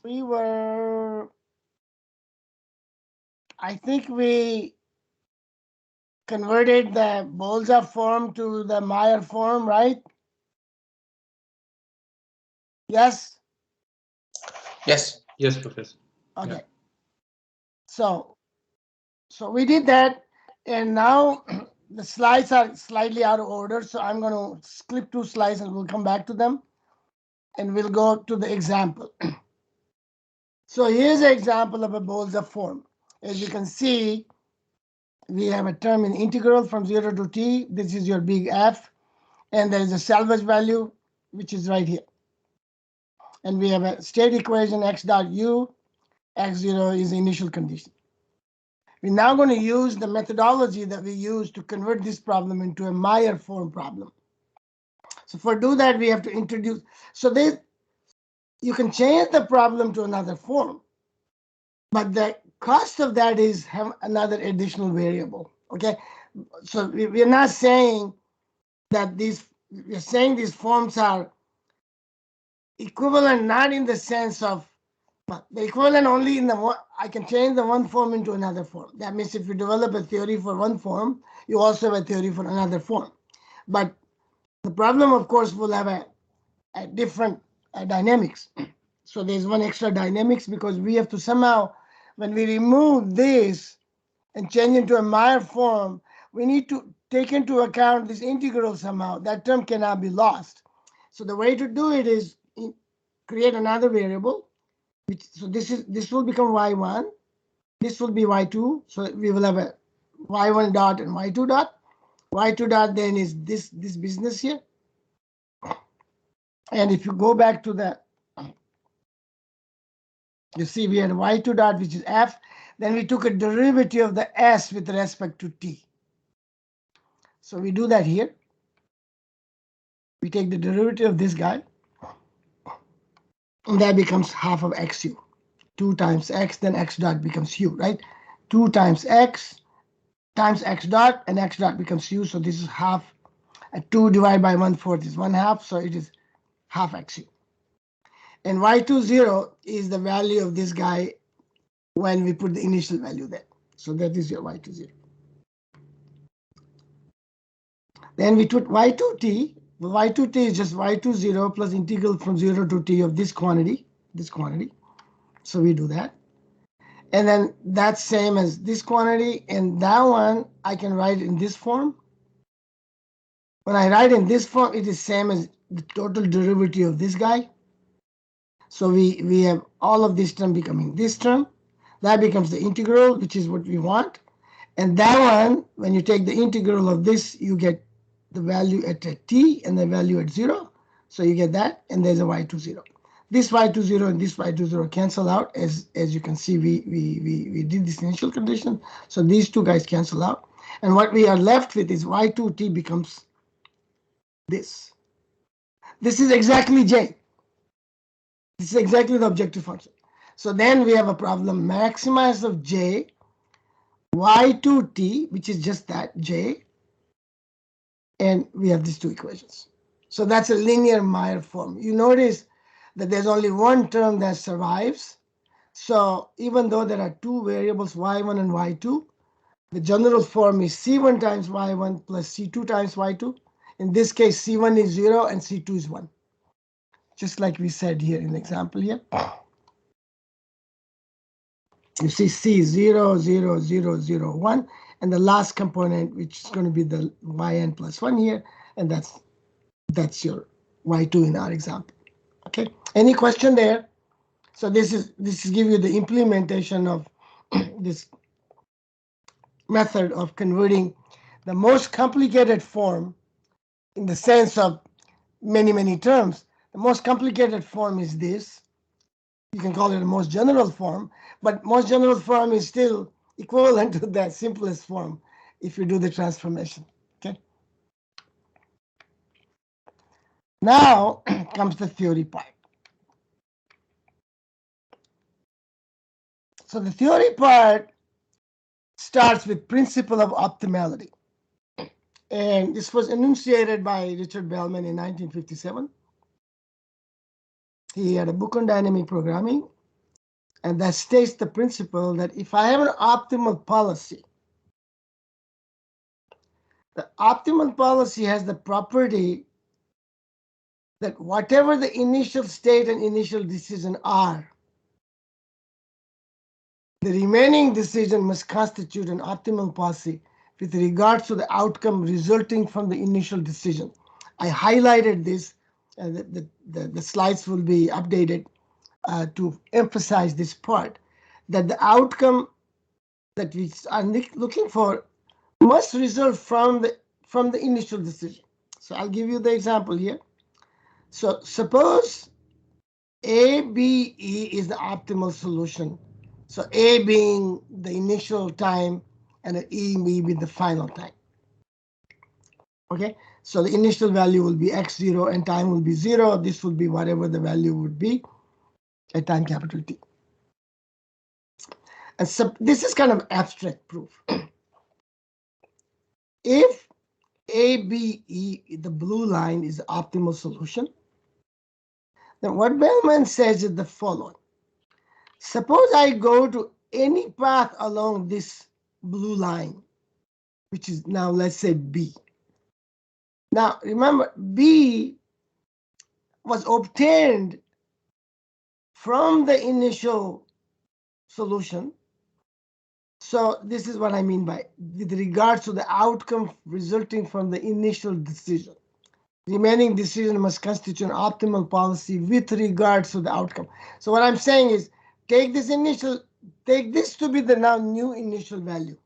we were, I think we converted the Bolza form to the Meyer form, right? Yes? Yes. Yes, Professor. Okay. Yeah. So we did that, and now the slides are slightly out of order, so I'm going to skip 2 slides and we'll come back to them, and we'll go to the example. So here's an example of a Bolza form. As you can see, we have a term in integral from 0 to t. This is your big F, and there is a salvage value, which is right here. And we have a state equation x dot u, x0 is the initial condition. We're now going to use the methodology that we use to convert this problem into a Meyer form problem. So for do that, we have to introduce, so this, you can change the problem to another form, but the cost of that is have another additional variable, okay? So we're not saying that we're saying these forms are equivalent, not in the sense of, but the equivalent only in the one, I can change the one form into another form. That means if you develop a theory for one form, you also have a theory for another form. But the problem, of course, will have a different dynamics. So there's one extra dynamics because we have to somehow, when we remove this and change into a Meyer form, we need to take into account this integral somehow. That term cannot be lost. So the way to do it is create another variable. So this will become y1. This will be y2. So we will have a y1 dot and y2 dot. Y2 dot then is this business here. And if you go back to the, you see we had y2 dot, which is f. Then we took a derivative of the s with respect to t. So we do that here. We take the derivative of this guy, and that becomes half of xu. 2 times x, then x dot becomes u, right? 2 times x dot, and x dot becomes u. So this is half. 2 divided by 1/4 is 1/2, so it is half xu. And y20 is the value of this guy when we put the initial value there. So that is your y20. Then we put y2t. The y2t is just y20 plus integral from 0 to t of this quantity. So we do that. And then that's same as this quantity. And that one, I can write in this form. When I write in this form, it is same as the total derivative of this guy. So we have all of this term becoming this term. That becomes the integral, which is what we want. And that one, when you take the integral of this, you get the value at t and the value at 0. So you get that, and there's a y20. This y20 and this y20 cancel out. As you can see, we did this initial condition. So these two guys cancel out. And what we are left with is y2t becomes this. This is exactly j. This is exactly the objective function. So then we have a problem maximize of j, y2t, which is just that, j, and we have these two equations. So that's a linear Meyer form. You notice that there's only one term that survives. So even though there are two variables, y1 and y2, the general form is c1 times y1 plus c2 times y2. In this case, c1 is 0 and c2 is 1. Just like we said here in the example here. You see C 0, 0, 0, 0, 1, and the last component, which is going to be the yn plus 1 here, and that's your y2 in our example. Okay, any question there? So this is give you the implementation of this method of converting the most complicated form in the sense of many terms. The most complicated form is this. You can call it a most general form, but most general form is still equivalent to that simplest form if you do the transformation. Okay. Now comes the theory part. So the theory part starts with principle of optimality. And this was enunciated by Richard Bellman in 1957. He had a book on dynamic programming, And that states the principle that if I have an optimal policy, the optimal policy has the property that whatever the initial state and initial decision are, the remaining decision must constitute an optimal policy with regards to the outcome resulting from the initial decision. I highlighted this. The slides will be updated to emphasize this part, that the outcome that we are looking for must result from the initial decision. So I'll give you the example here. So suppose ABE is the optimal solution. So A being the initial time and E being the final time. Okay, so the initial value will be x0 and time will be 0. This will be whatever the value would be at time capital T. And so this is kind of abstract proof. If ABE, the blue line, is the optimal solution, then what Bellman says is the following. Suppose I go to any path along this blue line, which is now, let's say, B. Now, remember, B was obtained from the initial solution. So this is what I mean by with regards to the outcome resulting from the initial decision. Remaining decision must constitute an optimal policy with regards to the outcome. So what I'm saying is take this to be the now new initial value.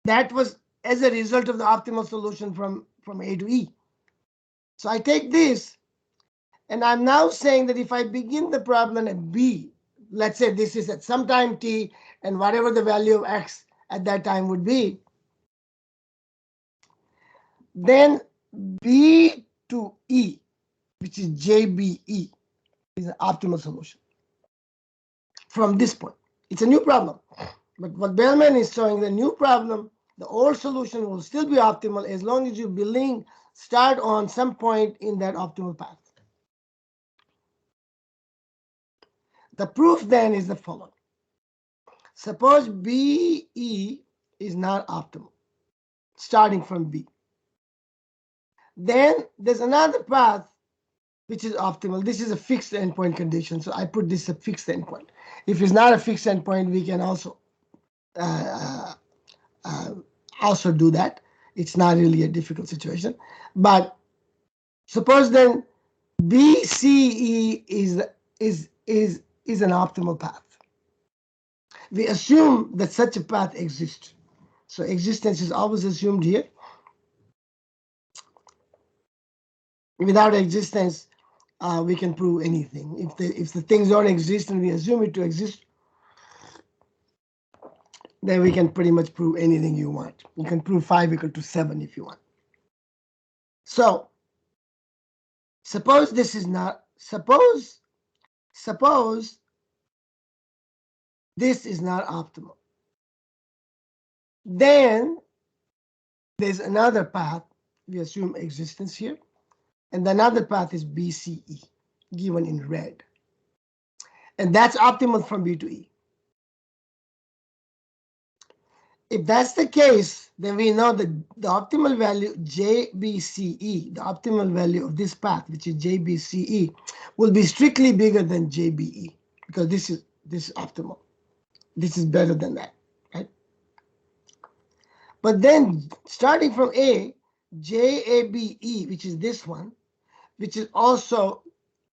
That was as a result of the optimal solution from A to E. So I take this, and I'm now saying that if I begin the problem at B, let's say this is at some time T, and whatever the value of X at that time would be, then B to E, which is JBE, is an optimal solution from this point. It's a new problem. But what Bellman is showing, the new problem, the old solution will still be optimal as long as you start on some point in that optimal path. The proof then is the following. Suppose BE is not optimal, starting from B. Then there's another path which is optimal. This is a fixed endpoint condition, so I put this a fixed endpoint. If it's not a fixed endpoint, we can also do that. It's not really a difficult situation. But suppose then BCE is an optimal path. We assume that such a path exists. So existence is always assumed here. Without existence, we can prove anything. If the things don't exist and we assume it to exist, then we can pretty much prove anything you want. You can prove 5 equal to 7 if you want. So suppose this is not, suppose this is not optimal. Then there's another path, we assume existence here, and another path is BCE, given in red. And that's optimal from B to E. If that's the case, then we know that the optimal value JBCE, the optimal value of this path, which is JBCE, will be strictly bigger than JBE, because this is optimal. This is better than that, right? But then starting from A, JABE, which is this one, which is also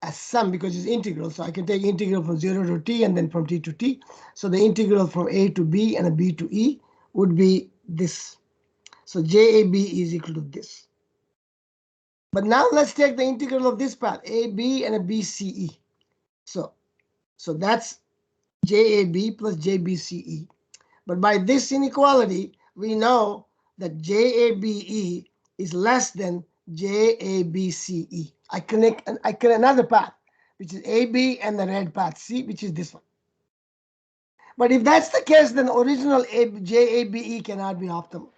a sum because it's integral. So I can take integral from 0 to T and then from T to T. So the integral from A to B and a B to E would be this. So JAB is equal to this. But now let's take the integral of this path, AB and a BCE. So that's JAB plus JBCE. But by this inequality, we know that JABE is less than JABCE. I connect another path, which is AB and the red path C, which is this one. But if that's the case, then original JABE cannot be optimal.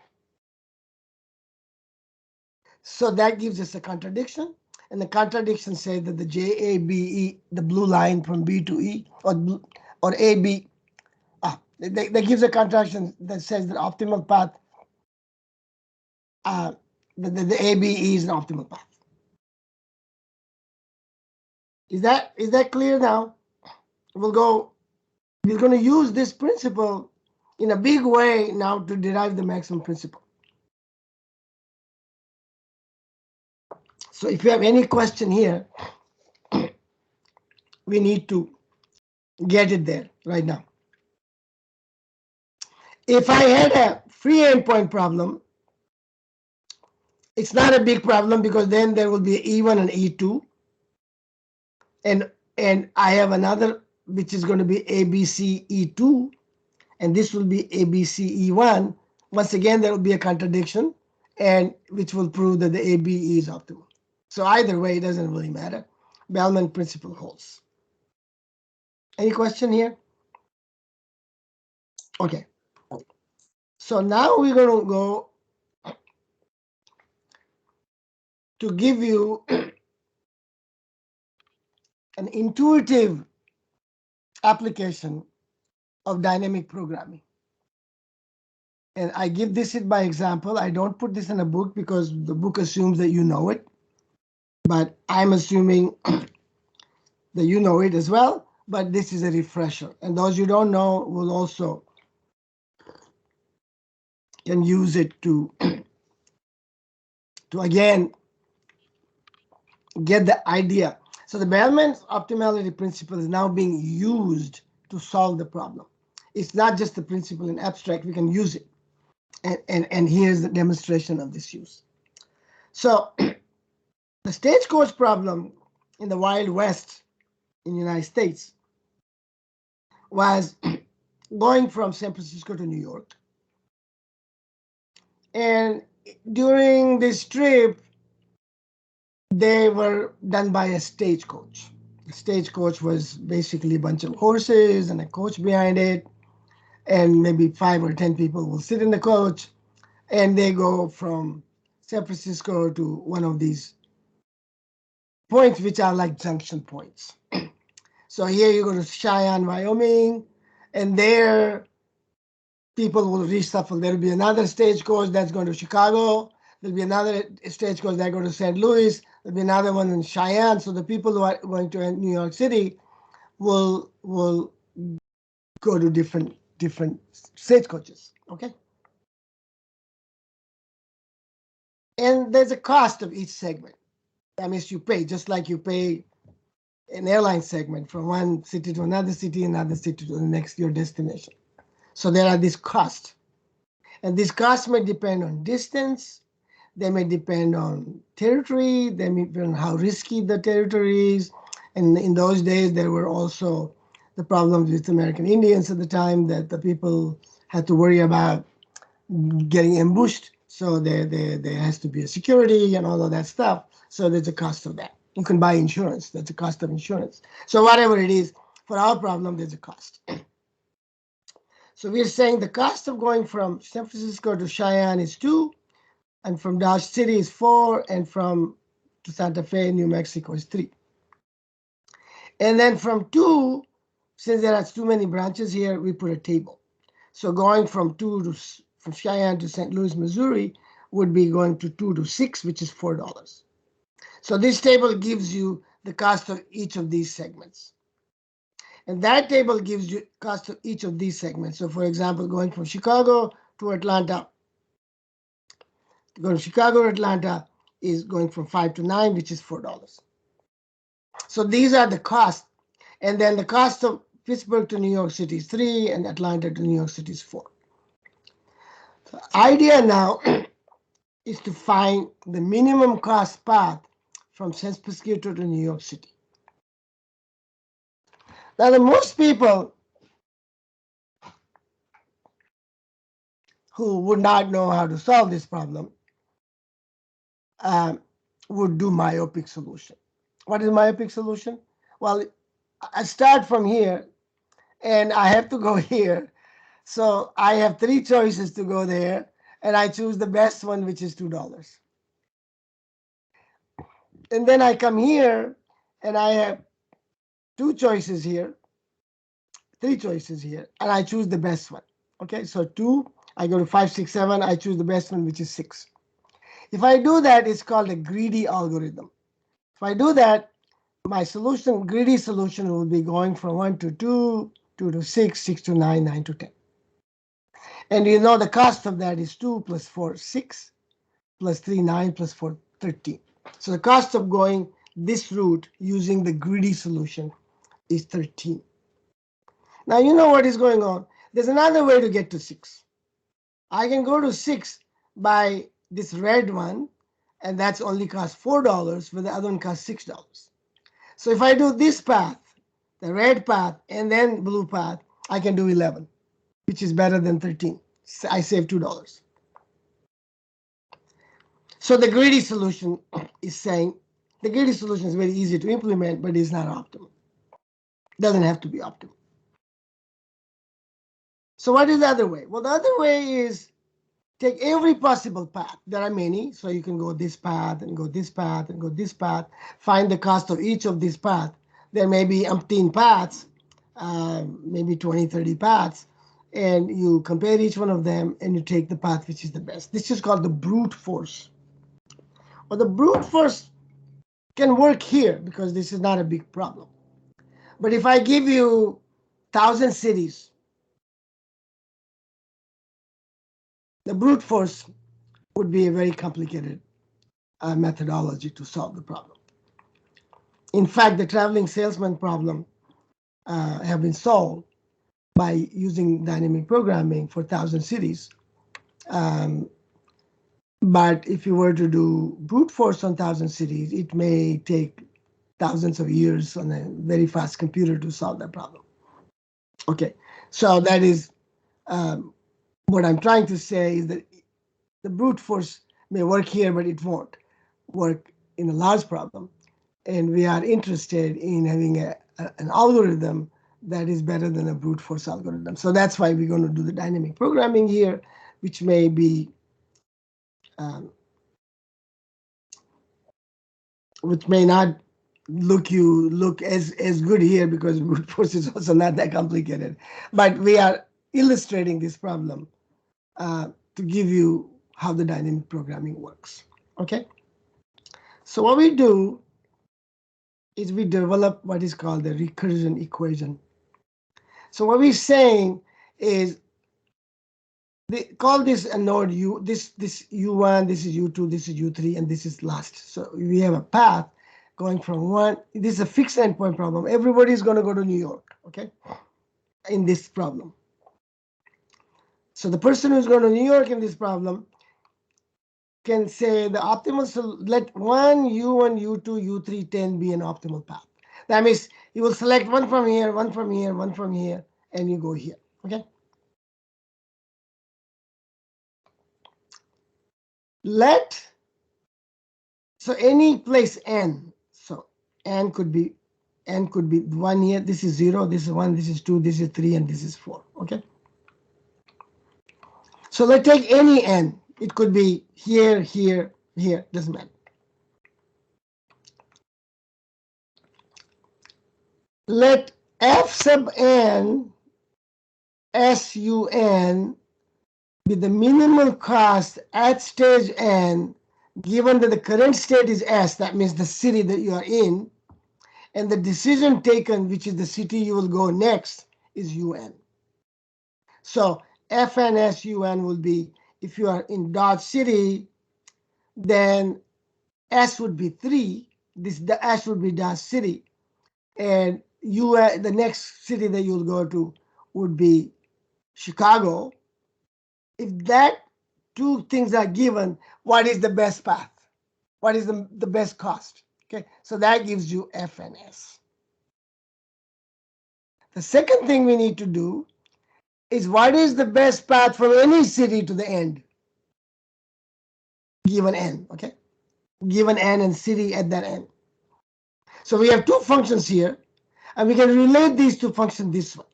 So that gives us a contradiction. And the contradiction says that the JABE, the blue line from B to E, or AB, that gives a contradiction that says that optimal path, the ABE is an optimal path. Is that clear now? We're going to use this principle in a big way now to derive the maximum principle. So if you have any question here, we need to get it there right now. If I had a free endpoint problem, it's not a big problem because then there will be E1 and E2. And I have another which is going to be ABC E2, and this will be ABC E1. Once again, there will be a contradiction, and which will prove that the ABE is optimal. So either way, it doesn't really matter. Bellman principle holds. Any question here? Okay. So now we're going to go to give you an intuitive application of dynamic programming. And I give this by example. I don't put this in a book because the book assumes that you know it. But I'm assuming that you know it as well. But this is a refresher. And those you don't know will also can use it to again get the idea. So the Bellman's optimality principle is now being used to solve the problem. It's not just the principle in abstract. We can use it. And here's the demonstration of this use. So the stagecoach problem in the Wild West in the United States was going from San Francisco to New York. And during this trip, they were done by a stagecoach. The stagecoach was basically a bunch of horses and a coach behind it. And maybe 5 or 10 people will sit in the coach. And they go from San Francisco to one of these points, which are like junction points. So here you go to Cheyenne, Wyoming, and there people will reshuffle. There'll be another stagecoach that's going to Chicago. There'll be another stagecoach that go to St. Louis. There'll be another one in Cheyenne. So the people who are going to New York City will go to different stagecoaches. Okay. And there's a cost of each segment. That means you pay, just like you pay an airline segment from one city to another city to the next your destination. So there are these costs. And these costs may depend on distance. They may depend on territory. They may depend on how risky the territory is. And in those days, there were also the problems with American Indians at the time that the people had to worry about getting ambushed. So there has to be a security and all of that stuff. So there's a cost of that. You can buy insurance. That's a cost of insurance. So whatever it is, for our problem, there's a cost. So we're saying the cost of going from San Francisco to Cheyenne is 2, and from Dodge City is 4, and from to Santa Fe, New Mexico is 3. And then from 2, since there are too many branches here, we put a table. So going from Cheyenne to St. Louis, Missouri would be going to 2 to 6, which is $4. So this table gives you the cost of each of these segments. And that table gives you cost of each of these segments. So for example, going from Chicago to Atlanta, going to Chicago to Atlanta is going from 5 to 9, which is $4. So these are the costs. And then the cost of Pittsburgh to New York City is 3, and Atlanta to New York City is 4. The idea now is to find the minimum cost path from San Francisco to New York City. Now, the most people who would not know how to solve this problem would do myopic solution. What is myopic solution? Well, I start from here, and I have to go here. So I have 3 choices to go there, and I choose the best one, which is $2. And then I come here and I have two choices here, three choices here, and I choose the best one. Okay, so 2, I go to 5, 6, 7, I choose the best one, which is 6. If I do that, it's called a greedy algorithm. If I do that, my solution, greedy solution, will be going from 1 to 2, 2 to 6, 6 to 9, 9 to 10. And you know the cost of that is 2 plus 4, 6, plus 3, 9, plus 4, 13. So the cost of going this route using the greedy solution is 13. Now you know what is going on. There's another way to get to 6. I can go to 6 by this red one, and that's only cost $4, where the other one costs $6. So if I do this path, the red path, and then blue path, I can do 11, which is better than 13. I save $2. So the greedy solution is saying, the greedy solution is very easy to implement, but it's not optimal. Doesn't have to be optimal. So what is the other way? Well, the other way is take every possible path. There are many, so you can go this path and go this path and go this path. Find the cost of each of these paths. There may be umpteen paths, maybe 20, 30 paths, and you compare each one of them and you take the path which is the best. This is called the brute force. Well, the brute force can work here because this is not a big problem. But if I give you 1,000 cities, the brute force would be a very complicated methodology to solve the problem. In fact, the traveling salesman problem have been solved by using dynamic programming for 1,000 cities. But if you were to do brute force on 1,000 cities, it may take thousands of years on a very fast computer to solve that problem. Okay, so that is what I'm trying to say is that the brute force may work here, but it won't work in a large problem. And we are interested in having an algorithm that is better than a brute force algorithm. So that's why we're going to do the dynamic programming here, which may be which may not look as good here because brute force is also not that complicated. But we are illustrating this problem to give you how the dynamic programming works. Okay. So what we do is we develop what is called the recursion equation. So what we're saying is they call this a node U, this U1, this is U2, this is U3, and this is last. So we have a path going from one, this is a fixed endpoint problem. Everybody is going to go to New York, okay, in this problem. So the person who's going to New York in this problem can say the optimal, so let 1, U1, U2, U3, 10 be an optimal path. That means you will select one from here, one from here, one from here, and you go here, okay? So any place n, so n could be 1 here, this is 0, this is 1, this is 2, this is 3, and this is 4, okay? So let's take any n. It could be here, here, here, doesn't matter. Let f sub n sun be the minimal cost at stage n, given that the current state is S, that means the city that you are in, and the decision taken, which is the city you will go next, is UN. So FNSUN will be, if you are in Dodge City, then S would be 3, the S would be Dodge City, and UN, the next city that you'll go to would be Chicago. If that two things are given, what is the best path? What is the best cost? Okay, so that gives you F and S. The second thing we need to do is what is the best path from any city to the end, given n, okay? Given n and city at that end. So we have two functions here, and we can relate these two functions this way.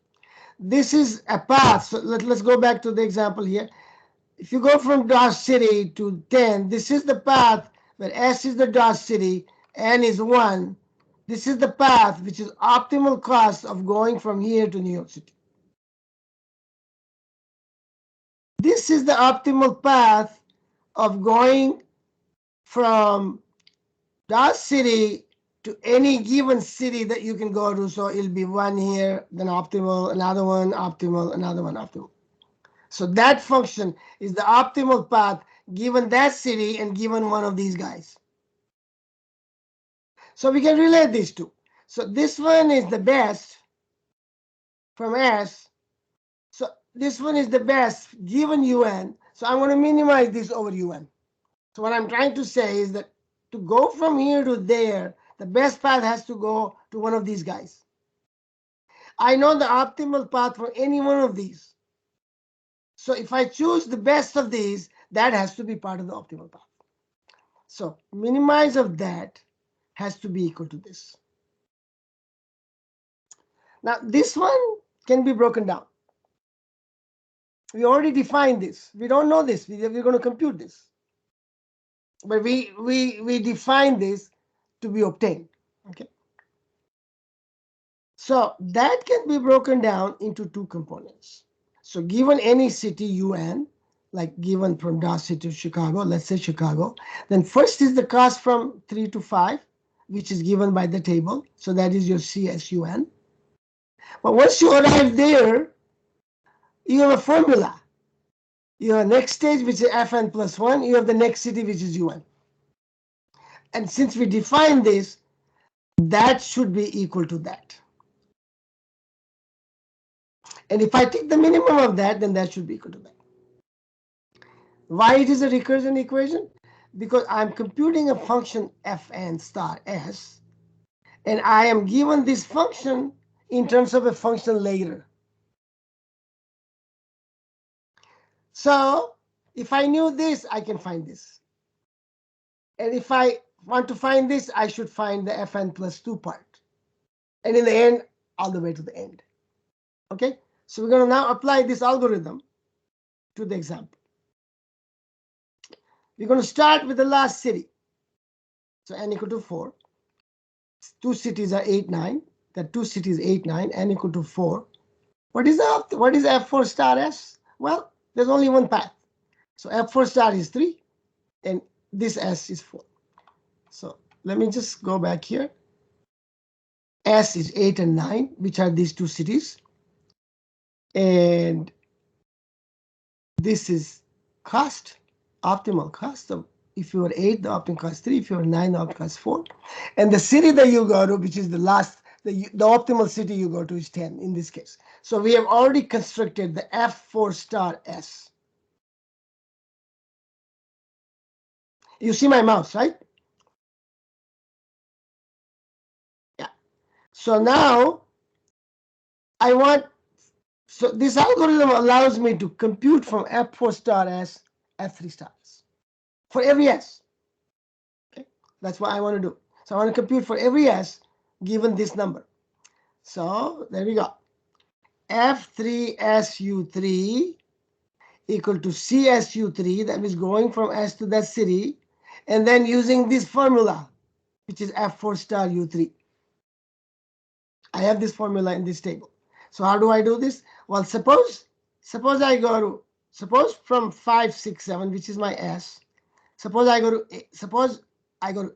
This is a path, so let's go back to the example here. If you go from Dodge City to 10, this is the path where S is the Dodge City, N is 1. This is the path which is optimal cost of going from here to New York City. This is the optimal path of going from that city to any given city that you can go to. So it'll be one here, then optimal, another one, optimal, another one, optimal. So that function is the optimal path given that city and given one of these guys. So we can relate these two. So this one is the best from S. So this one is the best given UN. So I'm going to minimize this over UN. So what I'm trying to say is that to go from here to there, the best path has to go to one of these guys. I know the optimal path for any one of these. So if I choose the best of these, that has to be part of the optimal path. So minimize of that has to be equal to this. Now this one can be broken down. We already defined this. We don't know this. We're going to compute this. But we define this to be obtained. Okay. So that can be broken down into two components. So given any city UN, like given from Dawes City to Chicago, let's say Chicago, then first is the cost from 3 to 5, which is given by the table. So that is your CSUN. But once you arrive there, you have a formula. You have next stage, which is Fn plus 1. You have the next city, which is UN. And since we define this, that should be equal to that. And if I take the minimum of that, then that should be equal to that. Why it is a recursion equation? Because I'm computing a function Fn star S, and I am given this function in terms of a function later. So if I knew this, I can find this. And if I want to find this, I should find the Fn plus 2 part. And in the end, all the way to the end. Okay? So we're going to now apply this algorithm to the example. We're going to start with the last city. So n equal to 4. Two cities are 8, 9. The two cities 8, 9, n equal to 4. What is F4 star S? Well, there's only one path. So F4 star is 3, and this S is 4. So let me just go back here. S is 8 and 9, which are these two cities. And this is cost, optimal cost. So if you are 8, the optimal cost 3. If you are 9, the optimal cost 4. And the city that you go to, which is the last, the optimal city you go to is 10 in this case. So we have already constructed the F4 star S. You see my mouse, right? Yeah. So now so this algorithm allows me to compute from F4 star S, F3 star S for every S. Okay, that's what I want to do. So I want to compute for every S given this number. So there we go. F3SU3 equal to CSU3, that means going from S to that city, and then using this formula, which is F4 star U3. I have this formula in this table. So how do I do this? Well, suppose from 5, 6, 7, which is my S. Suppose I go to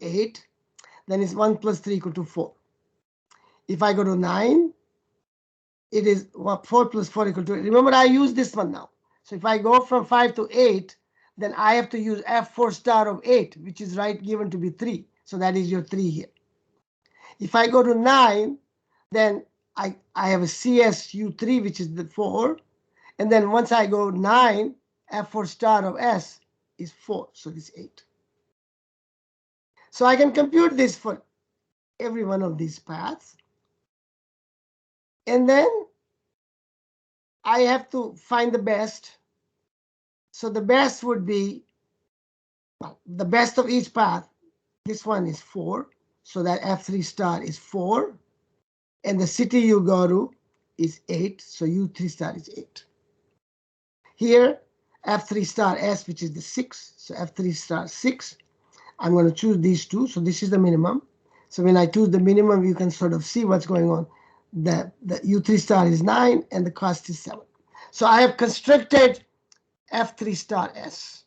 8, then it's 1 plus 3 equal to 4. If I go to 9, it is 4 plus 4 equal to 8. Remember, I use this one now. So if I go from 5 to 8, then I have to use F4 star of 8, which is right given to be 3. So that is your 3 here. If I go to 9, then I have a CSU3, which is the 4. And then once I go 9, F4 star of S is 4. So this 8. So I can compute this for every one of these paths. And then I have to find the best. So the best would be, well, the best of each path. This one is 4. So that F3 star is 4. And the city you go to is 8. So U3 star is 8. Here, F3 star S, which is the 6. So F3 star 6. I'm going to choose these two. So this is the minimum. So when I choose the minimum, you can sort of see what's going on. The U3 star is 9 and the cost is 7. So I have constructed F3 star S.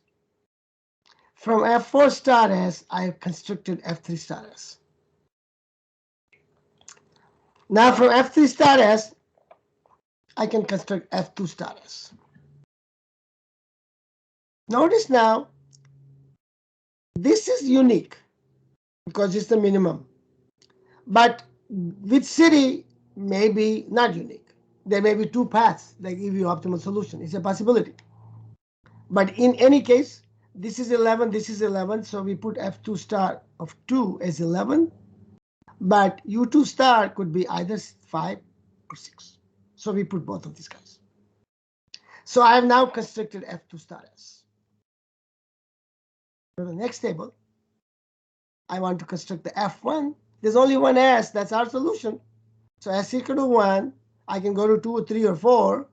From F4 star S, I have constructed F3 star S. Now from F3 star S, I can construct F2 star S. Notice now, this is unique because it's the minimum. But with city, maybe not unique. There may be two paths that give you optimal solution. It's a possibility. But in any case, this is 11, this is 11. So we put F2 star of 2 as 11. But U2 star could be either 5 or 6. So we put both of these guys. So I have now constructed F2 star S. For the next table, I want to construct the F1. There's only one S. That's our solution. So S equal to 1. I can go to 2 or 3 or 4.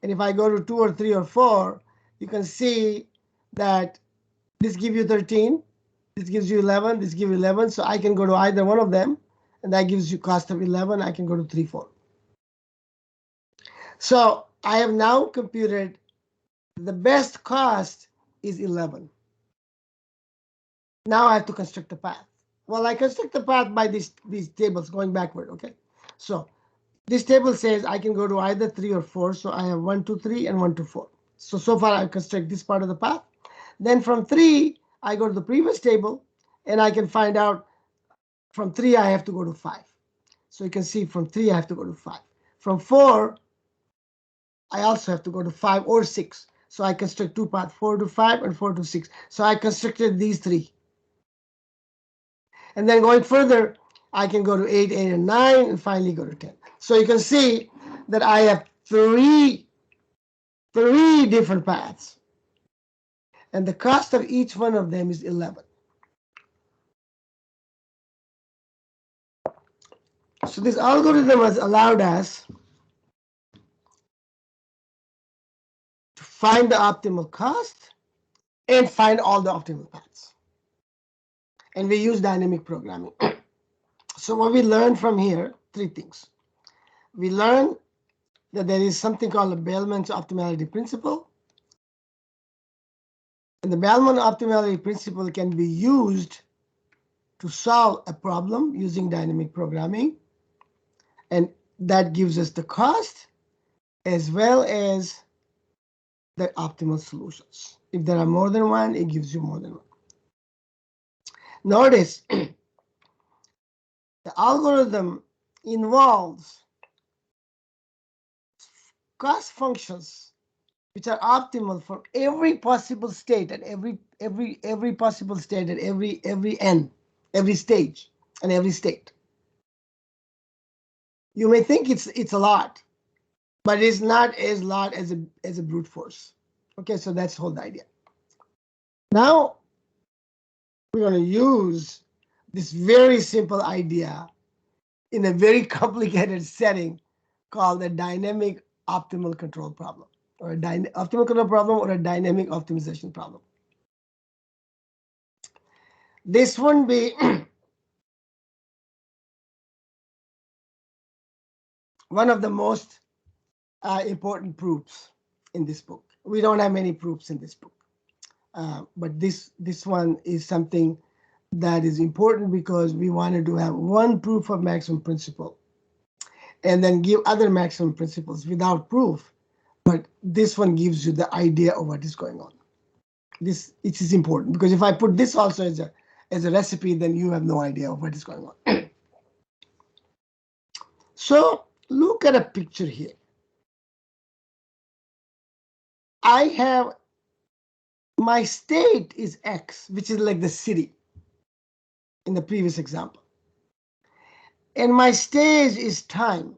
And if I go to 2 or 3 or 4, you can see that this gives you 13. This gives you 11. This gives you 11. So I can go to either one of them. And that gives you cost of 11. I can go to 3, 4. So I have now computed the best cost is 11. Now I have to construct the path. Well, I construct the path by these tables going backward. Okay. So this table says I can go to either 3 or 4. So I have 1, 2, 3 and 1, 2, 4. So far I construct this part of the path. Then from 3, I go to the previous table and I can find out from 3 I have to go to 5. So you can see from 3 I have to go to 5. From 4, I also have to go to 5 or 6. So I construct two paths, 4 to 5 and 4 to 6. So I constructed these 3. And then going further, I can go to 8, 8, and 9, and finally go to 10. So you can see that I have three different paths. And the cost of each one of them is 11. So this algorithm has allowed us to find the optimal cost and find all the optimal paths. And we use dynamic programming. So what we learn from here, 3 things. We learn that there is something called a Bellman's optimality principle. And the Bellman optimality principle can be used to solve a problem using dynamic programming. And that gives us the cost as well as the optimal solutions. If there are more than one, it gives you more than one. Notice the algorithm involves cost functions which are optimal for every possible state at every possible state at every n, every stage and every state. You may think it's a lot, but it's not as lot as a brute force. Okay, so that's the whole idea. Now we're going to use this very simple idea in a very complicated setting called a dynamic optimal control problem, or a optimal control problem, or a dynamic optimization problem. This wouldn't be one of the most important proofs in this book. We don't have many proofs in this book, but this one is something that is important because we wanted to have one proof of maximum principle and then give other maximum principles without proof. But this one gives you the idea of what is going on. It is important because if I put this also as a recipe, then you have no idea of what is going on. So look at a picture here. I have my state is X, which is like the city in the previous example. And my stage is time,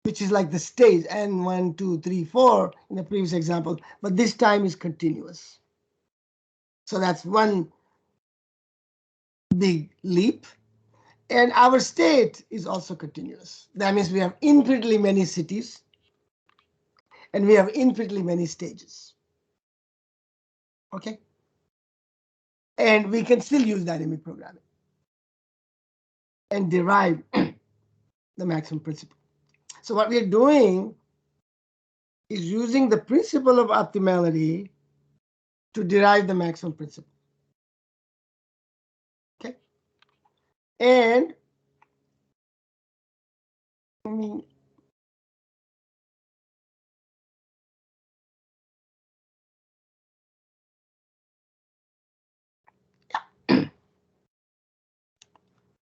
which is like the stage, n 1, 2, 3, 4 in the previous example, but this time is continuous. So that's one big leap. And our state is also continuous. That means we have infinitely many cities and we have infinitely many stages. Okay. And we can still use dynamic programming and derive the maximum principle. So what we are doing is using the principle of optimality to derive the maximum principle. Okay. And I mean,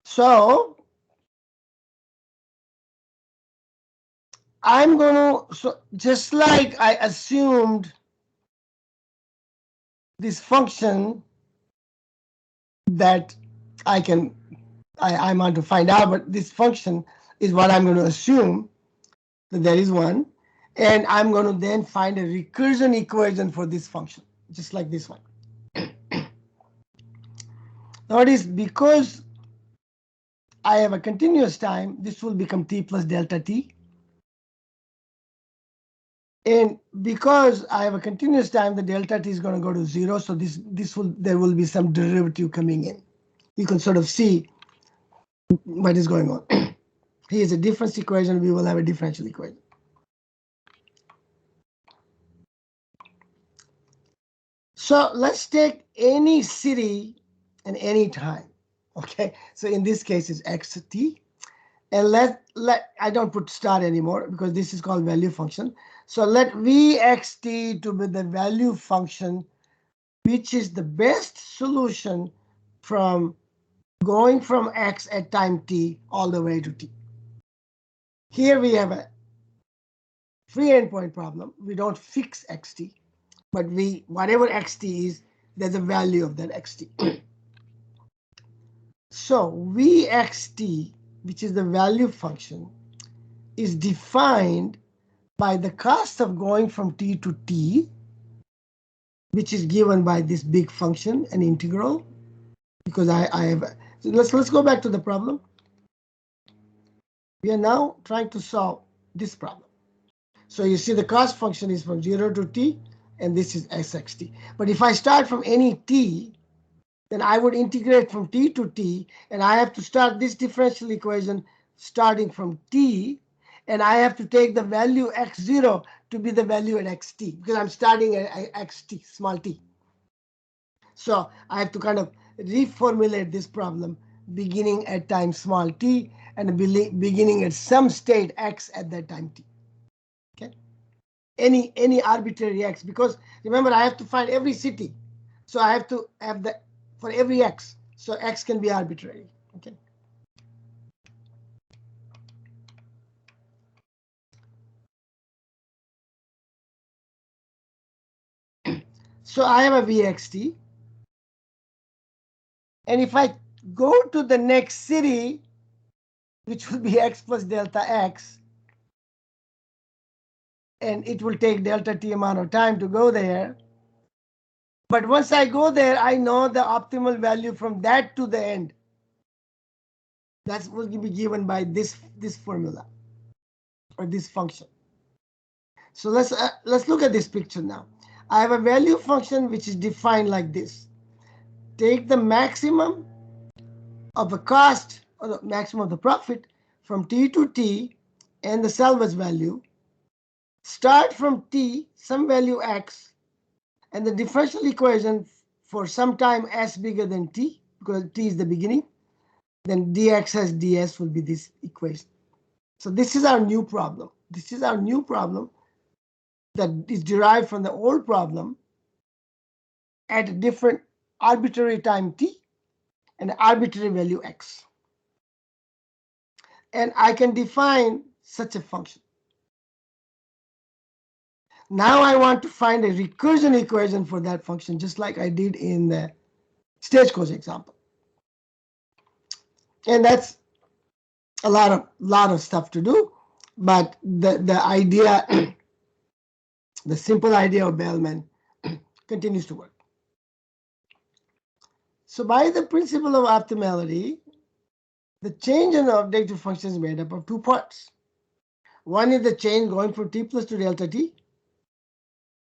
so I'm going to, so just like I assumed this function that I want to find out, but this function is what I'm going to assume that there is one. And I'm going to then find a recursion equation for this function, just like this one. Notice because I have a continuous time, this will become t plus delta t. And because I have a continuous time, the delta t is going to go to 0. So there will be some derivative coming in. You can sort of see what is going on. Here's a difference equation. We will have a differential equation. So let's take any city and any time. Okay. So in this case, it's xt. And I don't put star anymore because this is called value function. So let vxt to be the value function, which is the best solution from going from x at time t all the way to t. Here we have a free endpoint problem. We don't fix xt, but whatever xt is, there's a value of that xt. So vxt, which is the value function, is defined by the cost of going from t to t, which is given by this big function, an integral. Because I have, so let's go back to the problem. We are now trying to solve this problem. So you see the cost function is from 0 to t, and this is sxt. But if I start from any t, then I would integrate from t to t, and I have to start this differential equation starting from t, and I have to take the value x0 to be the value at xt, because I'm starting at xt, small t. So I have to kind of reformulate this problem beginning at time small t and beginning at some state x at that time t. Okay. Any arbitrary x, because remember I have to find every city. So I have to have the for every x. So x can be arbitrary. Okay. So I have a vxt. And if I go to the next city, which will be x plus delta x, and it will take delta t amount of time to go there. But once I go there, I know the optimal value from that to the end. That will be given by this formula or this function. So let's look at this picture now. I have a value function which is defined like this. Take the maximum of the cost or the maximum of the profit from t to t and the salvage value. Start from t, some value x, and the differential equation for some time s bigger than t, because t is the beginning, then dx has ds will be this equation. So this is our new problem. This is our new problem that is derived from the old problem at a different arbitrary time t and arbitrary value x. And I can define such a function. Now I want to find a recursion equation for that function, just like I did in the Stagecoach example. And that's a lot of stuff to do, but the idea, the simple idea of Bellman continues to work. So by the principle of optimality, the change in the objective function is made up of two parts. One is the change going from t plus to delta t,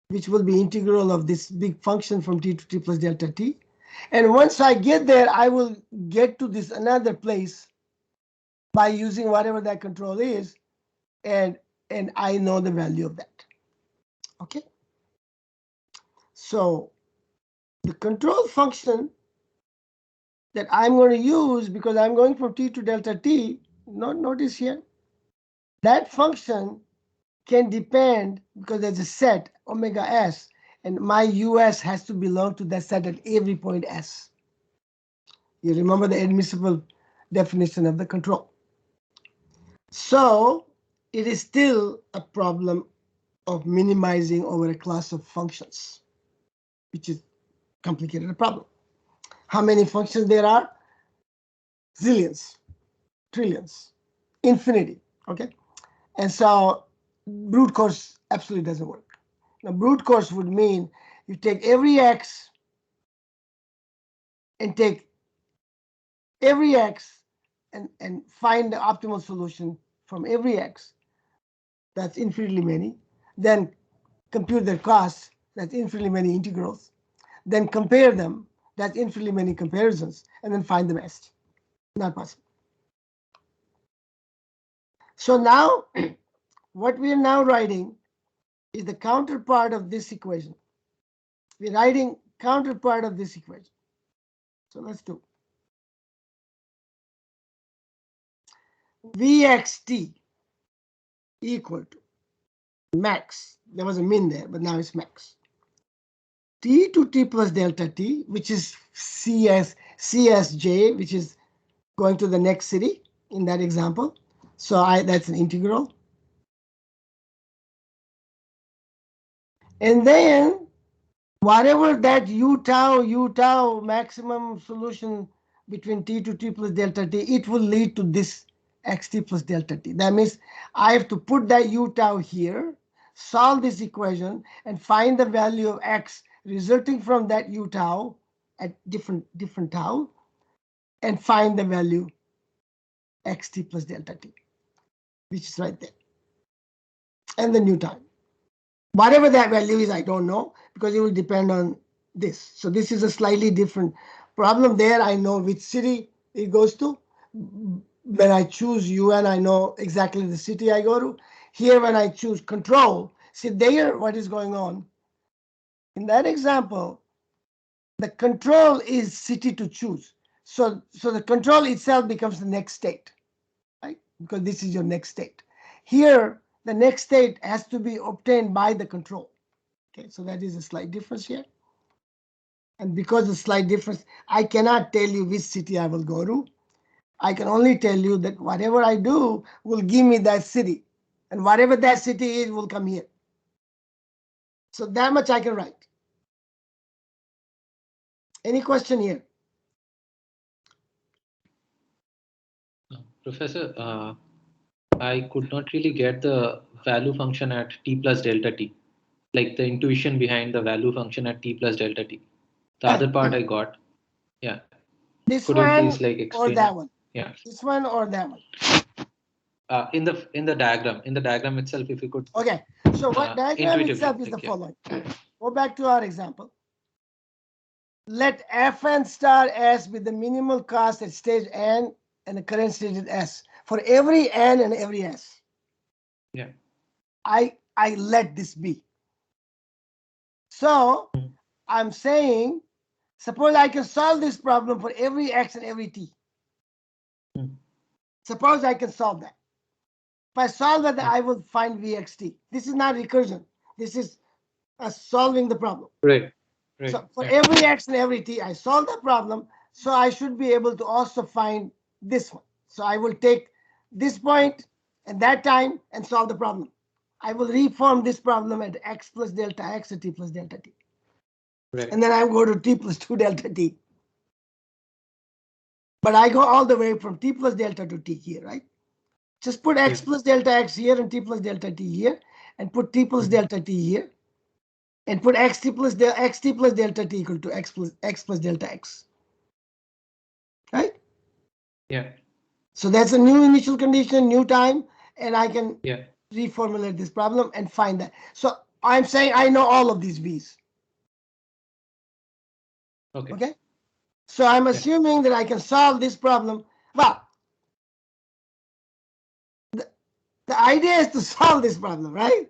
which will be integral of this big function from t to t plus delta t. And once I get there, I will get to this another place by using whatever that control is, and I know the value of that. Okay. So the control function that I'm going to use, because I'm going from t to delta t, notice here, that function can depend, because there's a set omega s, and my us has to belong to that set at every point s. You remember the admissible definition of the control. So it is still a problem of minimizing over a class of functions, which is complicated problem. How many functions there are? Zillions, trillions, infinity. Okay, and so brute force absolutely doesn't work. Now, brute force would mean you take every x and take every x and find the optimal solution from every x. That's infinitely many. Then compute their costs. That's infinitely many integrals. Then compare them. That's infinitely many comparisons. And then find the best. Not possible. So now, what we are now writing is the counterpart of this equation. We're writing counterpart of this equation. So let's do Vxt equal to max. There was a min there, but now it's max. T to t plus delta t, which is CSJ, which is going to the next city in that example. So that's an integral. And then whatever that u tau maximum solution between t to t plus delta t, it will lead to this xt plus delta t. That means I have to put that u tau here, solve this equation, and find the value of x resulting from that u tau at different tau, and find the value xt plus delta t, which is right there, and the new time. Whatever that value is, I don't know, because it will depend on this. So this is a slightly different problem. There I know which city it goes to. When I choose UN, I know exactly the city I go to. Here, when I choose control, see there what is going on. In that example, the control is city to choose. So the control itself becomes the next state, right? Because this is your next state. Here, the next state has to be obtained by the control. Okay, so that is a slight difference here. And because of slight difference, I cannot tell you which city I will go to. I can only tell you that whatever I do will give me that city. And whatever that city is will come here. So that much I can write. Any question here? Professor, I could not really get the value function at t plus delta t, like the intuition behind the value function at t plus delta t. The other part I got. Yeah. This Could you one please like or explain? that one? Yeah. This one or that one? In the diagram itself, if you could. Okay. So what diagram itself is the following. Go back to our example. Let Fn star S be the minimal cost at stage N and the current stage at S for every N and every S. Yeah. I let this be. So I'm saying, suppose I can solve this problem for every X and every T. Suppose I can solve that. If I solve that, I will find Vxt. This is not recursion. This is solving the problem. Right. So for every X and every T, I solve the problem. So I should be able to also find this one. So I will take this point and that time and solve the problem. I will reform this problem at X plus delta X and T plus delta T. Right. And then I go to T plus 2 delta T. But I go all the way from T plus delta to T here, right? Just put X plus delta X here and T plus delta T here, and put T plus delta T here, and put XT plus delta T equal to X plus delta X. Right? Yeah. So that's a new initial condition, new time, and I can reformulate this problem and find that. So I'm saying I know all of these V's. Okay. Okay? So I'm assuming that I can solve this problem. Well, the idea is to solve this problem, right?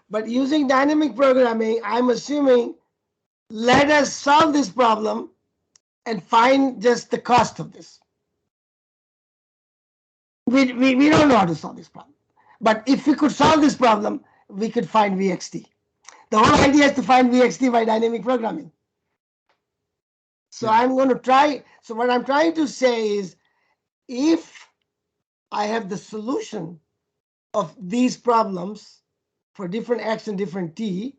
But using dynamic programming, I'm assuming let us solve this problem and find just the cost of this. We don't know how to solve this problem. But if we could solve this problem, we could find VXT. The whole idea is to find VXT by dynamic programming. So I'm going to try. So what I'm trying to say is, if I have the solution of these problems for different x and different t,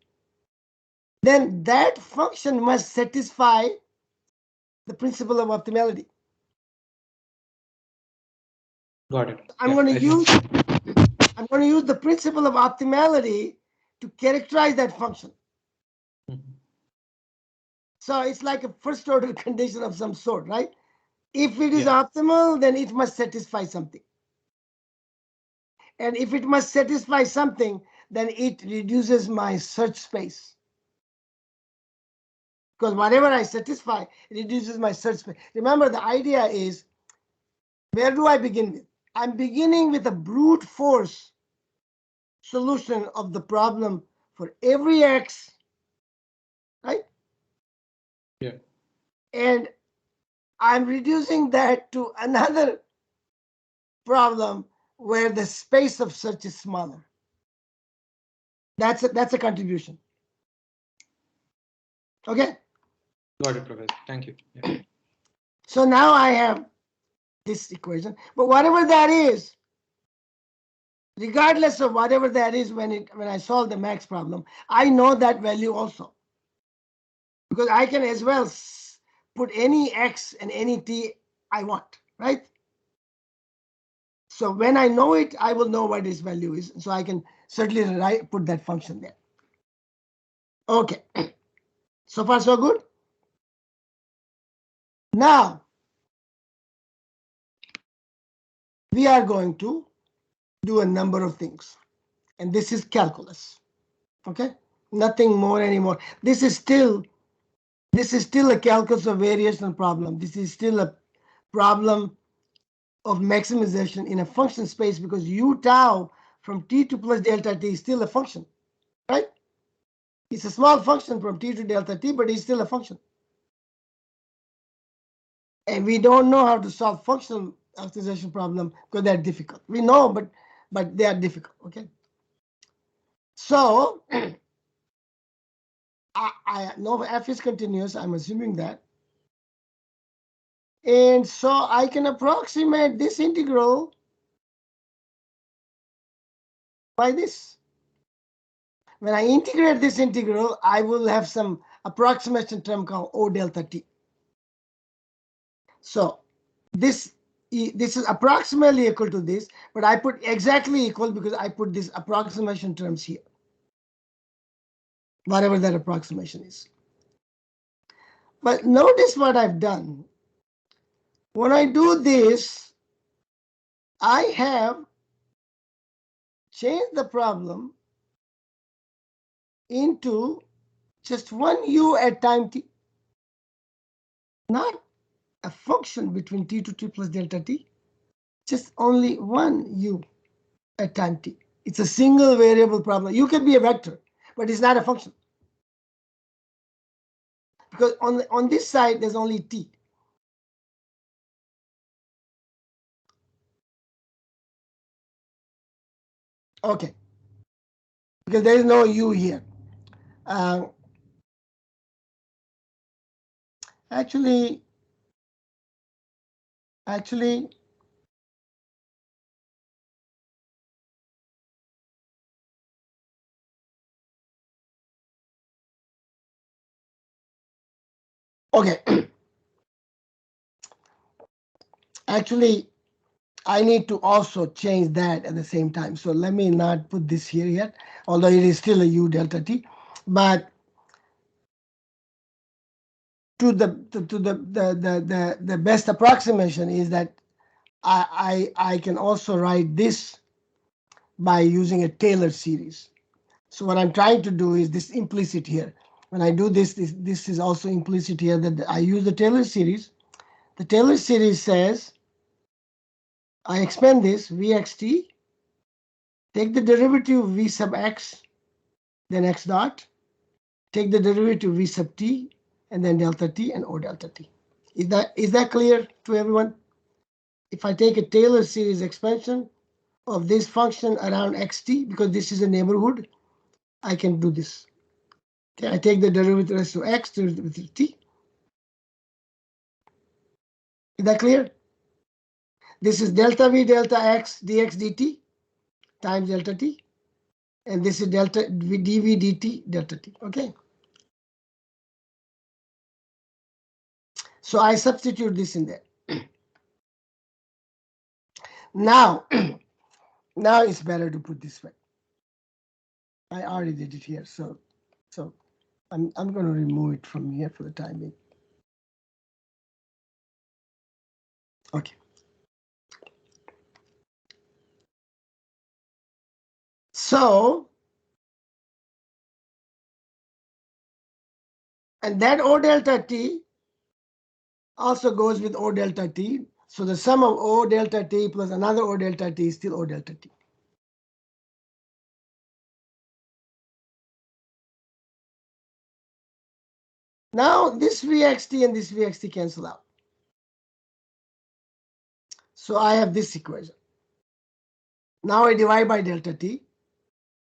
then that function must satisfy the principle of optimality. Got it. I'm going to use the principle of optimality to characterize that function. So it's like a first order condition of some sort, right? If it is optimal, then it must satisfy something. And if it must satisfy something, then it reduces my search space. Because whatever I satisfy, it reduces my search space. Remember, the idea is, where do I begin with? I'm beginning with a brute force solution of the problem for every x, right? Yeah. And I'm reducing that to another problem where the space of search is smaller. That's a contribution. Okay. Got it, Professor. Thank you. Yeah. So now I have this equation, but whatever that is, regardless of whatever that is, when I solve the max problem, I know that value also, because I can as well put any x and any t I want, right? So when I know it, I will know what its value is. So I can certainly put that function there. Okay. So far, so good. Now, we are going to do a number of things. And this is calculus. Okay? Nothing more anymore. This is still a calculus of variation problem. This is still a problem of maximization in a function space, because u tau from t2 plus delta t is still a function, right? It's a small function from t to delta t, but it's still a function. And we don't know how to solve functional optimization problem because they're difficult. We know, but they are difficult. Okay. So I know f is continuous. I'm assuming that. And so I can approximate this integral by this. When I integrate this integral, I will have some approximation term called O delta t. So this is approximately equal to this, but I put exactly equal because I put these approximation terms here, whatever that approximation is. But notice what I've done. When I do this, I have changed the problem into just one u at time t, not a function between t to t plus delta t, just only one u at time t. It's a single variable problem. U can be a vector, but it's not a function. Because on this side, there's only t. Okay. Because there is no u here. Actually, okay. Actually, I need to also change that at the same time. So let me not put this here yet, although it is still a u delta t. But to the best approximation is that I can also write this by using a Taylor series. So what I'm trying to do is this implicit here. when I do this, this is also implicit here that I use the Taylor series. The Taylor series says, I expand this Vxt, take the derivative V sub x, then x dot, take the derivative V sub t, and then delta t and O delta t. Is that clear to everyone? If I take a Taylor series expansion of this function around xt, because this is a neighborhood, I can do this. Okay, I take the derivative as to x, derivative t. Is that clear? This is delta v delta x dx dt times delta t. And this is delta dv dt delta t. Okay. So I substitute this in there. Now, now it's better to put this way. I already did it here, so I'm going to remove it from here for the time being. Okay. So, and that O delta t also goes with O delta t. So the sum of O delta t plus another O delta t is still O delta t. Now this Vxt and this Vxt cancel out. So I have this equation. Now I divide by delta t.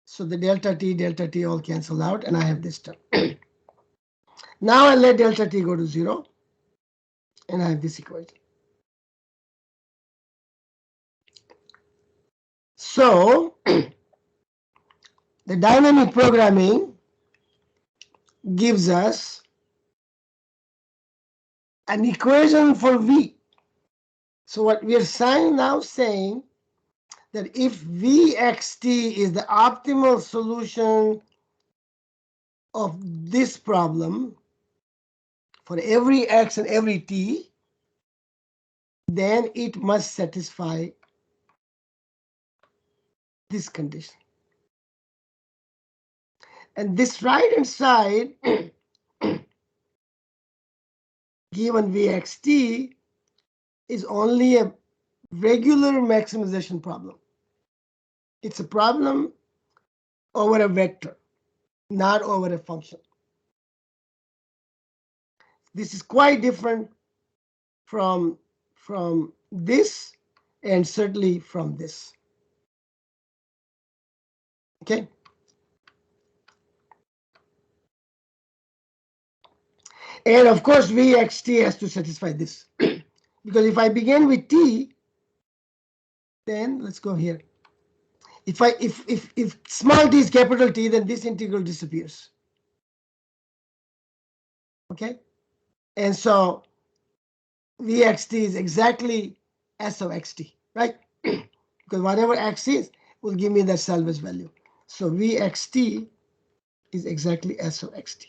So the delta t all cancel out, and I have this term. Now I let delta t go to 0, and I have this equation. So the dynamic programming gives us an equation for V. So what we are now saying that if Vxt is the optimal solution of this problem for every x and every t, then it must satisfy this condition. And this right-hand side, given Vxt, is only a regular maximization problem. It's a problem over a vector, not over a function. This is quite different from this, and certainly from this. Okay. And of course, Vxt has to satisfy this. Because if I begin with t, then let's go here. If small t is capital T, then this integral disappears. Okay? And so Vxt is exactly S of xt, right? Because whatever x is will give me that salvage value. So Vxt is exactly S of xt.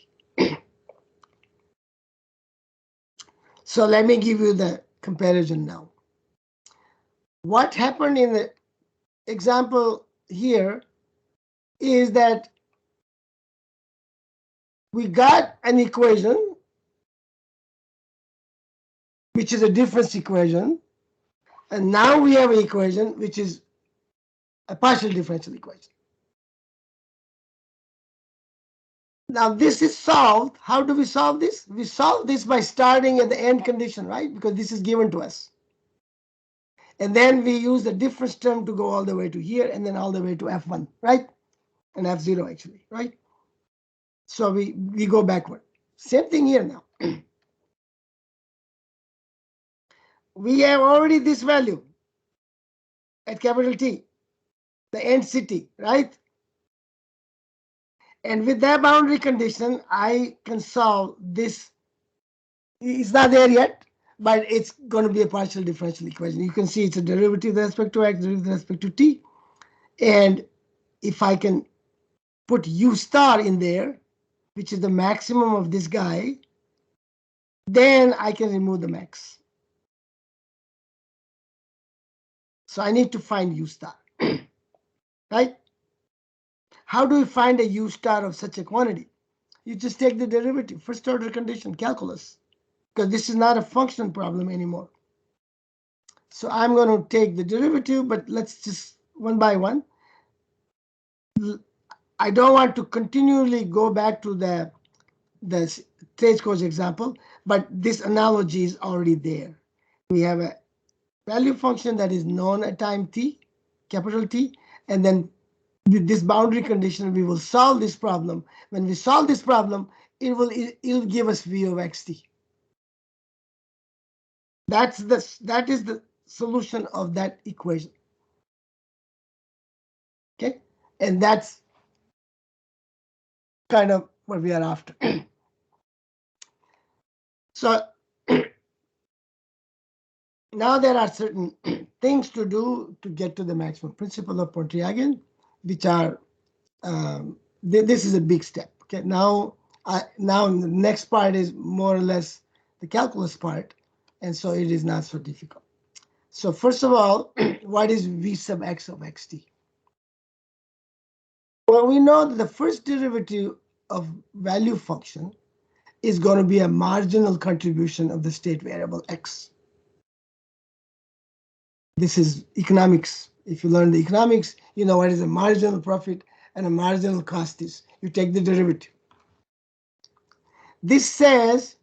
So let me give you the comparison now. What happened in the example here is that we got an equation which is a difference equation, and now we have an equation which is a partial differential equation. Now this is solved. How do we solve this? We solve this by starting at the end condition, right? Because this is given to us. And then we use the difference term to go all the way to here and then all the way to F1, right? And F0 actually, right? So we go backward. Same thing here now. We have already this value at capital T, the end city, right? And with that boundary condition, I can solve this. It's not there yet, but it's going to be a partial differential equation. You can see it's a derivative with respect to x, derivative with respect to t. And if I can put u star in there, which is the maximum of this guy, then I can remove the max. So I need to find u star, right? How do we find a u star of such a quantity? You just take the derivative, first order condition, calculus, because this is not a function problem anymore. So I'm going to take the derivative, but let's just one by one. I don't want to continually go back to the Stagecoach example, but this analogy is already there. We have a value function that is known at time t, capital T, and then with this boundary condition, we will solve this problem. When we solve this problem, it'll give us v of xt. That is the solution of that equation. Okay, and that's kind of what we are after. So now there are certain things to do to get to the maximum principle of Pontryagin, which are this is a big step. Okay, now the next part is more or less the calculus part, and so it is not so difficult. So first of all, what is v sub x of xt? Well, we know that the first derivative of value function is going to be a marginal contribution of the state variable x. This is economics. If you learn the economics, you know what is a marginal profit and a marginal cost is. You take the derivative. This says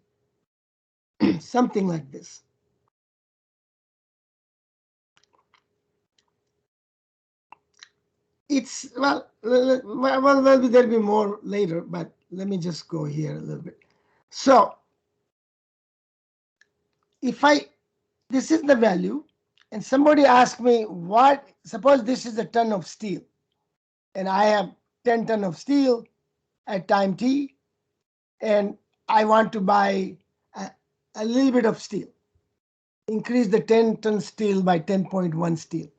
something like this. It's, well, there'll be more later, but let me just go here a little bit. So if this is the value, and somebody asked me suppose this is a ton of steel, and I have 10 ton of steel at time t, and I want to buy a little bit of steel. Increase the 10-ton steel by 10.1 steel,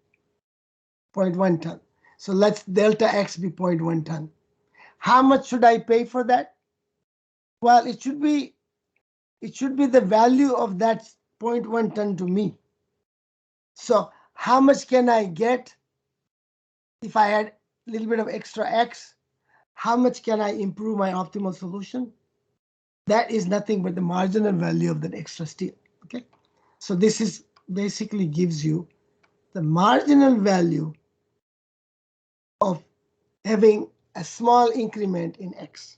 0.1 ton. So let's delta x be 0.1 ton. How much should I pay for that? Well, it should be the value of that 0.1 ton to me. So how much can I get if I had a little bit of extra x? How much can I improve my optimal solution? That is nothing but the marginal value of that extra steel. Okay, so this is basically gives you the marginal value of having a small increment in x.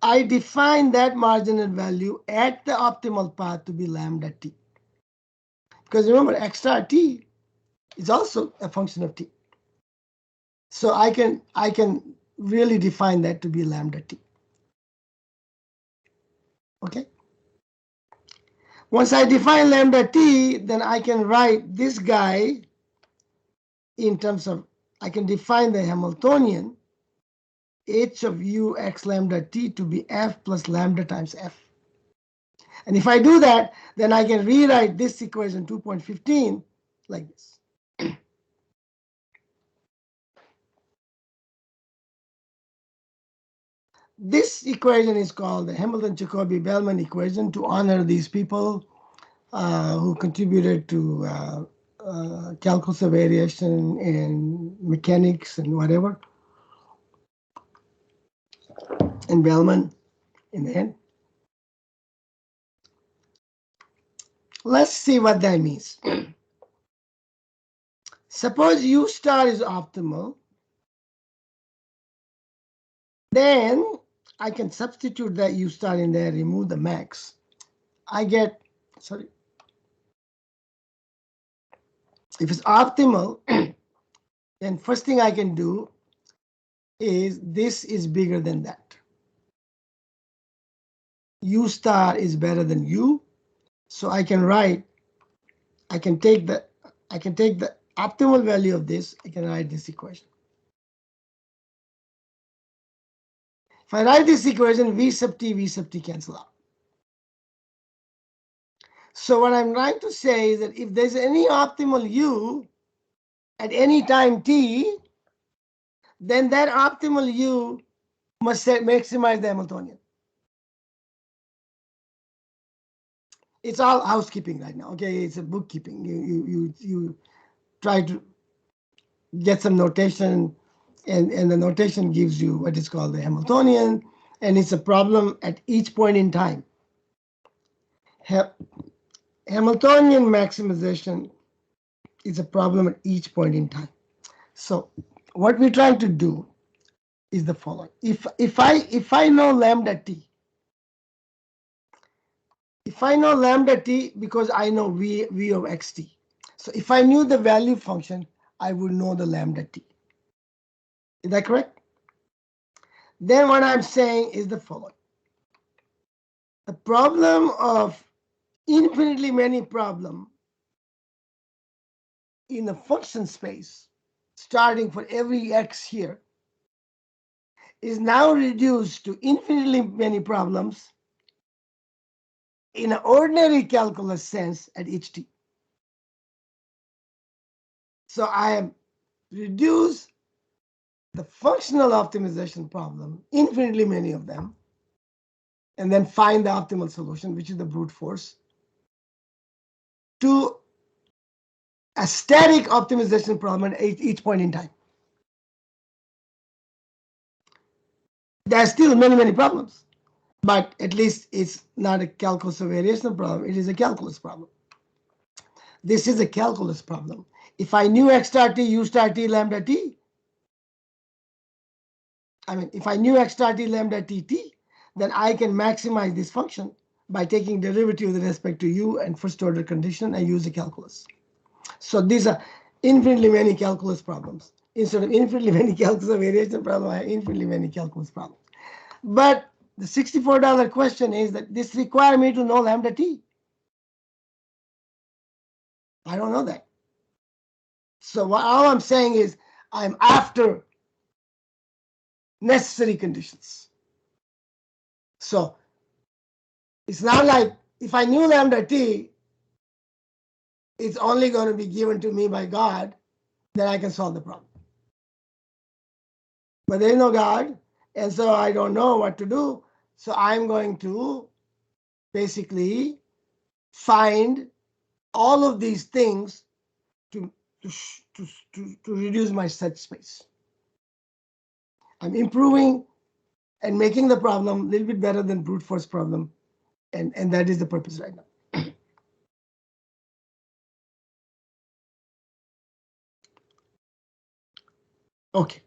I define that marginal value at the optimal path to be lambda t. Because remember, x star t is also a function of t. So I can really define that to be lambda t. Okay. Once I define lambda t, then I can write this guy in terms of, I can define the Hamiltonian h of u x lambda t to be f plus lambda times f. And if I do that, then I can rewrite this equation 2.15 like this. This equation is called the Hamilton-Jacobi-Bellman equation to honor these people who contributed to calculus of variation and mechanics and whatever, and Bellman in the end. Let's see what that means. Suppose U star is optimal, then I can substitute that U star in there, remove the max. I get, sorry, if it's optimal, then first thing I can do is this is bigger than that. U star is better than U, so I can write, I can take the optimal value of this, I can write this equation. If I write this equation, V sub t cancel out. So what I'm trying to say is that if there's any optimal U at any time t, then that optimal U must maximize the Hamiltonian. It's all housekeeping right now. Okay, it's a bookkeeping. You try to get some notation And the notation gives you what is called the Hamiltonian, and it's a problem at each point in time. Hamiltonian maximization is a problem at each point in time. So what we're trying to do is the following. If I know lambda t, because I know v of xt. So if I knew the value function, I would know the lambda t. Is that correct? Then what I'm saying is the following. The problem of infinitely many problem in the function space, starting for every x here, is now reduced to infinitely many problems in an ordinary calculus sense at each t. So I have reduced the functional optimization problem, infinitely many of them, and then find the optimal solution, which is the brute force, to a static optimization problem at each point in time. There are still many, many problems, but at least it's not a calculus or variation problem. It is a calculus problem. This is a calculus problem. If I knew x star t, u star t, lambda t, if I knew x star t, lambda t, t, then I can maximize this function by taking derivative with respect to u and first order condition and use the calculus. So these are infinitely many calculus problems. Instead of infinitely many calculus or variation problem, I have infinitely many calculus problems. But the $64 question is that this requires me to know lambda t. I don't know that. So all I'm saying is I'm after necessary conditions. So it's not like if I knew lambda t, it's only going to be given to me by God, then I can solve the problem. But there is no God, and so I don't know what to do. So I'm going to basically find all of these things to reduce my set space. I'm improving and making the problem a little bit better than brute force problem, and that is the purpose right now. Okay,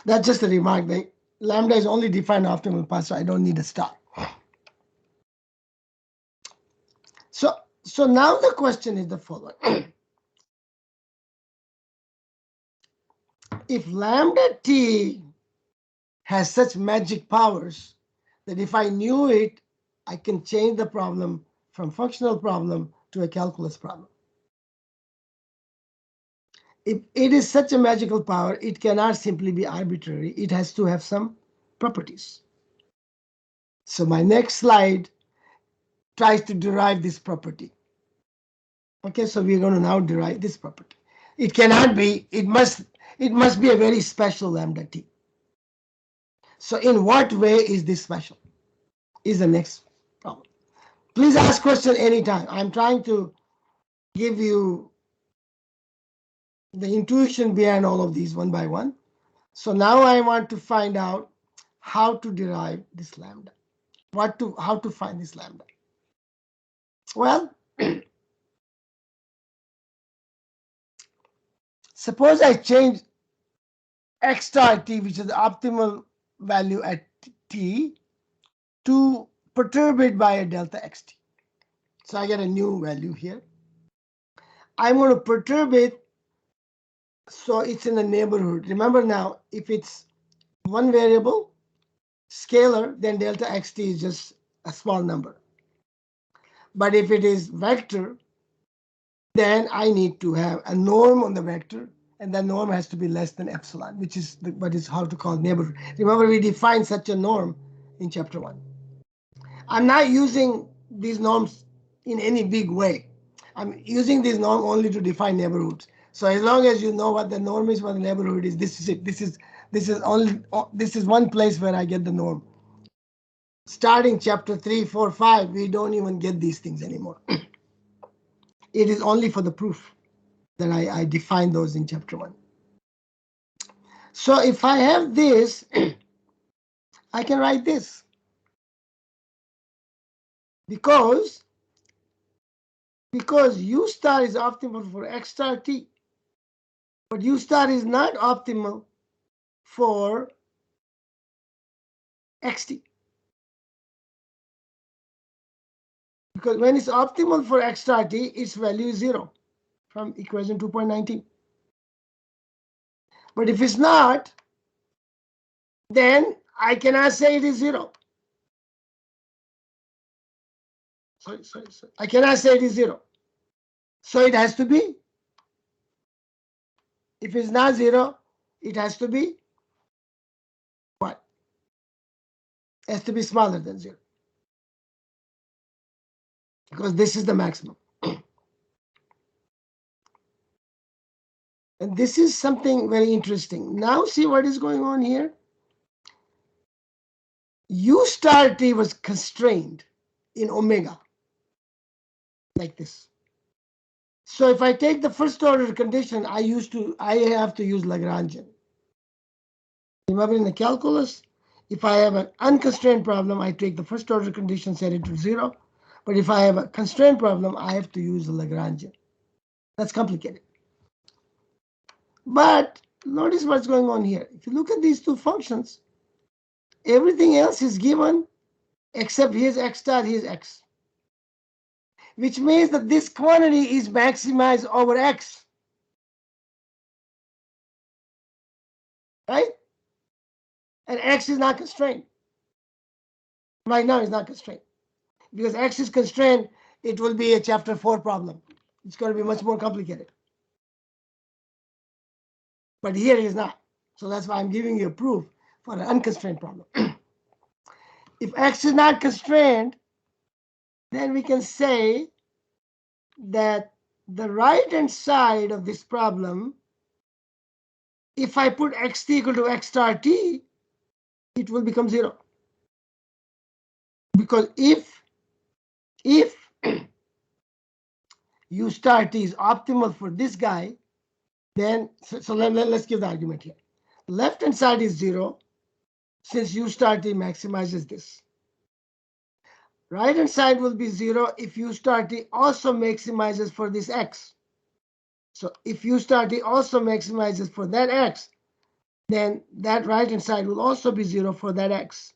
that's just a remark. The lambda is only defined optimal path, so I don't need a star. So now the question is the following. If lambda t has such magic powers that if I knew it, I can change the problem from functional problem to a calculus problem. If it is such a magical power, it cannot simply be arbitrary. It has to have some properties. So my next slide tries to derive this property. Okay, so we're going to now derive this property. It cannot be, it must be a very special lambda t. So in what way is this special? Is the next problem. Please ask question anytime. I'm trying to give you the intuition behind all of these one by one. So now I want to find out how to derive this lambda. How to find this lambda? Well, suppose I change x star t, which is the optimal value at t, to perturb it by a delta xt. So I get a new value here. I'm going to perturb it so it's in the neighborhood. Remember now, if it's one variable, scalar, then delta xt is just a small number. But if it is vector, then I need to have a norm on the vector, and that norm has to be less than epsilon, which is what is how to call neighborhood. Remember, we defined such a norm in chapter 1. I'm not using these norms in any big way. I'm using this norm only to define neighborhoods. So as long as you know what the norm is, what the neighborhood is, this is it. This is one place where I get the norm. Starting chapter 3, 4, 5, we don't even get these things anymore. It is only for the proof that I define those in chapter 1. So if I have this, I can write this. Because U star is optimal for X star T. But U star is not optimal for XT. Because when it's optimal for X star T, its value is 0 from equation 2.19. But if it's not, then I cannot say it is 0. Sorry. I cannot say it is 0. So it has to be, if it's not 0, it has to be what? It has to be smaller than 0. Because this is the maximum. And this is something very interesting. Now see what is going on here? U star T was constrained in omega, like this. So if I take the first order condition, I have to use Lagrangian. Remember in the calculus, if I have an unconstrained problem, I take the first order condition, set it to 0. But if I have a constrained problem, I have to use the Lagrangian. That's complicated. But notice what's going on here. If you look at these two functions, everything else is given except here's X star, here's X. Which means that this quantity is maximized over X. Right? And X is not constrained. Right now, it's not constrained. Because X is constrained, it will be a chapter 4 problem. It's going to be much more complicated. But here it is not. So that's why I'm giving you a proof for an unconstrained problem. If X is not constrained, then we can say that the right-hand side of this problem, if I put xt equal to x star t, it will become 0. Because if u star t is optimal for this guy, then, let's give the argument here. Left-hand side is 0, since u star t maximizes this. Right-hand side will be 0 if u star t also maximizes for this x. So if u star t also maximizes for that x, then that right-hand side will also be 0 for that x.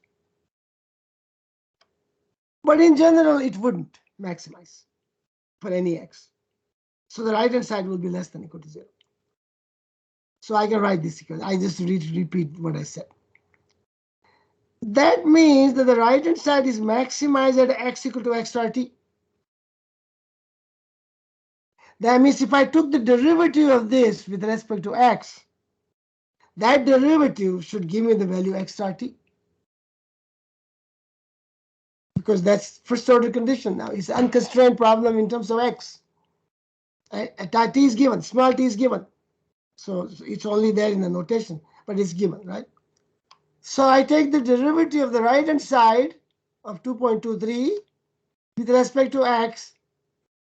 But in general, it wouldn't maximize for any x. So the right-hand side will be less than or equal to 0. So I can write this equation. I just repeat what I said. That means that the right-hand side is maximized at x equal to x star t. That means if I took the derivative of this with respect to x, that derivative should give me the value x star t. Because that's first order condition now. It's an unconstrained problem in terms of x. T is given, small t is given. So it's only there in the notation, but it's given, right? So I take the derivative of the right-hand side of 2.23 with respect to x,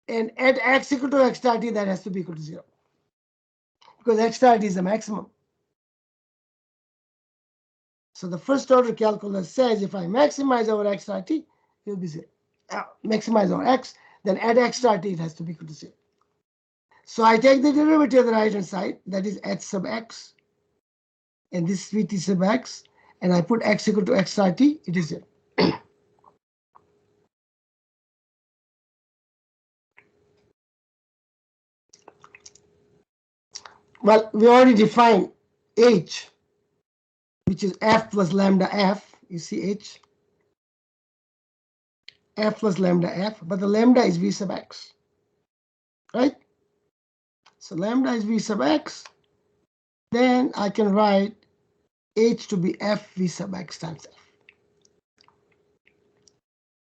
and at x equal to x star t, that has to be equal to 0. Because x star t is the maximum. So the first order calculus says if I maximize over x star t, it will be 0. Maximize over x, then at x star t, it has to be equal to 0. So I take the derivative of the right-hand side, that is h sub x, and this is vt sub x, and I put x equal to x star t, it is 0. Well, we already defined h, which is f plus lambda f. You see h, f plus lambda f, but the lambda is v sub x, right? So lambda is v sub x. Then I can write h to be f v sub x times f.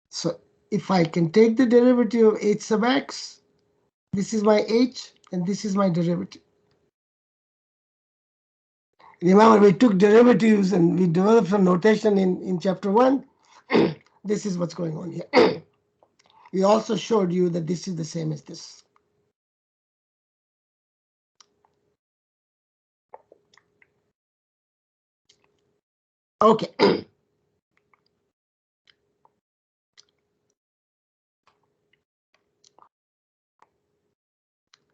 So if I can take the derivative of h sub x, this is my h, and this is my derivative. Remember, we took derivatives and we developed some notation in chapter 1. This is what's going on here. We also showed you that this is the same as this. Okay.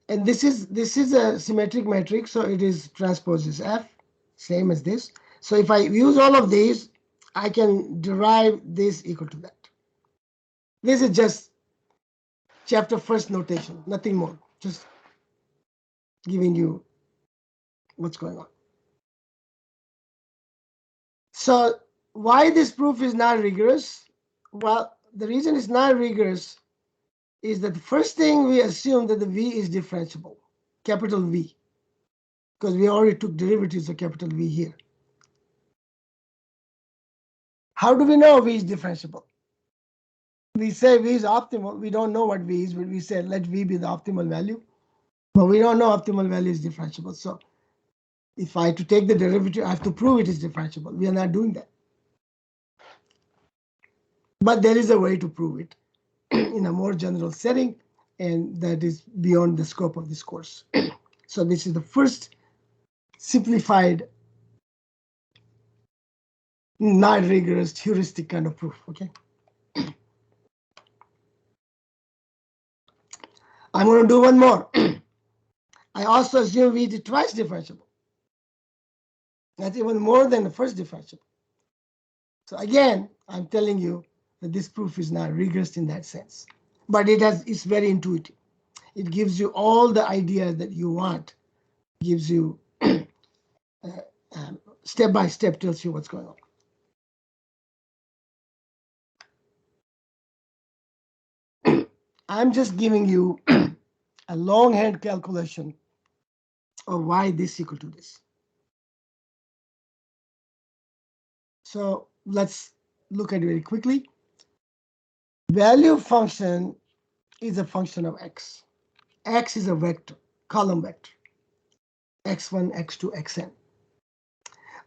And this is a symmetric matrix, so it is transposes F, same as this. So if I use all of these, I can derive this equal to that. This is just chapter first notation, nothing more. Just giving you what's going on. So why this proof is not rigorous? Well, the reason it's not rigorous is that the first thing we assume that the V is differentiable, capital V, because we already took derivatives of capital V here. How do we know V is differentiable? We say V is optimal. We don't know what V is, but we say let V be the optimal value. But we don't know optimal value is differentiable. So if I have to take the derivative, I have to prove it is differentiable. We are not doing that. But there is a way to prove it in a more general setting, and that is beyond the scope of this course. So this is the first simplified, not rigorous, heuristic kind of proof, okay? I'm going to do one more. I also assume V is twice differentiable. That's even more than the first differentiable. So again, I'm telling you that this proof is not rigorous in that sense, but it's very intuitive. It gives you all the ideas that you want, gives you step by step, tells you what's going on. I'm just giving you a longhand calculation of why this equal to this. So let's look at it very quickly. Value function is a function of x. X is a vector, column vector. x1, x2, xn.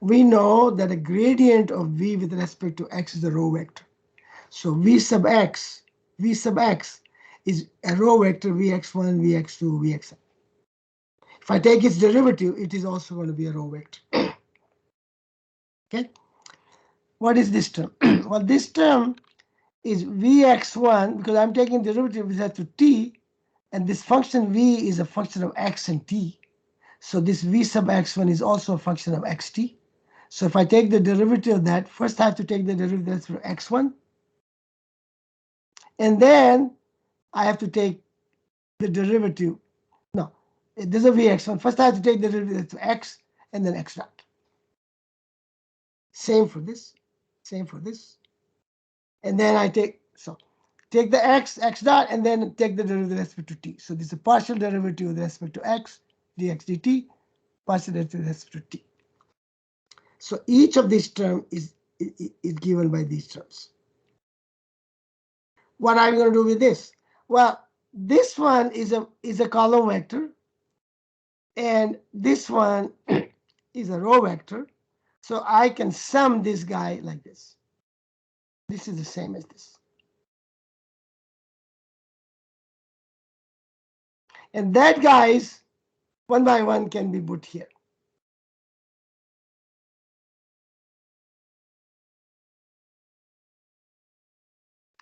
We know that a gradient of v with respect to x is a row vector. So v sub x is a row vector vx1, vx2, vxn. If I take its derivative, it is also going to be a row vector. Okay. What is this term? Well, this term is vx1 because I'm taking derivative with respect to t, and this function v is a function of x and t. So this v sub x1 is also a function of xt. So if I take the derivative of that, first I have to take the derivative for x1, and then I have to take the derivative. No, there's a vx1. First I have to take the derivative to x, and then x dot. Same for this, same for this. And then I take the x dot, and then take the derivative with respect to t. So this is a partial derivative with respect to x, dx dt, partial derivative with respect to t. So each of these terms is given by these terms. What are we going to do with this? Well, this one is a column vector, and this one is a row vector. So I can sum this guy like this. This is the same as this. And that guys, one by one, can be put here.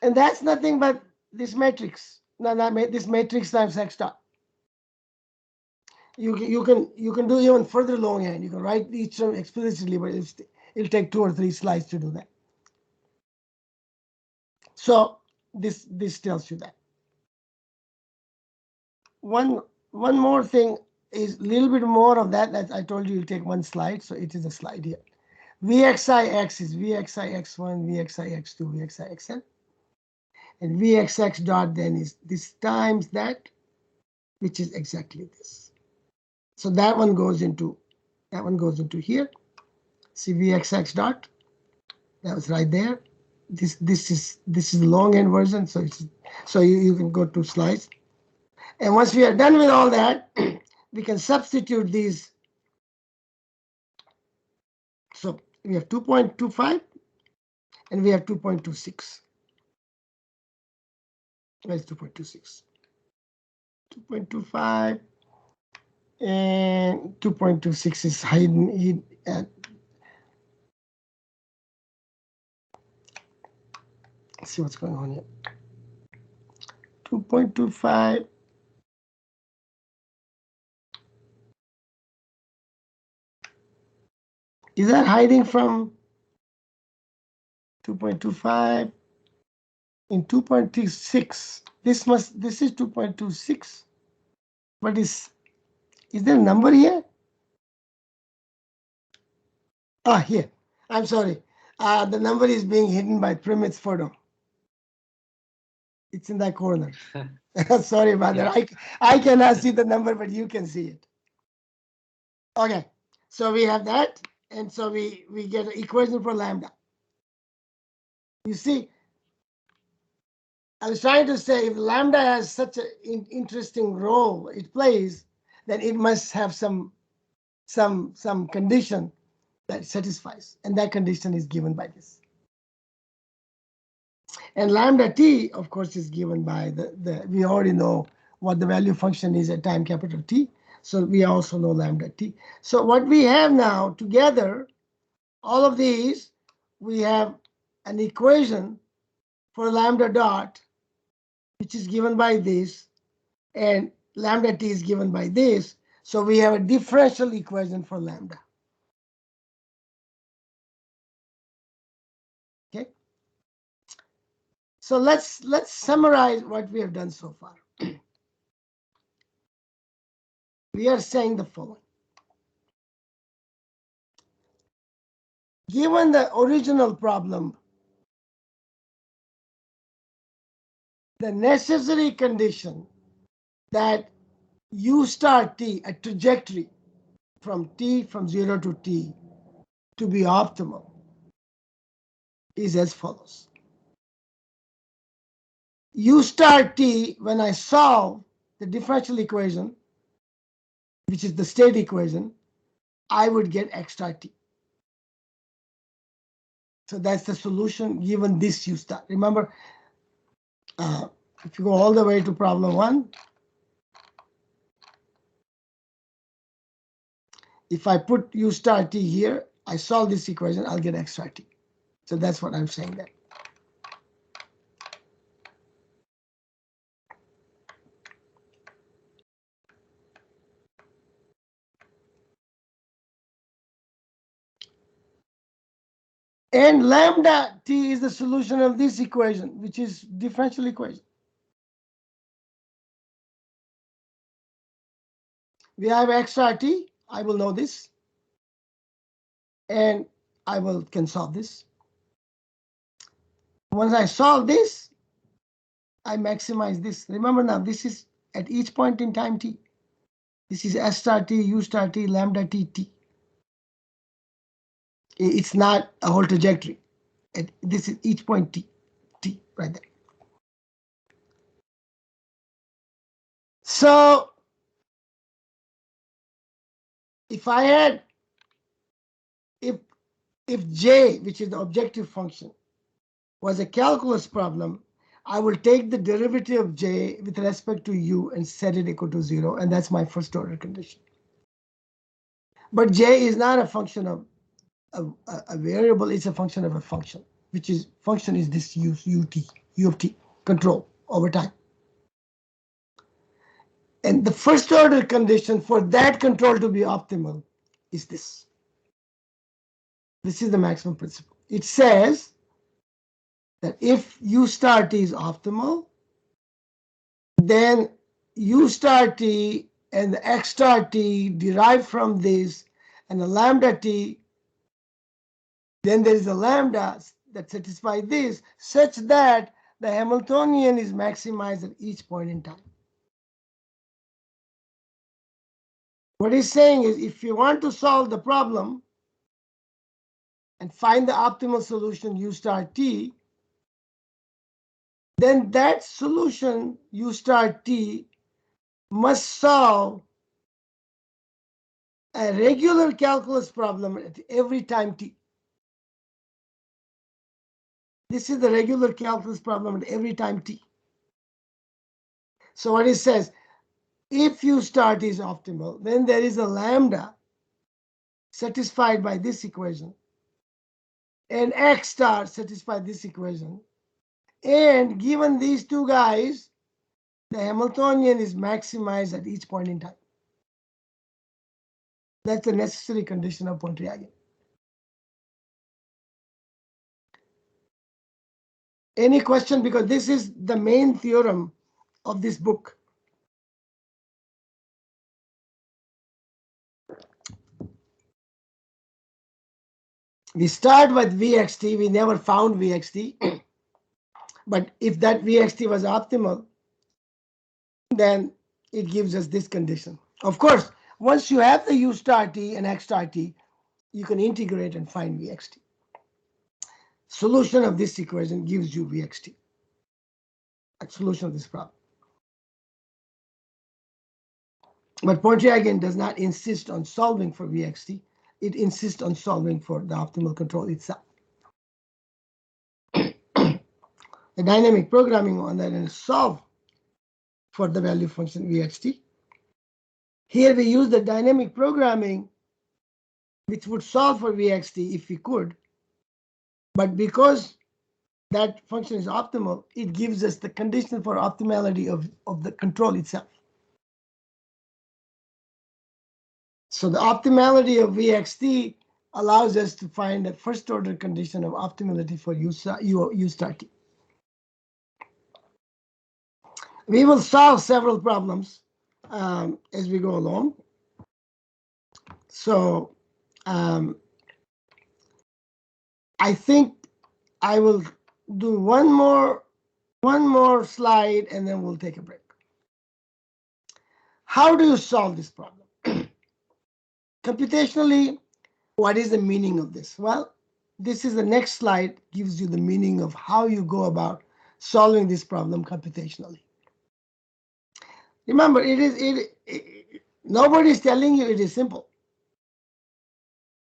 And that's nothing but this matrix. This matrix times x dot. You can do even further longhand. You can write each term explicitly, but it'll take 2 or 3 slides to do that. So this tells you that. One more thing is a little bit more of that. That I told you it'll take 1 slide, so it is a slide here. Vxix is Vxix1, Vxix2, Vxixn. And Vxx dot then is this times that, which is exactly this. So that one goes into here. See Vxx dot. That was right there. This is the longhand version. So you can go 2 slides. And once we are done with all that, we can substitute these. So we have 2.25 and we have 2.26. Where's 2.26? 2.25 and 2.26 is hidden. Let's see what's going on here. 2.25. Is that hiding from 2.25 in 2.26? This is 2.26. But is there a number here? Ah, here. I'm sorry. The number is being hidden by Primit's photo. It's in that corner. Sorry about that. I cannot see the number, but you can see it. Okay. So we have that. And so we get an equation for lambda. You see, I was trying to say if lambda has such an interesting role it plays, then it must have some condition that satisfies, and that condition is given by this. And lambda t, of course, is given by we already know what the value function is at time capital T, so we also know lambda t. So what we have now together, all of these, we have an equation for lambda dot, which is given by this, and lambda t is given by this. So we have a differential equation for lambda. Okay. So let's summarize what we have done so far. We are saying the following. Given the original problem, the necessary condition that u star t, a trajectory from 0 to t, to be optimal is as follows. U star t, when I solve the differential equation, which is the state equation, I would get x star t. So that's the solution given this u star. Remember, if you go all the way to problem 1, if I put u star t here, I solve this equation, I'll get x star t. So that's what I'm saying there. And lambda t is the solution of this equation, which is differential equation. We have x star t. I will know this. And I can solve this. Once I solve this, I maximize this. Remember now, this is at each point in time t. This is s star t, u star t, lambda t, t. It's not a whole trajectory. This is each point t, right there. So if I had, if j, which is the objective function, was a calculus problem, I will take the derivative of j with respect to u and set it equal to 0, and that's my first order condition. But j is not a function of a variable, it's a function of a function, which is function is this u of t, control over time. And the first order condition for that control to be optimal is this. This is the maximum principle. It says that if u star t is optimal, then u star t and the x star t derived from this, and the lambda t, then there is a lambda that satisfies this, such that the Hamiltonian is maximized at each point in time. What he's saying is, if you want to solve the problem and find the optimal solution u star t, then that solution u star t must solve a regular calculus problem at every time t. This is the regular calculus problem at every time t. So what it says, if u star t is optimal, then there is a lambda satisfied by this equation, and x star satisfied this equation, And given these two guys, the Hamiltonian is maximized at each point in time. That's a necessary condition of Pontryagin. Any question? Because this is the main theorem of this book. We start with VXT. We never found VXT. But if that VXT was optimal, then it gives us this condition. Of course, once you have the U star T and X star T, you can integrate and find VXT. Solution of this equation gives you VXT. A solution of this problem. But Pontryagin does not insist on solving for VXT. It insists on solving for the optimal control itself. The dynamic programming on that and solve for the value function VXT. Here we use the dynamic programming, which would solve for VXT if we could. But because that function is optimal, it gives us the condition for optimality of the control itself. So the optimality of VXT allows us to find a first order condition of optimality for U star T. We will solve several problems as we go along. So I think I will do one more slide and then we'll take a break. How do you solve this problem? Computationally, what is the meaning of this? Well, this is the next slide, gives you the meaning of how you go about solving this problem computationally. Remember, nobody is telling you it is simple.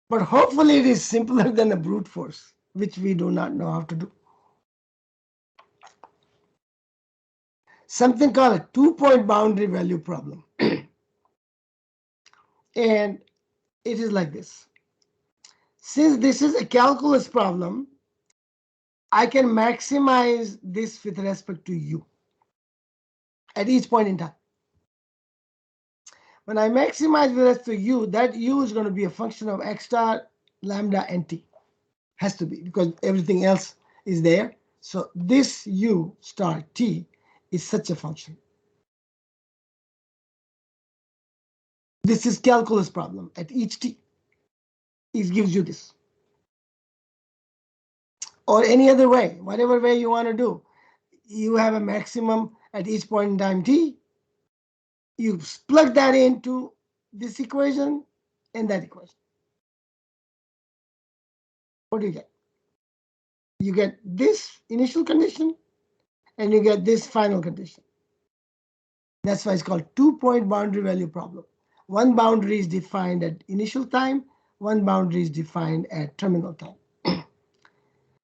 But hopefully it is simpler than a brute force, which we do not know how to do. Something called a two-point boundary value problem. And it is like this. Since this is a calculus problem, I can maximize this with respect to U at each point in time. When I maximize with respect to U, that U is going to be a function of X star, lambda, and T. Has to be, because everything else is there. So this U star T is such a function. This is calculus problem at each T. It gives you this. Or any other way, whatever way you want to do. You have a maximum at each point in time T. You plug that into this equation and that equation. What do you get? You get this initial condition and you get this final condition. That's why it's called two-point boundary value problem. One boundary is defined at initial time, one boundary is defined at terminal time.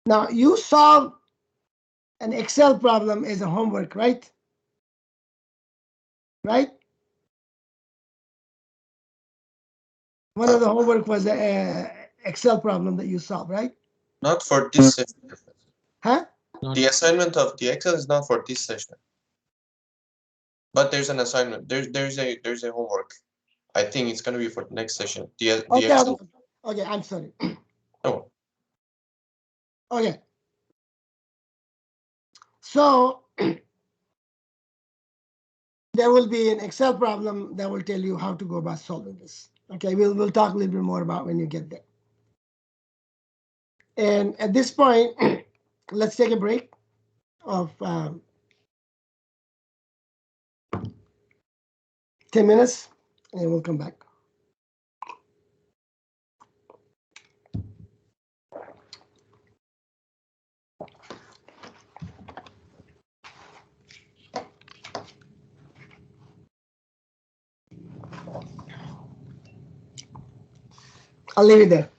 Now, you solve an Excel problem as a homework, right? Right? One of the homework was an Excel problem that you solved, right? Not for this session. Huh? The assignment of the Excel is not for this session. But there's an assignment. There's a homework. I think it's gonna be for the next session. The Excel. Okay, I'm sorry. Oh. Okay. So there will be an Excel problem that will tell you how to go about solving this. Okay, we'll talk a little bit more about when you get there. And at this point, let's take a break of 10 minutes and we'll come back. I'll leave it there.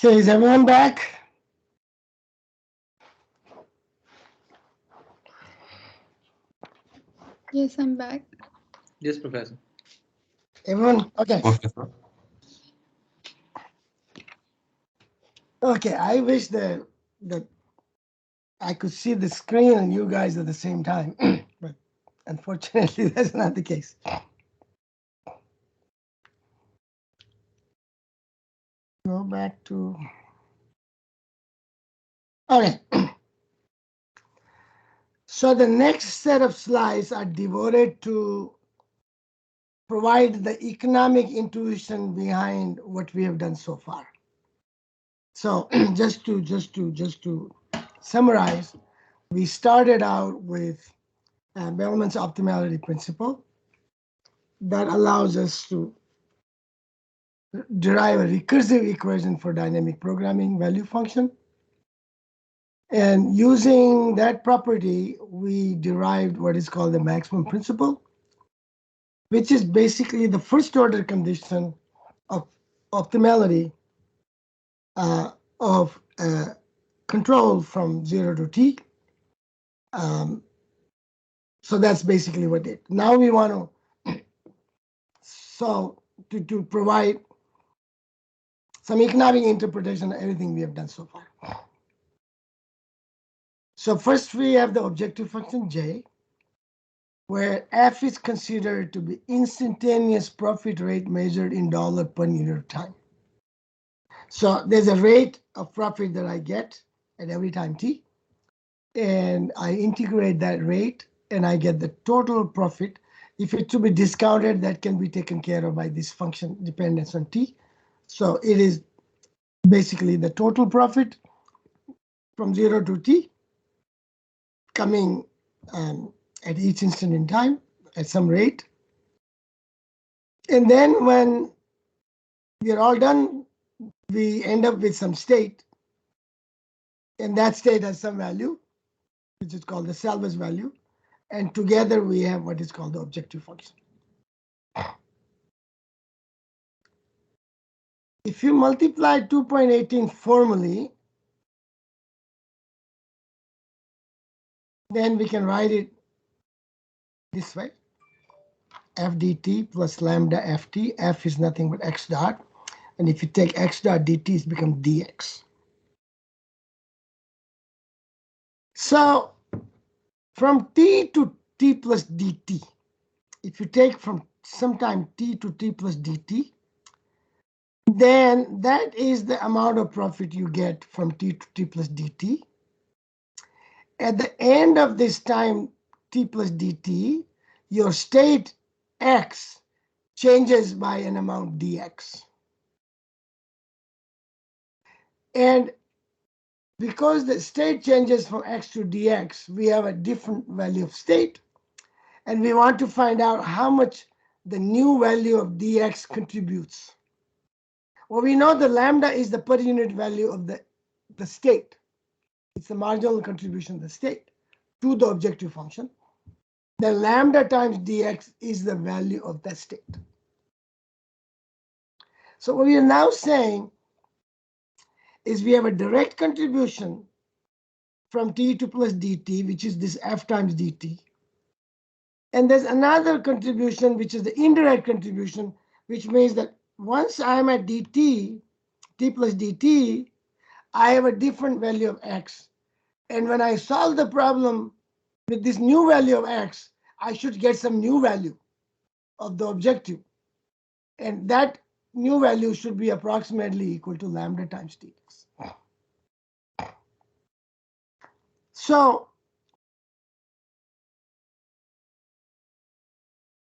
Okay, is everyone back? Yes, I'm back. Yes, Professor. Everyone, okay. Okay, sir. Okay, I wish that I could see the screen and you guys at the same time, but unfortunately that's not the case. Go back to, okay. So the next set of slides are devoted to provide the economic intuition behind what we have done so far. So just to summarize, we started out with Bellman's optimality principle that allows us to derive a recursive equation for dynamic programming value function. And using that property, we derived what is called the maximum principle, which is basically the first order condition of optimality of control from 0 to t. So that's basically what it. Now we want to to provide some economic interpretation of everything we have done so far. So first we have the objective function j, where f is considered to be instantaneous profit rate measured in dollar per unit of time. So there's a rate of profit that I get at every time t, and I integrate that rate and I get the total profit. If it's to be discounted, that can be taken care of by this function dependence on t. So it is basically the total profit from 0 to t coming at each instant in time at some rate. And then when we are all done, we end up with some state. And that state has some value, which is called the salvage value. And together we have what is called the objective function. If you multiply 2.18 formally, then we can write it this way. F dt plus lambda ft. F is nothing but x dot. And if you take x dot dt, it's become dx. So from t to t plus dt, if you take from sometime t to t plus dt, then that is the amount of profit you get from t to t plus dt. At the end of this time t plus dt, your state x changes by an amount dx. And because the state changes from x to dx, we have a different value of state. And we want to find out how much the new value of dx contributes. Well, we know the lambda is the per unit value of the state. It's the marginal contribution of the state to the objective function. The lambda times dx is the value of that state. So what we are now saying is we have a direct contribution from t to plus dt, which is this f times dt. And there's another contribution, which is the indirect contribution, which means that once I'm at dt, t plus dt, I have a different value of x. And when I solve the problem with this new value of x, I should get some new value of the objective. And that new value should be approximately equal to lambda times dx. So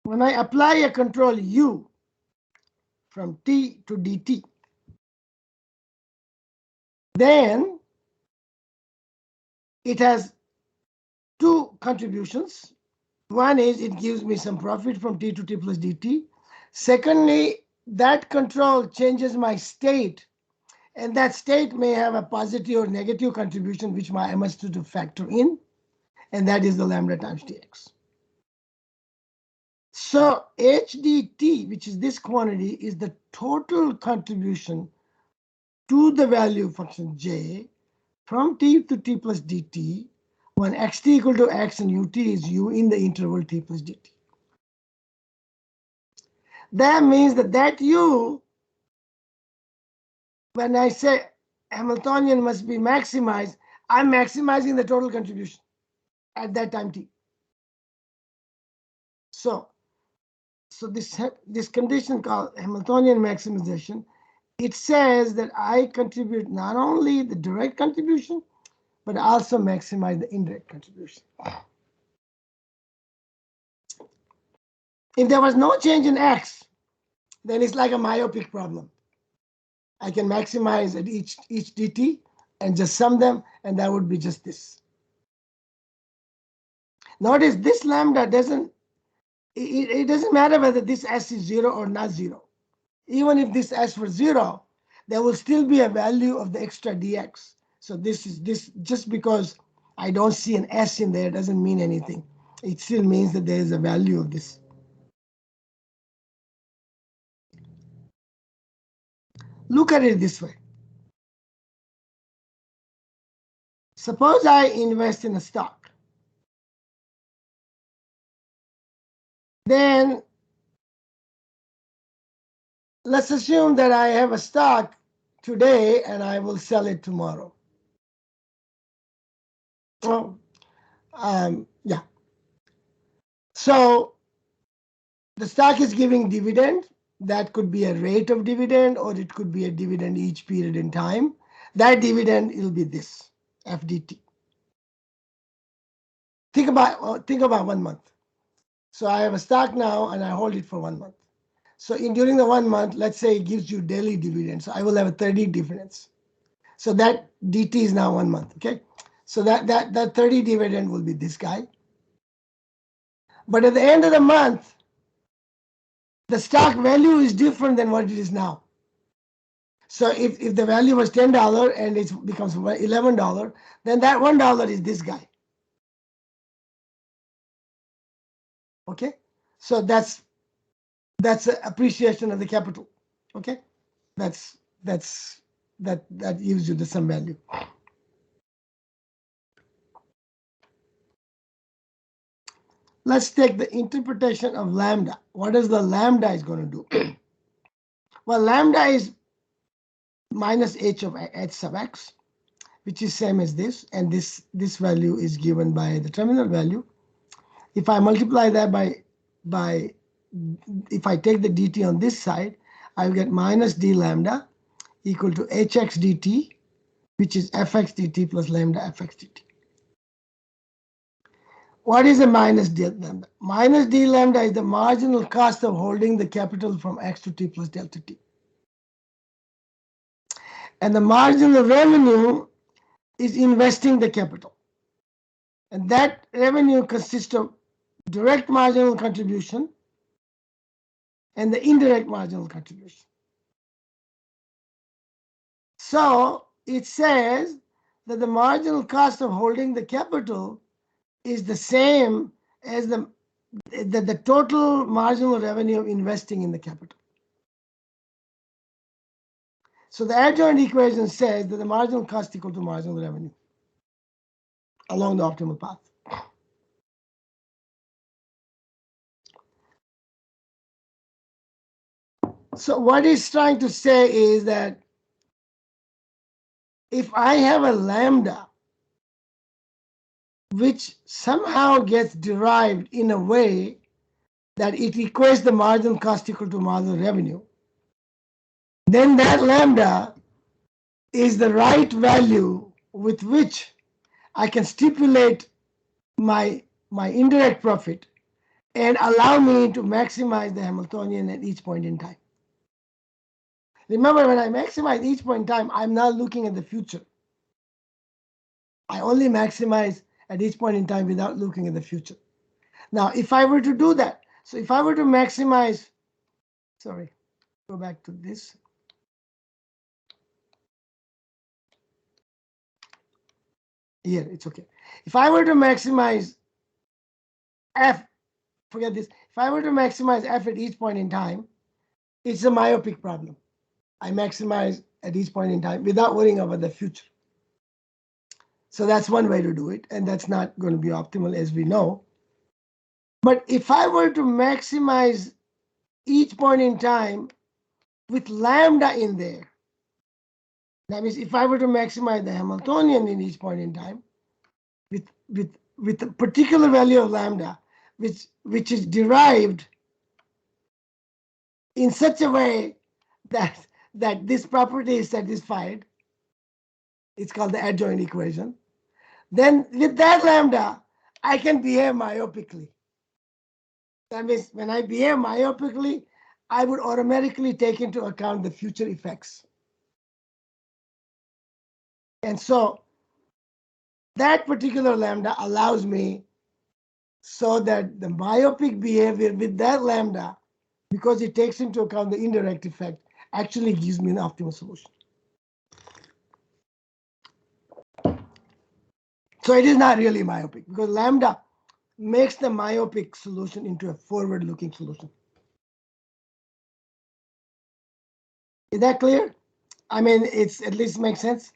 when I apply a control u from t to dt, then it has two contributions. One is it gives me some profit from t to t plus dt. Secondly, that control changes my state, and that state may have a positive or negative contribution, which I must to factor in, and that is the lambda times dx. So HDT, which is this quantity, is the total contribution to the value function j from t to t plus dt when xt equal to x and ut is u in the interval t plus dt. That means that u, when I say Hamiltonian must be maximized, I'm maximizing the total contribution at that time t. So this condition called Hamiltonian maximization, it says that I contribute not only the direct contribution, but also maximize the indirect contribution. If there was no change in x, then it's like a myopic problem. I can maximize at each dt and just sum them, and that would be just this. Notice this lambda doesn't, it doesn't matter whether this s is 0 or not 0. Even if this s were 0, there will still be a value of the extra dx. So this just because I don't see an s in there doesn't mean anything. It still means that there is a value of this. Look at it this way. Suppose I invest in a stock. Then let's assume that I have a stock today and I will sell it tomorrow. Oh, yeah. So the stock is giving dividend. That could be a rate of dividend, or it could be a dividend each period in time. That dividend will be this, FDT. Think about 1 month. So I have a stock now and I hold it for 1 month. So during the 1 month, let's say it gives you daily dividends. So I will have a 30 dividends. So that DT is now 1 month, okay? So that 30 dividend will be this guy. But at the end of the month, the stock value is different than what it is now. So if the value was $10 and it becomes $11, then that $1 is this guy. Okay? So that's appreciation of the capital. Okay? That gives you the sum value. Let's take the interpretation of lambda. What is the lambda is going to do? Well, lambda is minus h of h sub x, which is same as this, and this value is given by the terminal value. If I multiply that by if I take the dt on this side, I will get minus d lambda equal to hx dt, which is fx dt plus lambda fx dt. What is a minus d lambda? Minus d lambda is the marginal cost of holding the capital from x to t plus delta t. And the marginal revenue is investing the capital. And that revenue consists of direct marginal contribution and the indirect marginal contribution. So it says that the marginal cost of holding the capital is the same as the total marginal revenue of investing in the capital. So the adjoint equation says that the marginal cost equal to marginal revenue along the optimal path. So what it's trying to say is that if I have a lambda which somehow gets derived in a way that it equates the marginal cost equal to marginal revenue, then that lambda is the right value with which I can stipulate my indirect profit and allow me to maximize the Hamiltonian at each point in time. Remember, when I maximize each point in time, I'm not looking at the future. I only maximize at each point in time without looking at the future. Now, if I were to do that, so if I were to maximize, sorry, go back to this. Here, it's okay. If I were to maximize f, forget this. If I were to maximize f at each point in time, it's a myopic problem. I maximize at each point in time without worrying about the future. So that's one way to do it, and that's not going to be optimal, as we know. But if I were to maximize each point in time with lambda in there, that means if I were to maximize the Hamiltonian in each point in time with a particular value of lambda, which is derived in such a way that this property is satisfied, it's called the adjoint equation, then with that lambda, I can behave myopically. That means when I behave myopically, I would automatically take into account the future effects. And so that particular lambda allows me so that the myopic behavior with that lambda, because it takes into account the indirect effect, actually gives me an optimal solution. So it is not really myopic because lambda makes the myopic solution into a forward-looking solution. Is that clear? I mean, it's at least makes sense.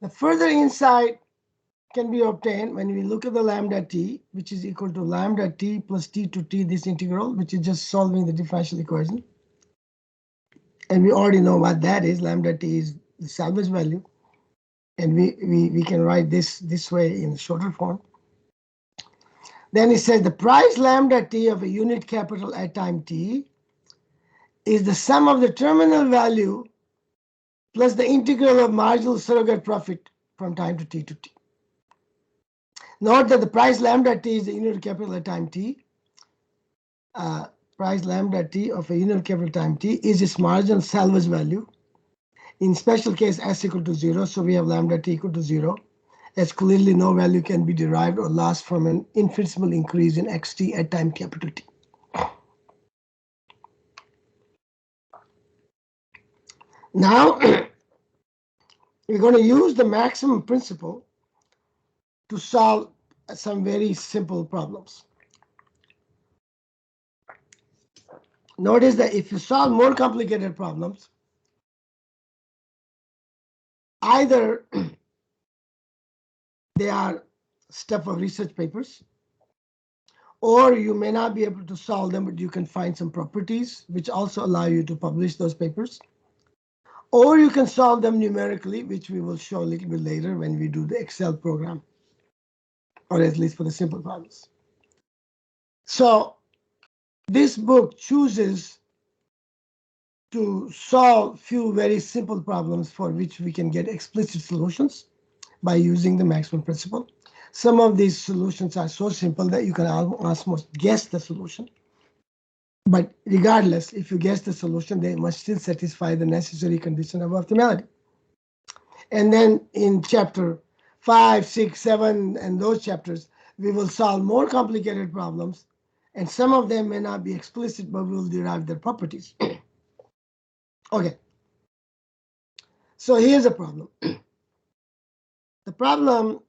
The further insight can be obtained when we look at the lambda t, which is equal to lambda t plus t to t, this integral, which is just solving the differential equation. And we already know what that is. Lambda t is the salvage value. And we can write this way in shorter form. Then it says the price lambda t of a unit capital at time t is the sum of the terminal value plus the integral of marginal surrogate profit from time to t to t. Note that the price lambda t is the unit capital at time t. Price lambda t of a unit capital time t is its marginal salvage value. In special case, s equal to 0, so we have lambda t equal to 0, as clearly no value can be derived or lost from an infinitesimal increase in xt at time capital T. Now, we're going to use the maximum principle to solve some very simple problems. Notice that if you solve more complicated problems, either they are stuff of research papers, or you may not be able to solve them, but you can find some properties which also allow you to publish those papers. Or you can solve them numerically, which we will show a little bit later when we do the Excel program, or at least for the simple problems. So this book chooses to solve few very simple problems for which we can get explicit solutions by using the maximum principle. Some of these solutions are so simple that you can almost guess the solution. But regardless, if you guess the solution, they must still satisfy the necessary condition of optimality. And then in chapter 5, 6, 7, and those chapters, we will solve more complicated problems. And some of them may not be explicit, but we will derive their properties. Okay. So here's a problem. The problem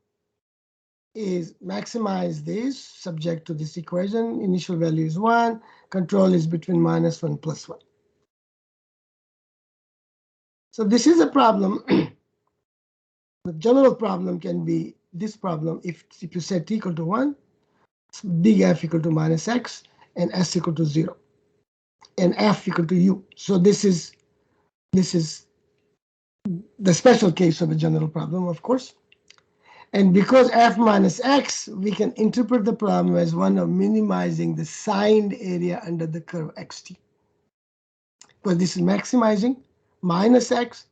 is maximize this subject to this equation. Initial value is 1. Control is between -1 and +1. So this is a problem. The general problem can be this problem if you set t equal to 1, big F equal to -x, and s equal to 0, and f equal to u. So this is the special case of a general problem, of course. And because f minus x, we can interpret the problem as one of minimizing the signed area under the curve xt. Because this is maximizing minus x.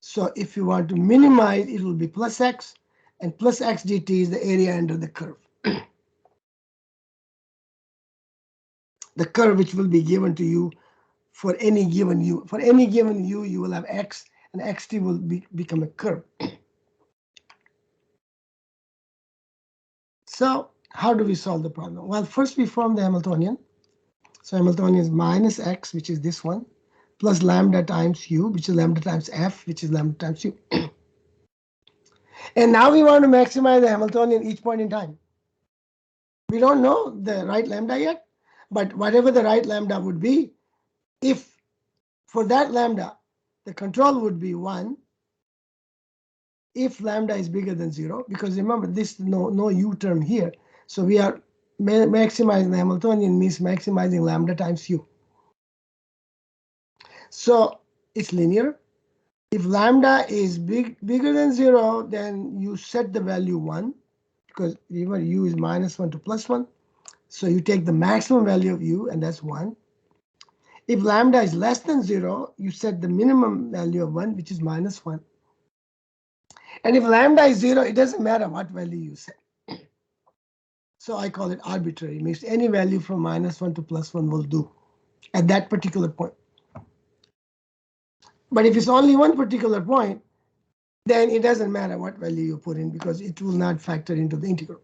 So if you want to minimize, it will be plus x, and plus x dt is the area under the curve. The curve which will be given to you for any given u. For any given u, you will have x, and xt will become a curve. So how do we solve the problem? Well, first we form the Hamiltonian. So Hamiltonian is minus x, which is this one, plus lambda times u, which is lambda times f, which is lambda times u. And now we want to maximize the Hamiltonian each point in time. We don't know the right lambda yet, but whatever the right lambda would be, if for that lambda, the control would be 1 if lambda is bigger than 0, because remember this no u term here. So we are maximizing the Hamiltonian means maximizing lambda times u. So it's linear. If lambda is bigger than 0, then you set the value 1, because remember u is -1 to +1. So you take the maximum value of u, and that's 1. If lambda is less than 0, you set the minimum value of 1, which is -1. And if lambda is 0, it doesn't matter what value you set. So I call it arbitrary. It means any value from -1 to +1 will do at that particular point. But if it's only one particular point, then it doesn't matter what value you put in, because it will not factor into the integral.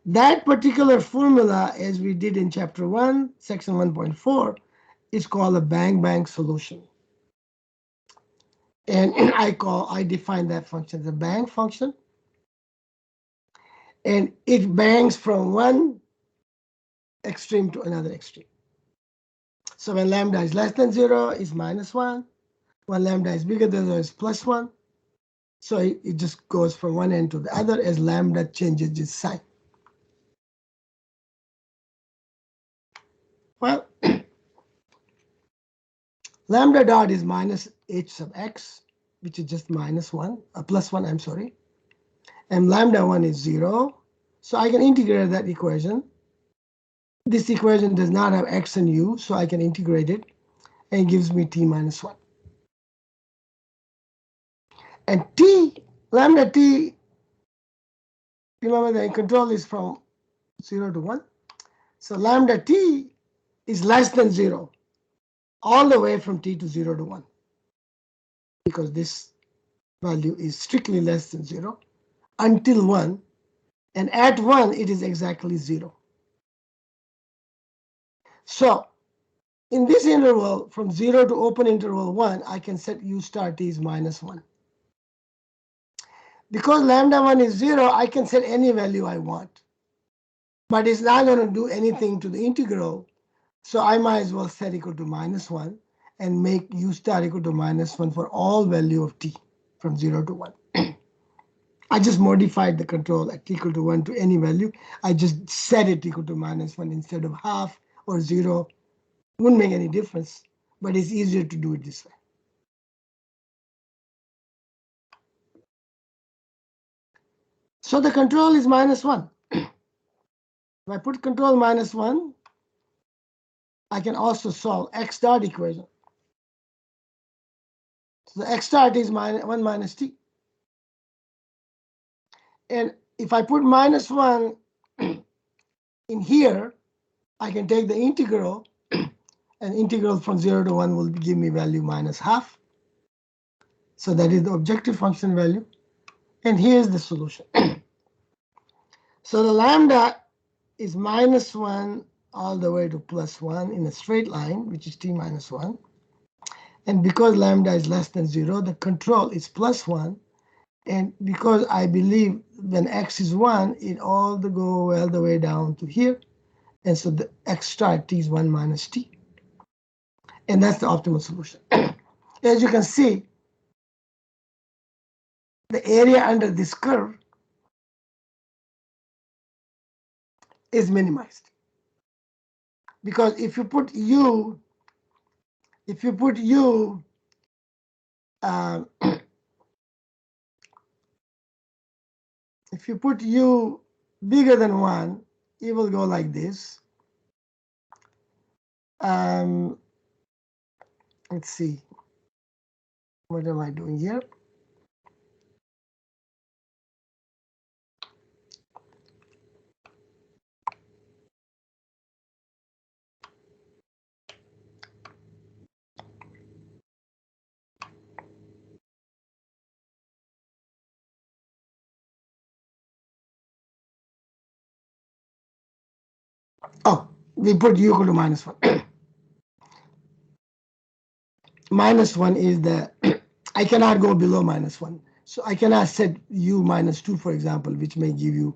That particular formula, as we did in chapter 1, section 1.4, is called a bang-bang solution. And I define that function as a bang function. And it bangs from one extreme to another extreme. So when lambda is less than 0, it's -1. When lambda is bigger than 0, it's +1. So it just goes from one end to the other as lambda changes its sign. Well, lambda dot is minus h sub x, which is just -1, +1, I'm sorry. And lambda 1 is 0. So I can integrate that equation. This equation does not have x and u, so I can integrate it, and it gives me t minus 1. And lambda t, remember the control is from 0 to 1. So lambda t is less than 0, all the way from t to 0 to 1, because this value is strictly less than 0 until 1, and at 1 it is exactly 0. So in this interval from 0 to open interval 1, I can set u star t is -1. Because lambda 1 is 0, I can set any value I want, but it's not going to do anything to the integral. So I might as well set equal to -1 and make u star equal to -1 for all value of t from 0 to 1. I just modified the control at equal to 1 to any value. I just set it equal to -1 instead of half or 0. Wouldn't make any difference, but it's easier to do it this way. So the control is -1. If I put control -1, I can also solve x dot equation. So the x dot is 1 minus t. And if I put -1 in here, I can take the integral, and integral from 0 to 1 will give me value -half. So that is the objective function value. And here's the solution. So the lambda is -1 all the way to +1 in a straight line, which is t minus 1. And because lambda is less than 0, the control is +1. And because I believe when x is 1, it all go all the way down to here. And so the x star t is 1 minus t. And that's the optimal solution. As you can see, the area under this curve is minimized. Because if you put u, if you put u bigger than 1, it will go like this. Let's see. What am I doing here? Oh, we put u equal to -1. -1 is the, I cannot go below -1. So I cannot set u -2, for example, which may give you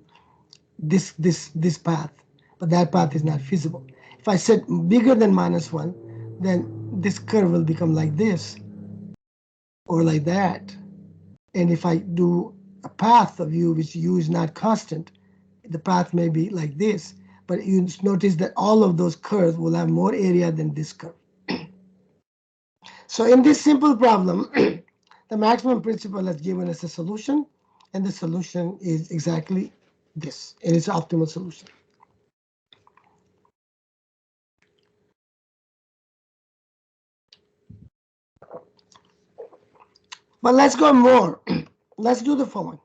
this path, but that path is not feasible. If I set bigger than -1, then this curve will become like this or like that. And if I do a path of u, which u is not constant, the path may be like this. But you notice that all of those curves will have more area than this curve. So in this simple problem, the maximum principle has given us a solution, and the solution is exactly this, and it's optimal solution. But let's go more. Let's do the following.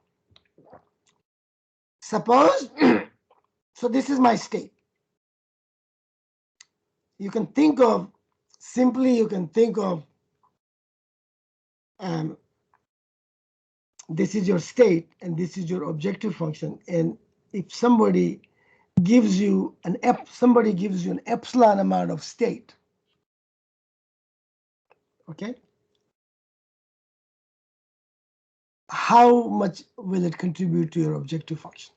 Suppose, so this is my state. You can think of, simply you can think of, this is your state and this is your objective function. And if somebody gives you an epsilon amount of state, okay, how much will it contribute to your objective function,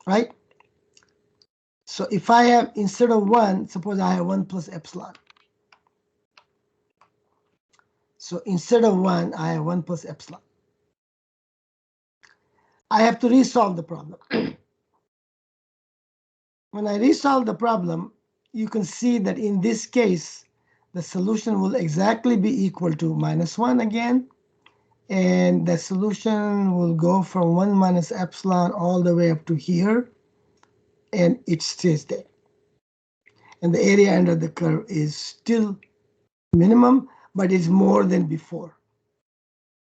right? So if I have, instead of 1, suppose I have 1 plus epsilon. So instead of 1, I have 1 plus epsilon. I have to resolve the problem. When I resolve the problem, you can see that in this case, the solution will exactly be equal to -1 again. And the solution will go from 1 minus epsilon all the way up to here. And it stays there. And the area under the curve is still minimum, but it's more than before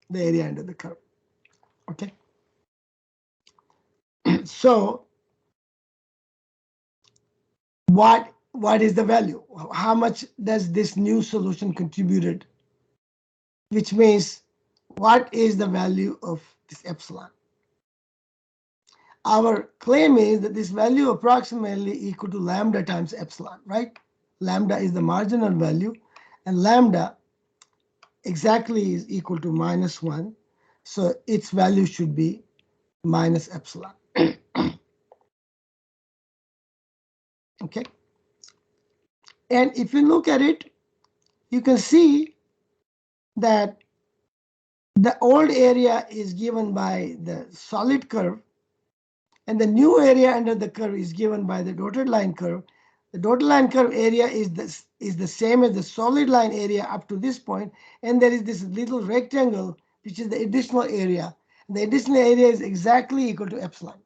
the area under the curve. Okay. So what is the value? How much does this new solution contributed? Which means, what is the value of this epsilon? Our claim is that this value approximately equal to lambda times epsilon, right? Lambda is the marginal value, and lambda exactly is equal to -1. So its value should be minus epsilon. Okay. And if you look at it, you can see that the old area is given by the solid curve, and the new area under the curve is given by the dotted line curve. The dotted line curve area is the same as the solid line area up to this point, and there is this little rectangle, which is the additional area. The additional area is exactly equal to epsilon.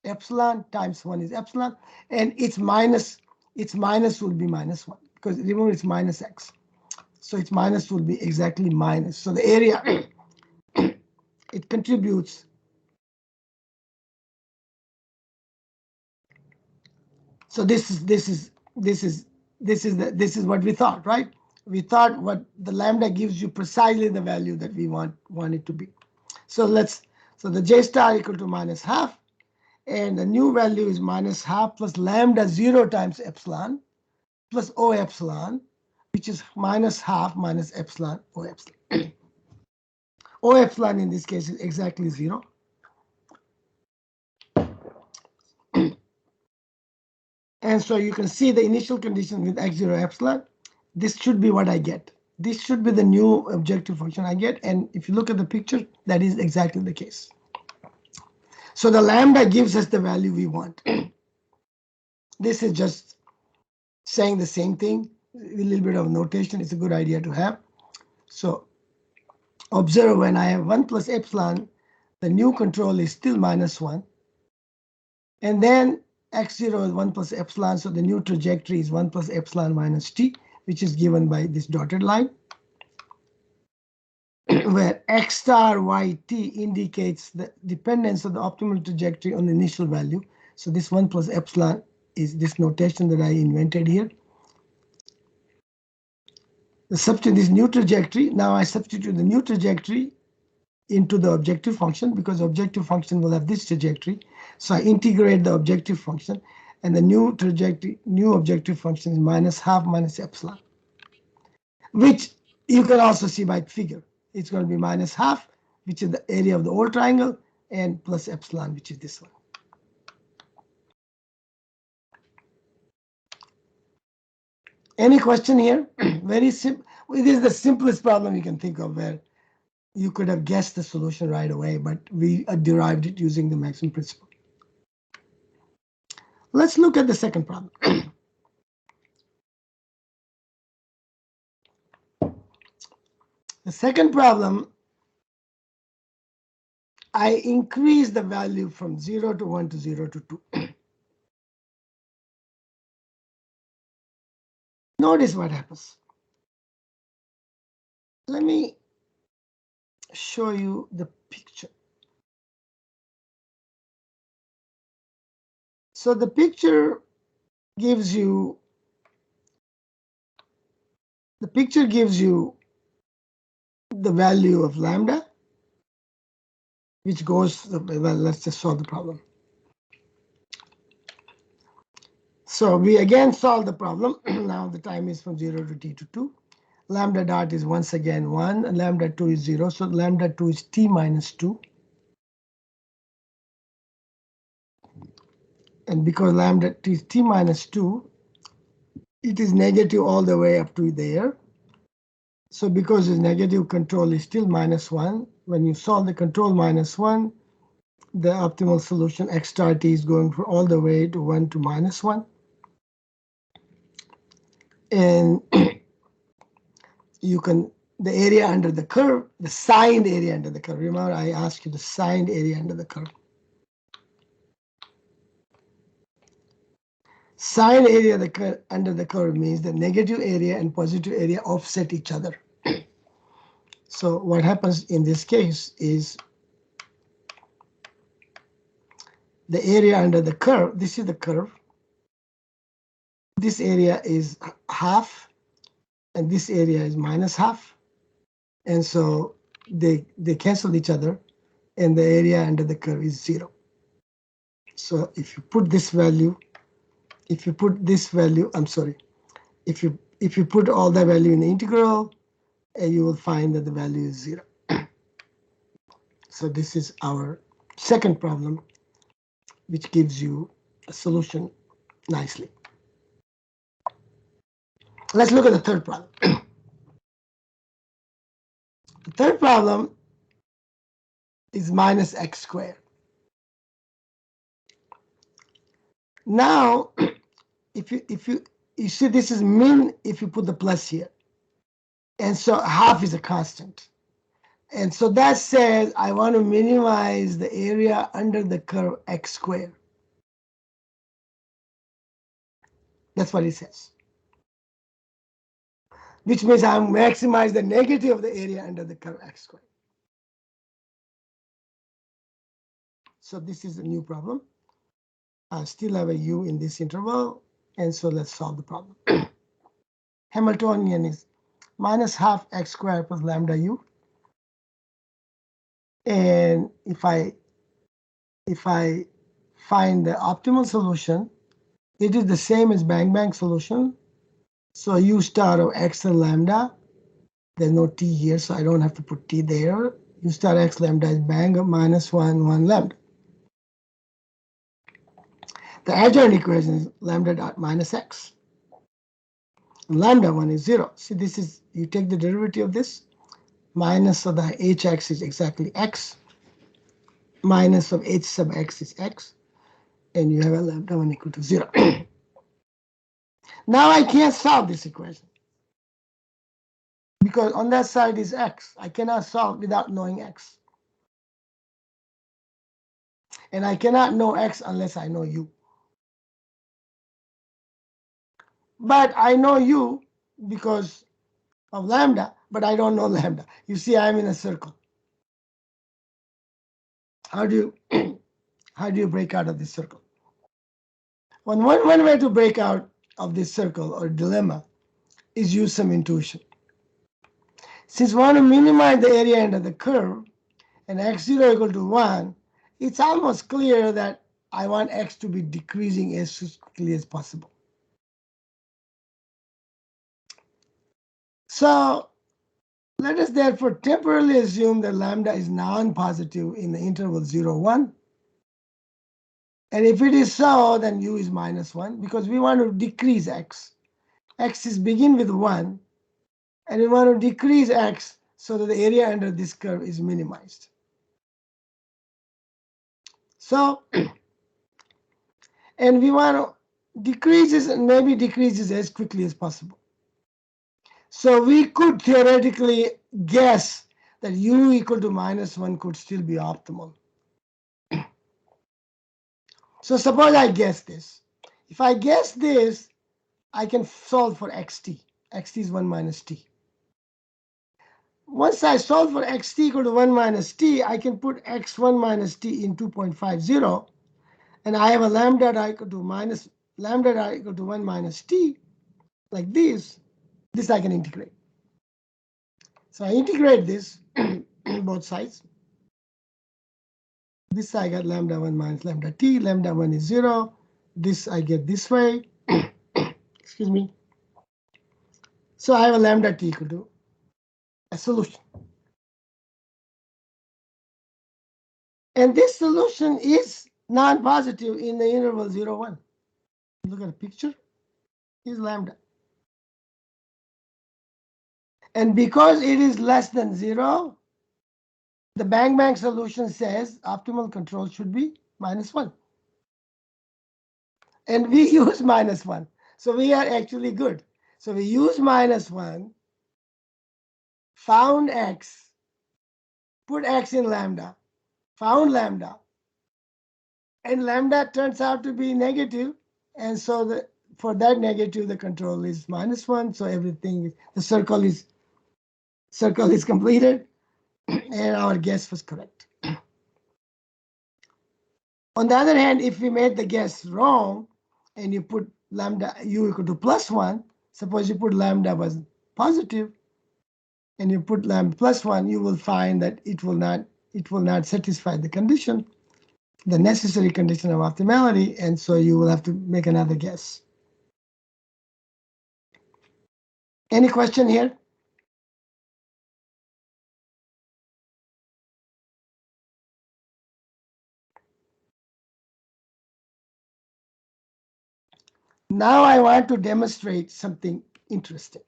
Epsilon times 1 is epsilon, and its minus will be -1, because remember it's minus x. So its minus will be exactly minus. So the area it contributes. So this is what we thought, right? We thought what the lambda gives you precisely the value that we want it to be. So the j star equal to -12, and the new value is -12 plus lambda 0 times epsilon plus O epsilon, which is -12 minus epsilon O epsilon. O epsilon in this case is exactly 0. And so you can see the initial condition with x0 epsilon. This should be what I get. This should be the new objective function I get. And if you look at the picture, that is exactly the case. So the lambda gives us the value we want. This is just saying the same thing, a little bit of notation. It's a good idea to have. So observe, when I have 1 plus epsilon, the new control is still -1. And then x0 is 1 plus epsilon, so the new trajectory is 1 plus epsilon minus t, which is given by this dotted line, where x star yt indicates the dependence of the optimal trajectory on the initial value. So this 1 plus epsilon is this notation that I invented here. This new trajectory, now I substitute the new trajectory into the objective function, because objective function will have this trajectory. So I integrate the objective function, and the new objective function is -12 minus epsilon, which you can also see by figure. It's going to be -12, which is the area of the old triangle, and plus epsilon, which is this one. Any question here? Very simple. It is the simplest problem you can think of where you could have guessed the solution right away, but we derived it using the maximum principle. Let's look at the second problem. The second problem, I increase the value from 0 to 1 to 0 to 2. Notice what happens. Let me show you the picture. So the picture gives you the value of lambda, which goes, well, let's just solve the problem. So we again solve the problem. Now the time is from 0 to t to 2. Lambda dot is once again 1, and lambda 2 is 0. So lambda 2 is t minus 2. And because lambda t is t minus 2, it is negative all the way up to there. So because it's negative, control is still minus 1. When you solve the control minus 1, the optimal solution x star t is going for all the way to 1 to minus 1. And you can, the area under the curve, the signed area under the curve. Remember, I asked you the signed area under the curve. Signed area under the curve means the negative area and positive area offset each other. So what happens in this case is the area under the curve, this is the curve. This area is half, and this area is minus half. And so they cancel each other, and the area under the curve is 0. So if you put this value, if you put all the value in the integral, you will find that the value is 0. So this is our second problem, which gives you a solution nicely. Let's look at the third problem. The third problem is minus x squared. Now, if you see, this is min if you put the plus here. And so half is a constant. And so that says I want to minimize the area under the curve x squared. That's what it says. Which means I maximize the negative of the area under the curve x squared. So this is a new problem. I still have a u in this interval, and so let's solve the problem. Hamiltonian is minus half x squared plus lambda u. And if I find the optimal solution, it is the same as bang solution. So u star of x and lambda, there's no t here, so I don't have to put t there. U star x lambda is bang of minus 1, 1 lambda. The adjoint equation is lambda dot minus x. And lambda 1 is 0. See, this is, you take the derivative of this, minus of the hx is exactly x, minus of h sub x is x, and you have a lambda 1 equal to 0. Now I can't solve this equation, because on that side is x. I cannot solve without knowing x. And I cannot know x unless I know u. But I know u because of lambda, but I don't know lambda. You see, I'm in a circle. How do you break out of this circle? One way to break out of this circle or dilemma is use some intuition. Since we want to minimize the area under the curve and x0 equal to 1, it's almost clear that I want x to be decreasing as quickly as possible. So let us therefore temporarily assume that lambda is non-positive in the interval 0, 1. And if it is so, then u is minus 1, because we want to decrease x. x is begin with 1, and we want to decrease x so that the area under this curve is minimized. So, and we want to decrease this and maybe decrease this as quickly as possible. So we could theoretically guess that u equal to -1 could still be optimal. So suppose I guess this. If I guess this, I can solve for xt. Xt is 1 minus t. Once I solve for xt equal to 1 minus t, I can put x1 minus t in 2.50, and I have a lambda equal to 1 minus t, like this. This I can integrate. So I integrate this both sides. This I got lambda 1 minus lambda t, lambda 1 is 0. This I get this way. Excuse me. So I have a lambda t equal to a solution. And this solution is non-positive in the interval 0, 1. Look at the picture. Is lambda. And because it is less than 0, the bang-bang solution says optimal control should be -1. And we use -1. So we are actually good. So we use -1, found x, put x in lambda, found lambda, and lambda turns out to be negative. And so for that negative, the control is -1. So everything, the circle is completed, and our guess was correct. On the other hand, if we made the guess wrong and you put lambda u equal to +1, suppose you put lambda was positive and you put lambda +1, you will find that it will not satisfy the condition, the necessary condition of optimality, and so you will have to make another guess. Any question here? Now I want to demonstrate something interesting.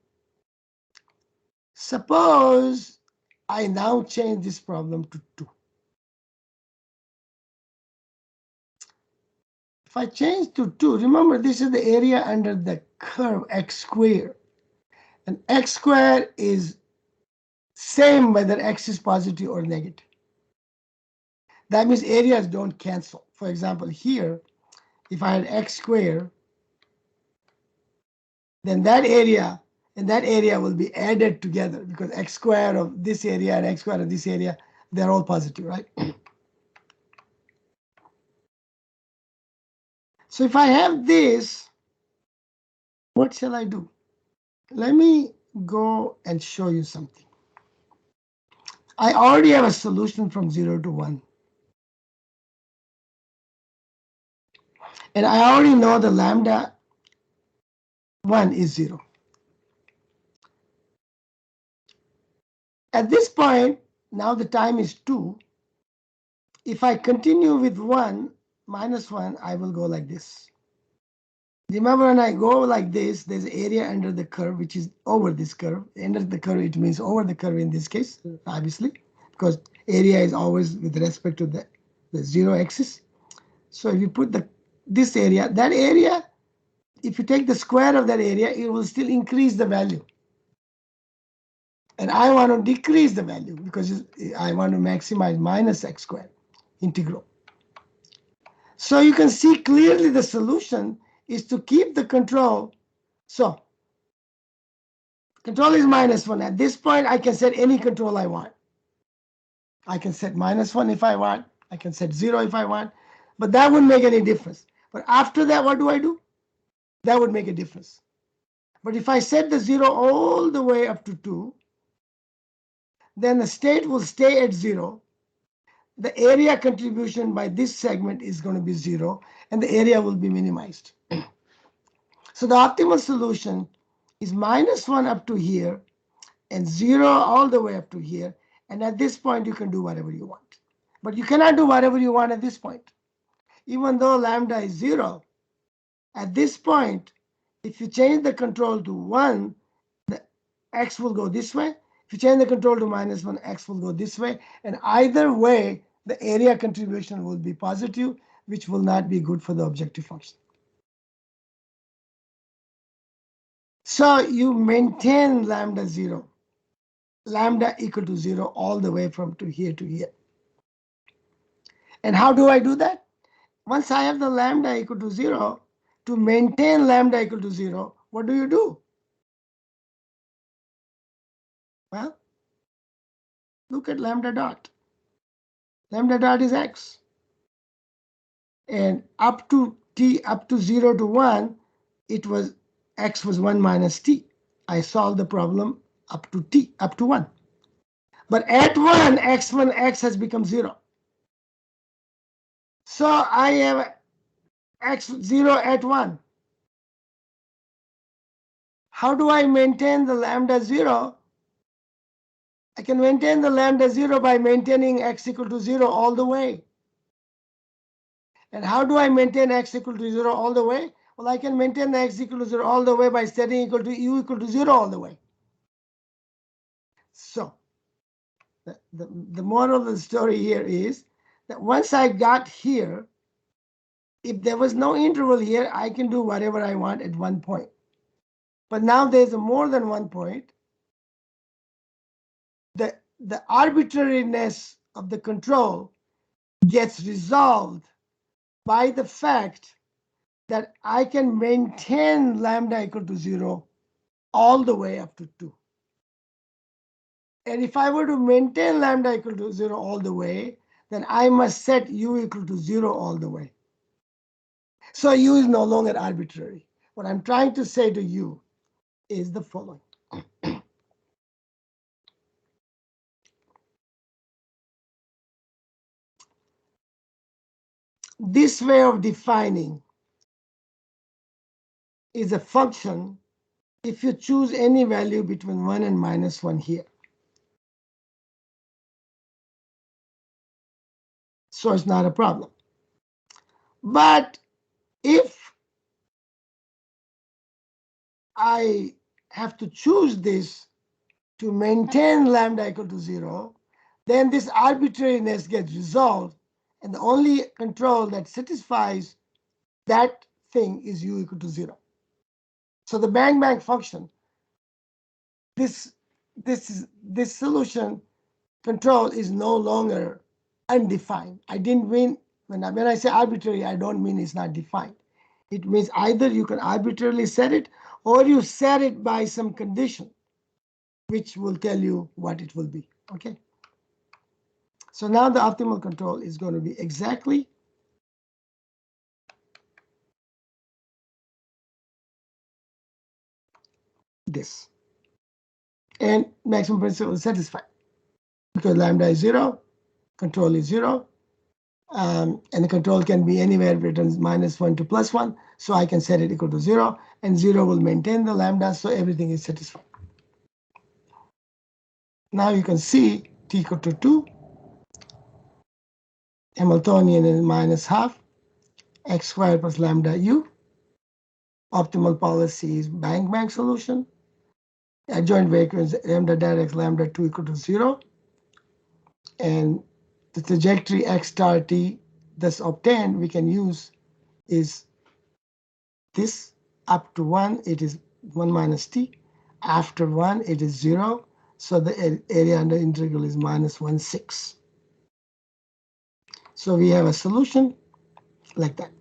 Suppose I now change this problem to 2. If I change to 2, remember this is the area under the curve x squared. And x squared is same whether x is positive or negative. That means areas don't cancel. For example, here, if I had x squared, then that area and that area will be added together because x squared of this area and x squared of this area, they're all positive, right? So if I have this, what shall I do? Let me go and show you something. I already have a solution from 0 to 1. And I already know the lambda 1 is 0. At this point, now the time is 2. If I continue with 1, -1, I will go like this. Remember, when I go like this, there's area under the curve, which is over this curve. Under the curve, it means over the curve in this case, obviously, because area is always with respect to the 0 axis. So if you put this area, that area, if you take the square of that area, it will still increase the value. And I want to decrease the value because I want to maximize -x squared integral. So you can see clearly the solution is to keep the control. So control is -1. At this point, I can set any control I want. I can set -1 if I want. I can set 0 if I want. But that wouldn't make any difference. But after that, what do? That would make a difference. But if I set the 0 all the way up to 2, then the state will stay at 0. The area contribution by this segment is going to be 0, and the area will be minimized. So the optimal solution is -1 up to here and 0 all the way up to here. And at this point, you can do whatever you want. But you cannot do whatever you want at this point. Even though lambda is 0, at this point, If you change the control to 1, the x will go this way. If you change the control to -1, x will go this way. And either way, the area contribution will be positive, which will not be good for the objective function. So you maintain lambda 0, lambda equal to 0 all the way from to here to here. And how do I do that? Once I have the lambda equal to 0, to maintain lambda equal to 0, what do you do? Well, look at lambda dot. Lambda dot is x. And up to t, up to 0 to 1, it was x was 1 minus t. I solved the problem up to t, up to 1. But at 1, x has become 0. So I have x0 at 1. How do I maintain the lambda 0? I can maintain the lambda 0 by maintaining x equal to 0 all the way. And how do I maintain x equal to 0 all the way? Well, I can maintain the x equal to 0 all the way by setting equal to u equal to 0 all the way. So the moral of the story here is that once I got here, if there was no interval here, I can do whatever I want at one point. But now there's more than one point. The arbitrariness of the control gets resolved by the fact that I can maintain lambda equal to 0 all the way up to 2. And if I were to maintain lambda equal to 0 all the way, then I must set u equal to 0 all the way. So u is no longer arbitrary. What I'm trying to say to you is the following. This way of defining is a function if you choose any value between 1 and -1 here. So it's not a problem. But if I have to choose this to maintain lambda equal to 0, then this arbitrariness gets resolved, and the only control that satisfies that thing is u equal to 0. So the bang function, this solution control is no longer undefined. I didn't mean, when I say arbitrary, I don't mean it's not defined. It means either you can arbitrarily set it or you set it by some condition, which will tell you what it will be. Okay. So now the optimal control is going to be exactly this. And maximum principle is satisfied because lambda is 0, control is 0, and the control can be anywhere between -1 to +1. So I can set it equal to 0, and 0 will maintain the lambda, so everything is satisfied. Now you can see t equal to 2, Hamiltonian is -12, x squared plus lambda u. Optimal policy is bang solution. Adjoint vacuum lambda dot x lambda 2 equal to 0. And the trajectory x star t thus obtained we can use is this. Up to 1, it is 1 minus t. After 1, it is 0. So the area under integral is -1/6. So we have a solution like that.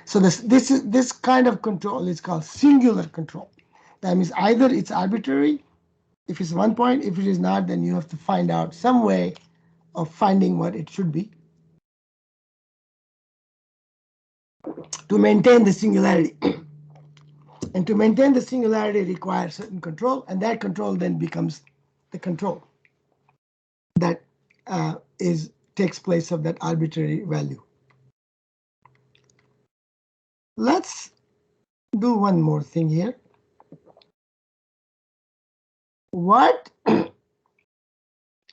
So this kind of control is called singular control. That means either it's arbitrary, if it's 1 point. If it is not, then you have to find out some way of finding what it should be to maintain the singularity. And to maintain the singularity requires certain control, and that control then becomes the control that takes place of that arbitrary value. Let's do one more thing here. What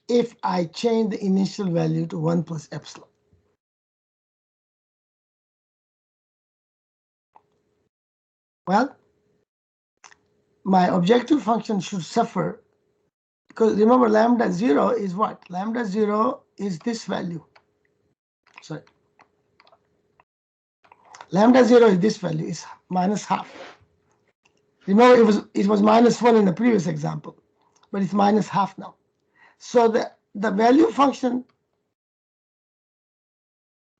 if I change the initial value to 1 plus epsilon? Well, my objective function should suffer, because remember lambda 0 is what? Lambda 0 is this value. Sorry. Lambda 0 is this value, is minus half. Remember it was minus 1 in the previous example, but it's minus half now. So the value function,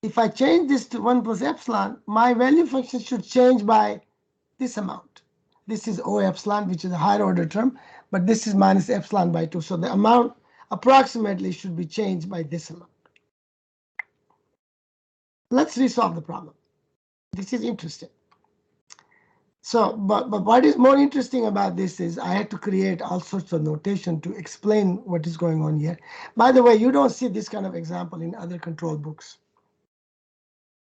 if I change this to 1 plus epsilon, my value function should change by this amount. This is O epsilon, which is a higher order term, but this is minus epsilon by 2. So the amount approximately should be changed by this amount. Let's resolve the problem. This is interesting. So, but what is more interesting about this is I had to create all sorts of notation to explain what is going on here. By the way, you don't see this kind of example in other control books.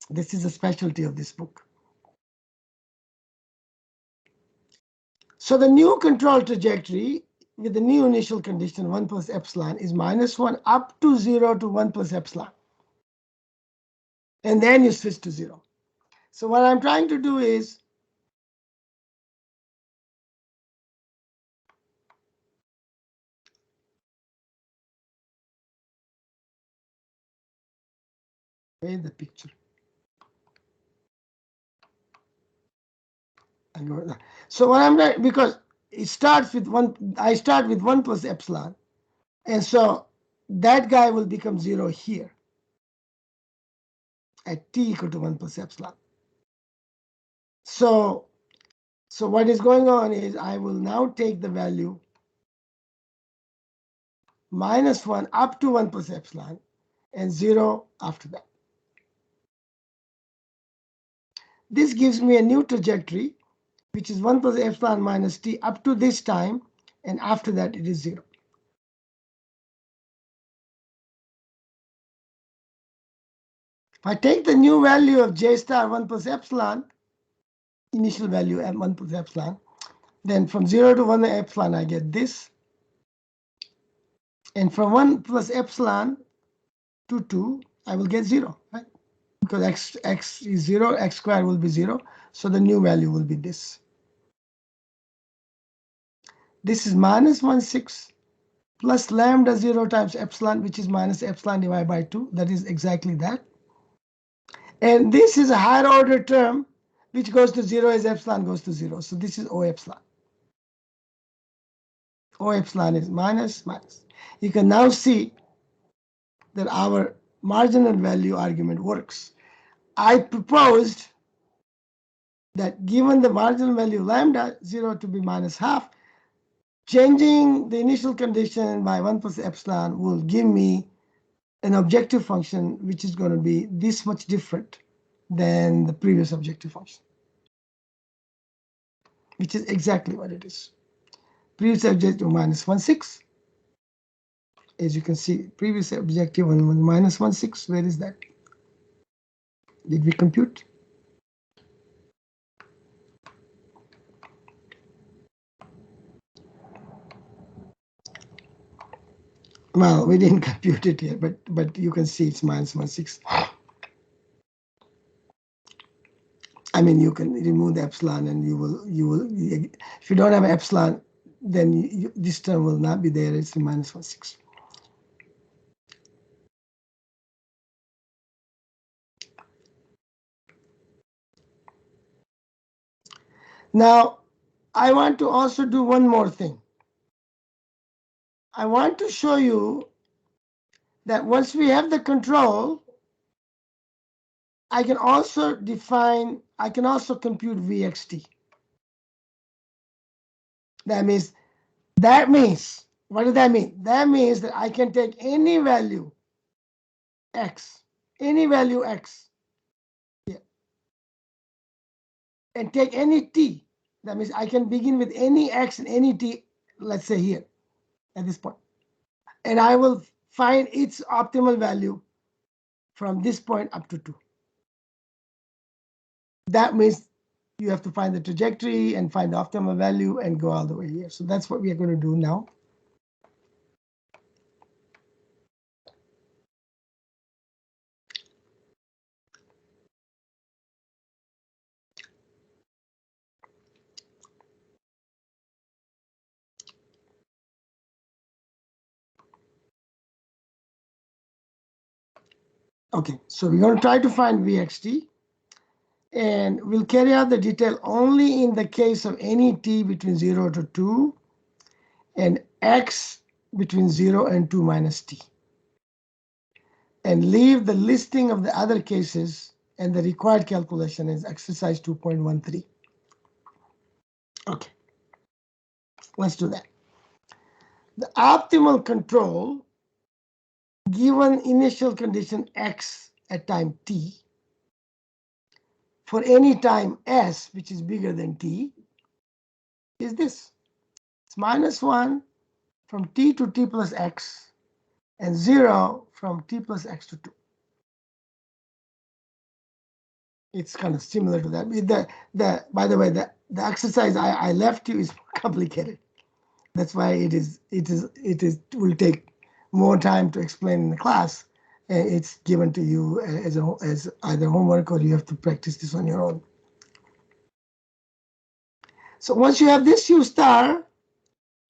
This is a specialty of this book. So the new control trajectory with the new initial condition 1 plus epsilon is minus 1 up to 0 to 1 plus epsilon. And then you switch to 0. So what I'm trying to do is the picture. So what I'm doing, because it starts with 1, I start with 1 plus epsilon. And so that guy will become 0 here at t equal to 1 plus epsilon. So what is going on is I will now take the value minus 1 up to 1 plus epsilon and 0 after that. This gives me a new trajectory, which is 1 plus epsilon minus t up to this time, and after that it is 0. If I take the new value of j star 1 plus epsilon, initial value at 1 plus epsilon, then from 0 to 1 epsilon I get this. And from 1 plus epsilon to 2, I will get 0, right? Because x is 0, x squared will be 0. So the new value will be this. This is minus 1/6 plus lambda 0 times epsilon, which is minus epsilon divided by 2. That is exactly that. And this is a higher order term, which goes to 0 as epsilon goes to 0. So this is O epsilon. O epsilon is minus, minus. You can now see that our marginal value argument works. I proposed that given the marginal value lambda 0 to be minus half, changing the initial condition by 1 plus epsilon will give me an objective function which is going to be this much different than the previous objective function, which is exactly what it is. Previous objective minus 1/6. As you can see, previous objective one minus 1/6. Where is that? Did we compute? Well, we didn't compute it here, but you can see it's minus 1/6. I mean, you can remove the epsilon, and you will. If you don't have epsilon, then this term will not be there. It's minus 1/6. Now, I want to also do one more thing. I want to show you that once we have the control, I can also compute VXT. That means, what does that mean? That means that I can take any value x, yeah, and take any t. That means I can begin with any x and any t, let's say here, at this point. And I will find its optimal value from this point up to 2. That means you have to find the trajectory and find the optimal value and go all the way here. So that's what we are going to do now. Okay, so we're going to try to find Vxt. And we'll carry out the detail only in the case of any t between 0 to 2 and x between 0 and 2 minus t. And leave the listing of the other cases and the required calculation is exercise 2.13. Okay, let's do that. The optimal control given initial condition x at time t for any time s, which is bigger than t, is this. It's -1 from t to t plus x and 0 from t plus x to 2. It's kind of similar to that. By the way, the exercise I left you is complicated. That's why it will take more time to explain in the class. It's given to you as either homework or you have to practice this on your own. So once you have this U star,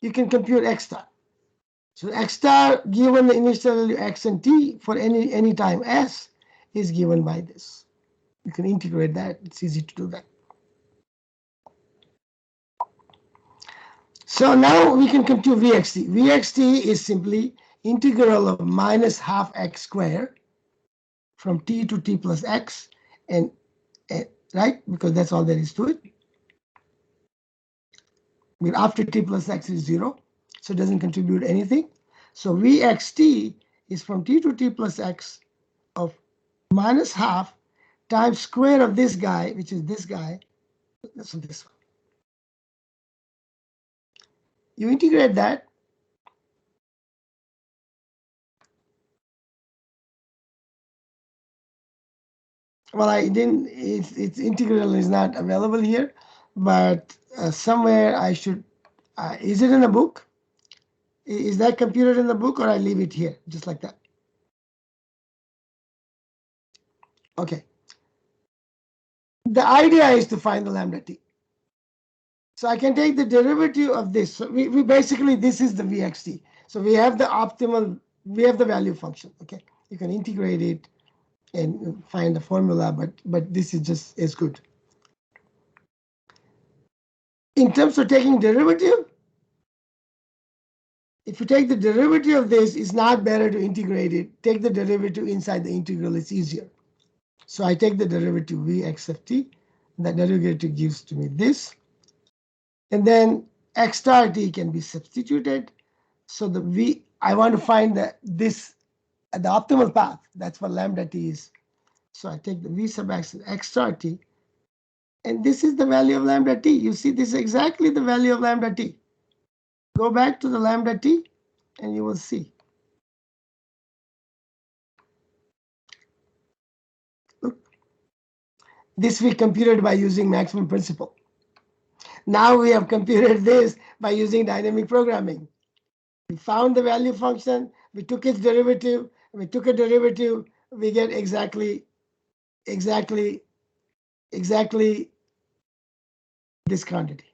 you can compute X star. So X star given the initial value X and T for any time S is given by this. You can integrate that. It's easy to do that. So now we can compute Vxt. Vxt is simply integral of -12 x squared from t to t plus x, and right, because that's all there is to it. But after t plus x is 0, so it doesn't contribute anything. So Vxt is from t to t plus x of -12 times square of this guy, which is this guy. So this one. You integrate that. Well, I didn't. Its integral is not available here, but somewhere I should. Is it in the book? Is that computed in the book, or I leave it here just like that? Okay. The idea is to find the lambda t. So I can take the derivative of this. So we basically, this is the Vxt. So we have the optimal, we have the value function. Okay, you can integrate it and find the formula, but this is just as good. In terms of taking derivative, if you take the derivative of this, it's not better to integrate it. Take the derivative inside the integral, it's easier. So I take the derivative Vx of t, and that derivative gives to me this. And then x star t can be substituted. So I want to find the optimal path. That's what lambda t is. So I take the v sub x and x star t, and this is the value of lambda t. You see, this is exactly the value of lambda t. Go back to the lambda t, and you will see. Look, this we computed by using maximum principle. Now we have computed this by using dynamic programming. We found the value function, we took its derivative, we took a derivative, we get exactly this quantity.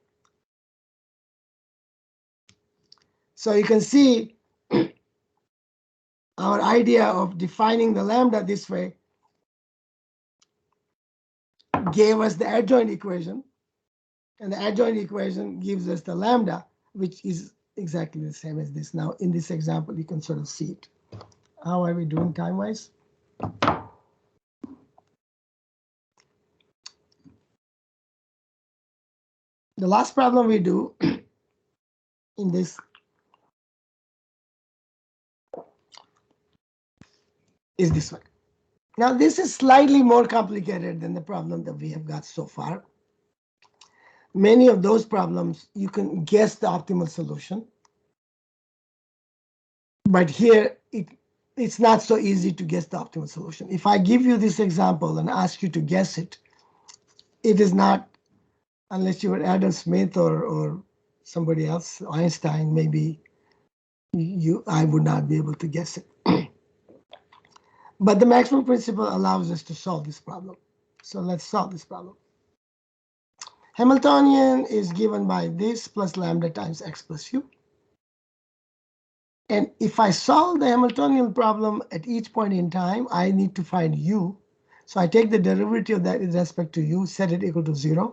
So you can see our idea of defining the lambda this way gave us the adjoint equation, and the adjoint equation gives us the lambda, which is exactly the same as this. Now, in this example, you can sort of see it. How are we doing time-wise? The last problem we do in this is this one. Now, this is slightly more complicated than the problem that we have got so far. Many of those problems, you can guess the optimal solution. But here, it's not so easy to guess the optimal solution. If I give you this example and ask you to guess it, it is not, unless you were Adam Smith or somebody else, Einstein, maybe I would not be able to guess it. But the maximum principle allows us to solve this problem. So let's solve this problem. Hamiltonian is given by this plus lambda times x plus u. And if I solve the Hamiltonian problem at each point in time, I need to find u. So I take the derivative of that with respect to u, set it equal to 0.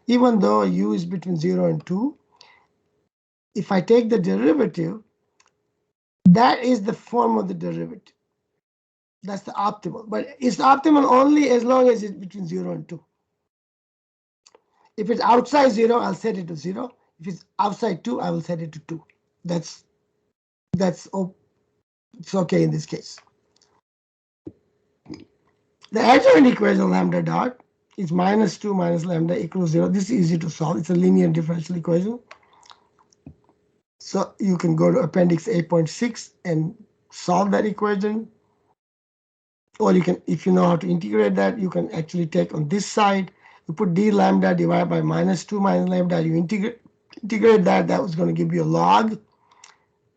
Even though u is between 0 and 2, if I take the derivative, that is the form of the derivative. That's the optimal. But it's optimal only as long as it's between 0 and 2. If it's outside 0, I'll set it to 0. If it's outside 2, I will set it to 2. That's it's okay in this case. The adjoint equation lambda dot is minus 2 minus lambda equals 0. This is easy to solve. It's a linear differential equation. So you can go to appendix 8.6 and solve that equation. Or you can, if you know how to integrate that, you can actually take on this side, you put d lambda divided by minus 2 minus lambda, you integrate that, that was going to give you a log.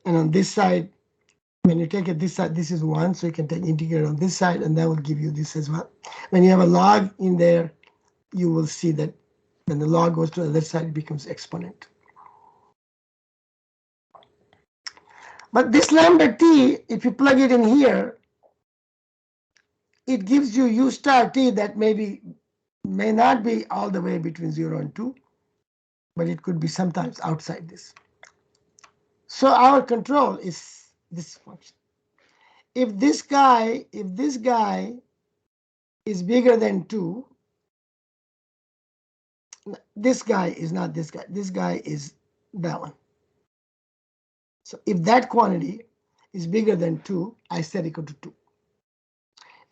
And on this side, when you take it this side, this is 1, so you can take integrate on this side, and that will give you this as well. When you have a log in there, you will see that when the log goes to the other side, it becomes exponent. But this lambda t, if you plug it in here, it gives you u star t that may not be all the way between 0 and 2, but it could be sometimes outside this. So our control is this function. If this guy is bigger than 2, this guy is not this guy is that one. So if that quantity is bigger than 2, I set equal to 2.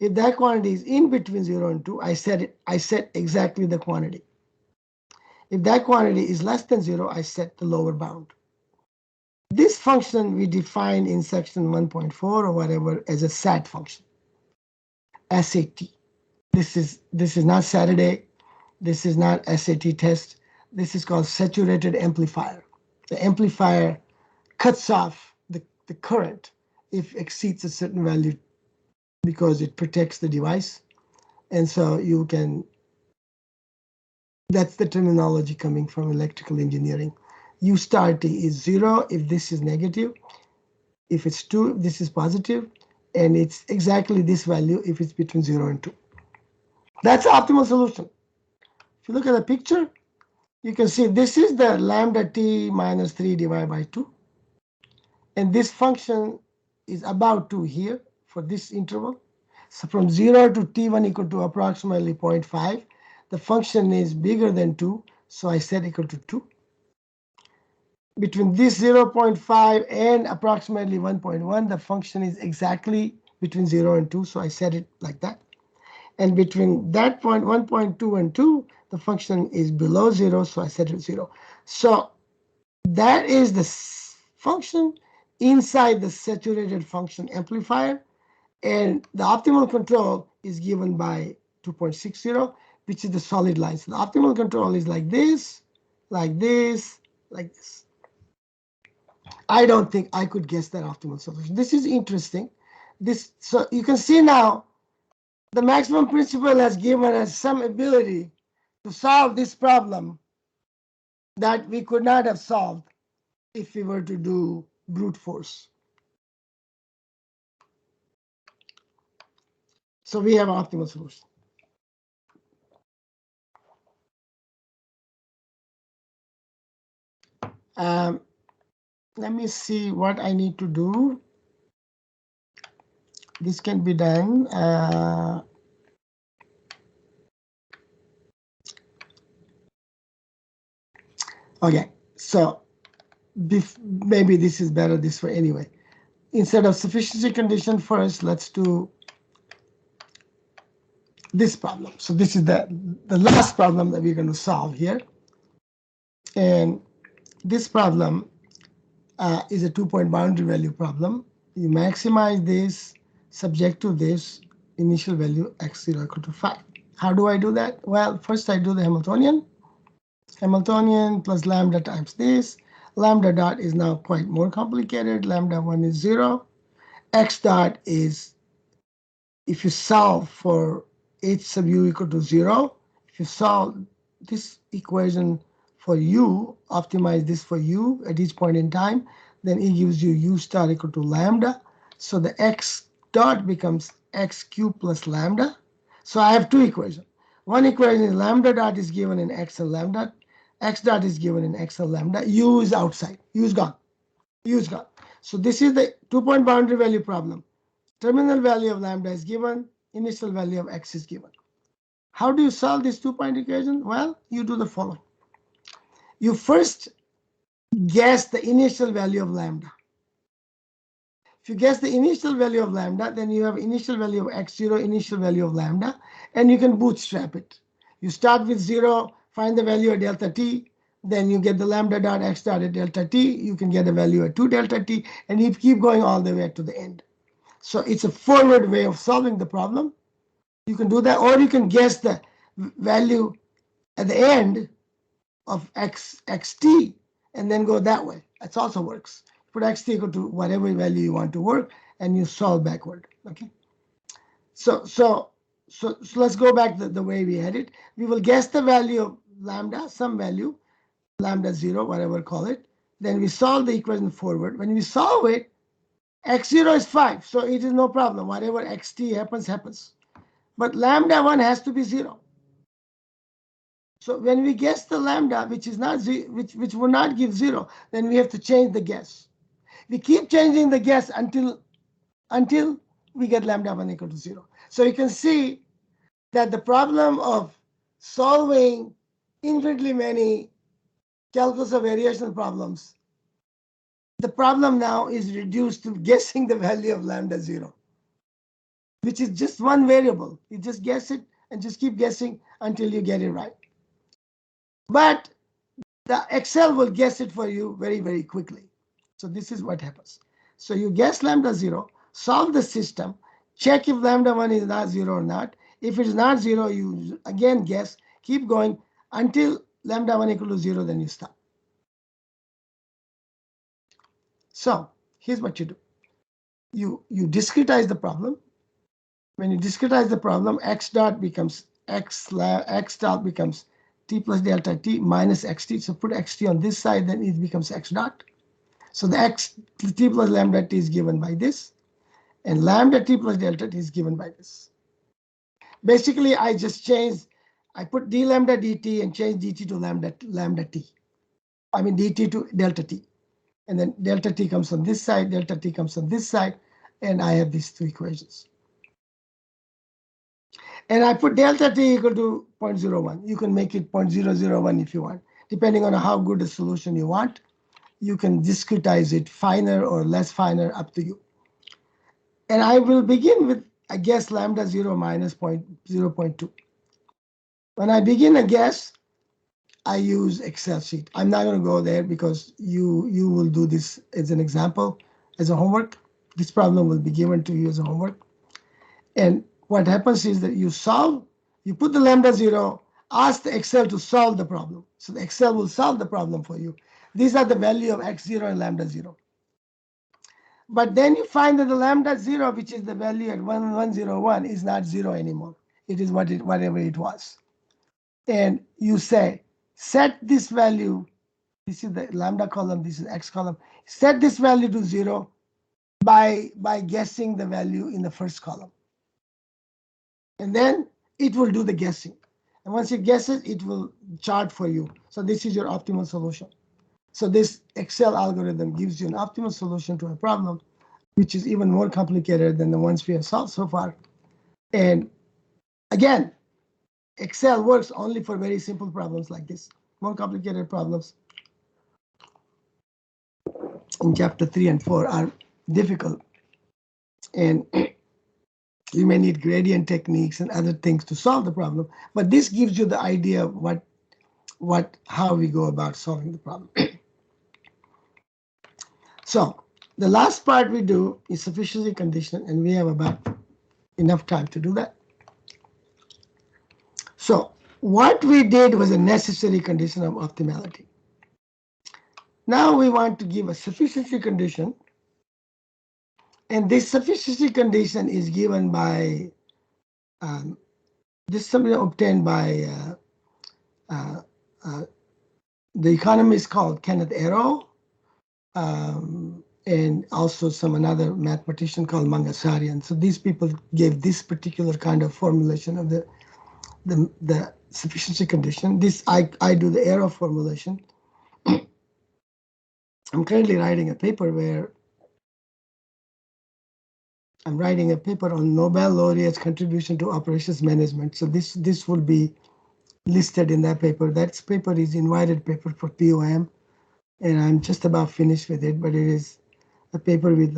If that quantity is in between 0 and 2, I set exactly the quantity. If that quantity is less than 0, I set the lower bound. This function we define in section 1.4 or whatever as a SAT function. SAT. This is not Saturday. This is not SAT test. This is called saturated amplifier. The amplifier cuts off the current if it exceeds a certain value because it protects the device. And so you can, that's the terminology coming from electrical engineering. U star T is 0 if this is negative. If it's 2, this is positive. And it's exactly this value if it's between 0 and 2. That's the optimal solution. If you look at the picture, you can see this is the lambda t minus 3 divided by 2. And this function is about 2 here for this interval. So from 0 to t1 equal to approximately 0.5, the function is bigger than 2, so I set equal to 2. Between this 0.5 and approximately 1.1, the function is exactly between 0 and 2, so I set it like that. And between that point, 1.2 and 2, the function is below 0, so I set it 0. So that is the function inside the saturated function amplifier. And the optimal control is given by 2.60, which is the solid line. So the optimal control is like this, like this, like this. I don't think I could guess that optimal solution. This is interesting. So you can see now the maximum principle has given us some ability to solve this problem that we could not have solved if we were to do brute force. So we have an optimal solution. Let me see what I need to do. This can be done. Okay, so maybe this is better this way anyway. Instead of sufficiency condition first, let's do this problem. So this is the last problem that we're going to solve here. And this problem is a 2-point boundary value problem. You maximize this subject to this initial value x0 equal to 5. How do I do that? Well, first I do the Hamiltonian. Hamiltonian plus lambda times this. Lambda dot is now quite more complicated. Lambda 1 is 0. X dot is, if you solve for h sub u equal to 0, if you solve this equation for u, optimize this for u at each point in time, then it gives you u star equal to lambda. So the x dot becomes x cubed plus lambda. So I have two equations. One equation is lambda dot is given in x and lambda. X dot is given in x and lambda. U is outside. U is gone. U is gone. So this is the two-point boundary value problem. Terminal value of lambda is given. Initial value of x is given. How do you solve this two-point equation? Well, you do the following. You first guess the initial value of lambda. If you guess the initial value of lambda, then you have initial value of x0, initial value of lambda, and you can bootstrap it. You start with 0, find the value at delta t, then you get the lambda dot x dot at delta t, you can get a value at 2 delta t, and you keep going all the way to the end. So it's a forward way of solving the problem. You can do that, or you can guess the value at the end of xt and then go that way. That also works. Put xt equal to whatever value you want to work, and you solve backward. Okay. So let's go back the way we had it. We will guess the value of lambda, some value, lambda 0, whatever call it. Then we solve the equation forward. When we solve it, x0 is 5, so it is no problem. Whatever xt happens, happens. But lambda 1 has to be 0. So when we guess the lambda, which is not which will not give 0, then we have to change the guess. We keep changing the guess until we get lambda 1 equal to 0. So you can see that the problem of solving infinitely many calculus of variational problems, the problem now is reduced to guessing the value of lambda 0, which is just one variable. You just guess it and just keep guessing until you get it right. But the Excel will guess it for you very, very quickly. So this is what happens. So you guess lambda 0, solve the system, check if lambda 1 is not 0 or not. If it is not 0, you again guess, keep going until lambda 1 equal to 0, then you stop. So here's what you do. You discretize the problem. When you discretize the problem, x dot becomes x dot becomes t plus delta t minus xt. So put xt on this side, then it becomes x dot. So the t plus lambda t is given by this, and lambda t plus delta t is given by this. Basically, I just changed, I put d lambda dt and change dt to lambda t. I mean dt to delta t. And then delta t comes on this side, delta t comes on this side, and I have these two equations. And I put delta t equal to 0.01. You can make it 0.001 if you want. Depending on how good a solution you want, you can discretize it finer or less finer, up to you. And I will begin with a guess lambda 0 minus 0.2. When I begin a guess, I use Excel sheet. I'm not going to go there because you will do this as an example, as a homework. This problem will be given to you as a homework. And what happens is that you put the lambda 0, ask the Excel to solve the problem. So the Excel will solve the problem for you. These are the value of x0 and lambda 0. But then you find that the lambda 0, which is the value at 101, is not 0 anymore. It is whatever it was. And you say, set this value, this is the lambda column, this is x column, set this value to 0 by guessing the value in the first column. And then it will do the guessing. And once it guesses, it will chart for you. So this is your optimal solution. So this Excel algorithm gives you an optimal solution to a problem, which is even more complicated than the ones we have solved so far. And again, Excel works only for very simple problems like this. More complicated problems in chapter 3 and 4 are difficult. And you may need gradient techniques and other things to solve the problem. But this gives you the idea of how we go about solving the problem. So the last part we do is sufficiency condition, and we have about enough time to do that. So what we did was a necessary condition of optimality. Now we want to give a sufficiency condition, and this sufficiency condition is given by this is something obtained by the economist called Kenneth Arrow, and also another mathematician called Mangasarian. So these people gave this particular kind of formulation of the sufficiency condition. This I do the error formulation. I'm currently writing a paper where I'm writing a paper on Nobel laureates' contribution to operations management. So this will be listed in that paper. That paper is invited paper for POM, and I'm just about finished with it. But it is a paper with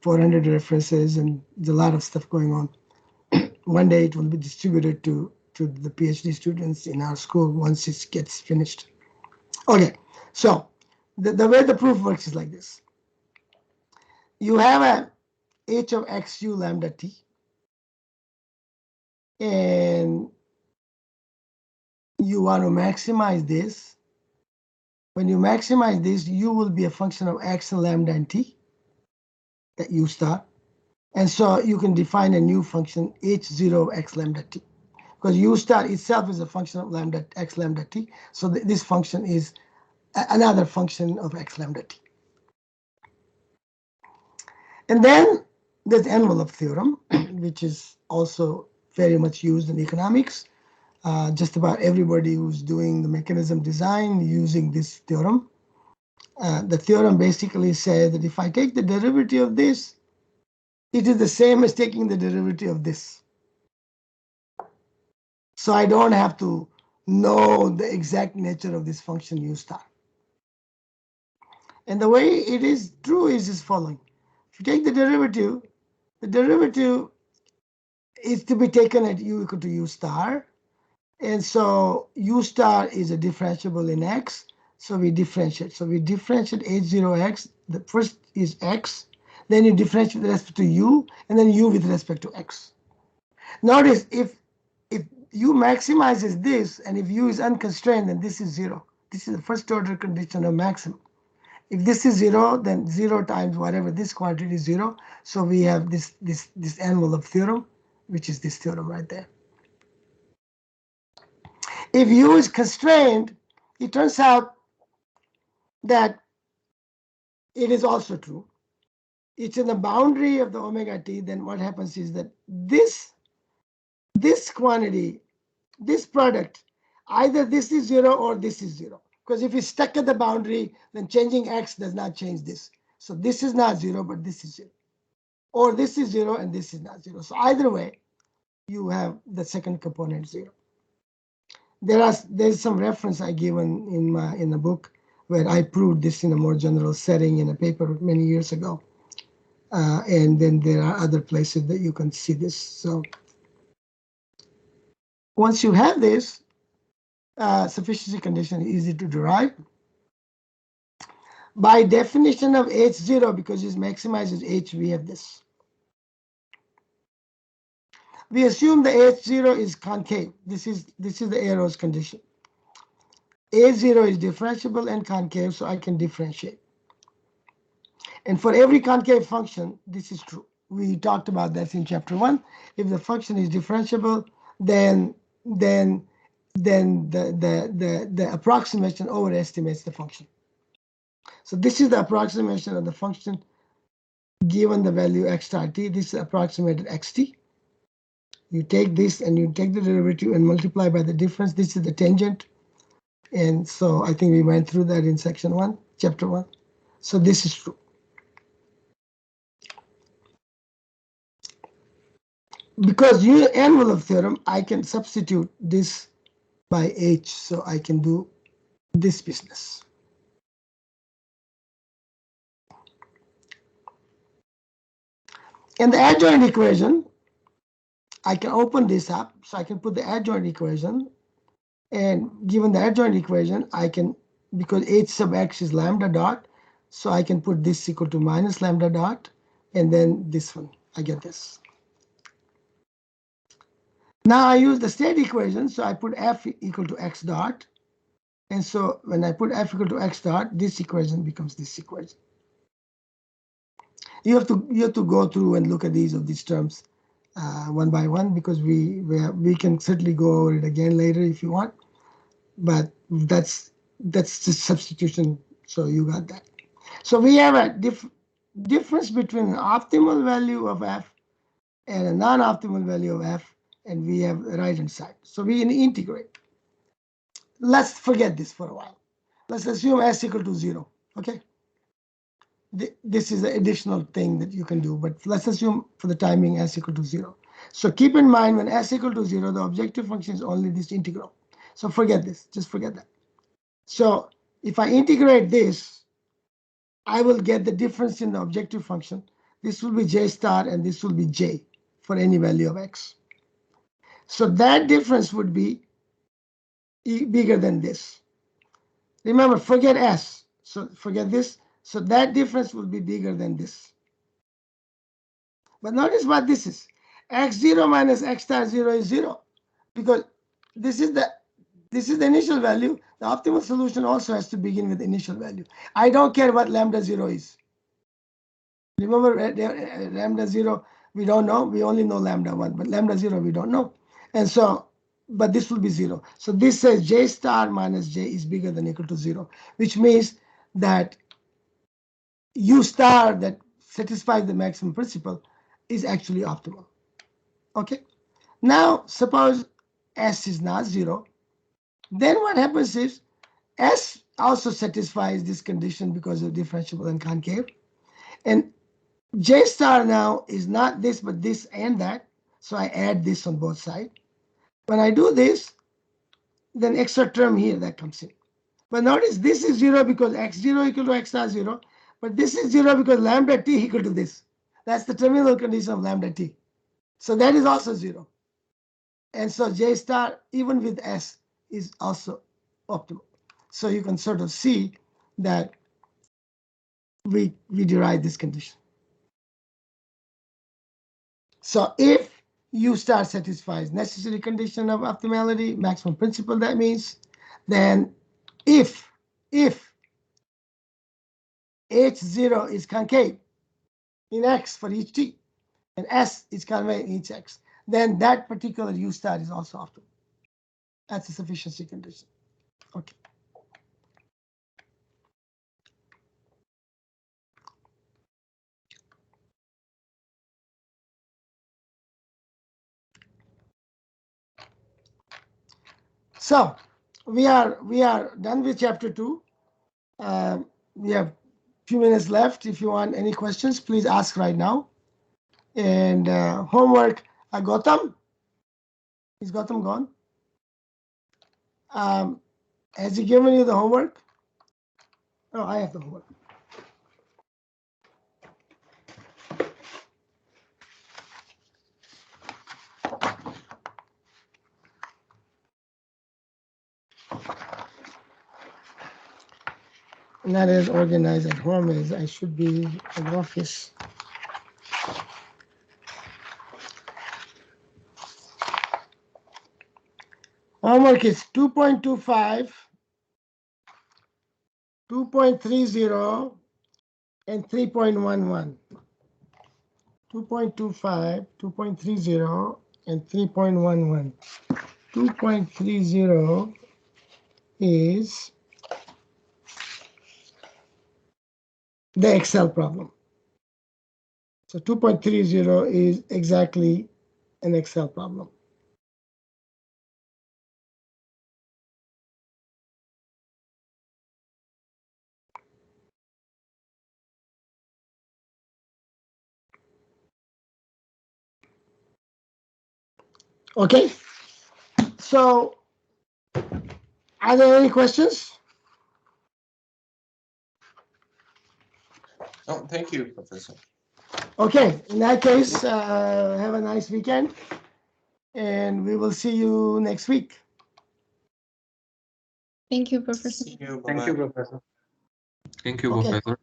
400 references, and there's a lot of stuff going on. One day it will be distributed to the PhD students in our school once it gets finished. Okay, so the way the proof works is like this. You have a h of x u lambda t, and you want to maximize this. When you maximize this, u will be a function of x and lambda and t, that u star. And so you can define a new function h0 of x lambda t, because u star itself is a function of lambda x lambda t. So this function is another function of x lambda t. And then there's the envelope theorem, which is also very much used in economics. Just about everybody who's doing the mechanism design using this theorem. The theorem basically says that if I take the derivative of this, it is the same as taking the derivative of this. So I don't have to know the exact nature of this function u star. And the way it is true is as following. If you take the derivative is to be taken at u equal to u star. And so u star is a differentiable in x. So we differentiate. So we differentiate h0x. The first is x. Then you differentiate with respect to u, and then u with respect to x. Notice if u maximizes this, and if u is unconstrained, then this is 0. This is the first order condition of maximum. If this is 0, then 0 times whatever this quantity is 0. So we have this envelope theorem, which is this theorem right there. If u is constrained, it turns out that it is also true. It's in the boundary of the omega t. Then what happens is that this quantity, this product, either this is 0 or this is 0. Because if it's stuck at the boundary, then changing x does not change this. So this is not 0, but this is 0. Or this is 0 and this is not 0. So either way, you have the second component 0. There's some reference I given in the book where I proved this in a more general setting in a paper many years ago. And then there are other places that you can see this. So once you have this, sufficiency condition is easy to derive. By definition of H0, because it maximizes H, we have this. We assume the H0 is concave. This is the Arrow's condition. A0 is differentiable and concave, so I can differentiate. And for every concave function, this is true. We talked about that in chapter 1. If the function is differentiable, then the approximation overestimates the function. So this is the approximation of the function given the value x star t. This is approximated xt. You take this and you take the derivative and multiply by the difference. This is the tangent. And so I think we went through that in section 1, chapter 1. So this is true. Because you envelope theorem, I can substitute this by h, so I can do this business. And the adjoint equation, I can open this up, so I can put the adjoint equation. And given the adjoint equation, I can, because h sub x is lambda dot, so I can put this equal to minus lambda dot, and then this one, I get this. Now I use the state equation, so I put f equal to x dot. And so when I put f equal to x dot, this equation becomes this equation. You have to go through and look at these terms one by one, because we can certainly go over it again later if you want. But that's just substitution, so you got that. So we have a difference between an optimal value of f and a non-optimal value of f, and we have the right hand side. So we integrate. Let's forget this for a while. Let's assume s equal to 0. Okay. This is an additional thing that you can do, but let's assume for the timing s equal to 0. So keep in mind when s equal to 0, the objective function is only this integral. So forget this, just forget that. So if I integrate this, I will get the difference in the objective function. This will be j star and this will be j for any value of x. So that difference would be bigger than this. Remember, forget s. So forget this. So that difference will be bigger than this. But notice what this is. X0 minus x star 0 is 0. Because this is the initial value. The optimal solution also has to begin with initial value. I don't care what lambda 0 is. Remember, lambda 0, we don't know. We only know lambda 1. But lambda 0, we don't know. And so, but this will be 0. So this says j star minus j is bigger than or equal to 0, which means that u star that satisfies the maximum principle is actually optimal. Okay. Now, suppose s is not 0. Then what happens is s also satisfies this condition because of differentiable and concave. And j star now is not this, but this and that. So I add this on both sides. When I do this, then extra term here that comes in. But notice this is 0 because x0 equal to x star 0. But this is 0 because lambda t equal to this. That's the terminal condition of lambda t. So that is also 0. And so j star, even with s, is also optimal. So you can sort of see that we derive this condition. So if u star satisfies necessary condition of optimality, maximum principle, that means, then if h0 is concave in x for each t, and s is convex in each x, then that particular u star is also optimal. That's a sufficiency condition. Okay. So we are done with chapter 2. We have a few minutes left. If you want any questions, please ask right now. And homework, Gautam. Is Gautam gone? Has he given you the homework? Oh, I have the homework. Not as organized at home as I should be in the office. Homework is 2.25, 2.30, and 3.11. 2.25, 2.30, and 3.11. 2.30 is the Excel problem. So 2.30 is exactly an Excel problem. Okay, so are there any questions? No, thank you, Professor. Okay, in that case, have a nice weekend, and we will see you next week. Thank you, Professor. See you. Thank you, Bye-bye. Professor. Thank you, Okay. Professor.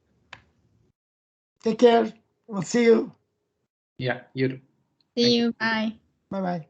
Take care. We'll see you. Yeah, you. See you. Bye. Bye-bye.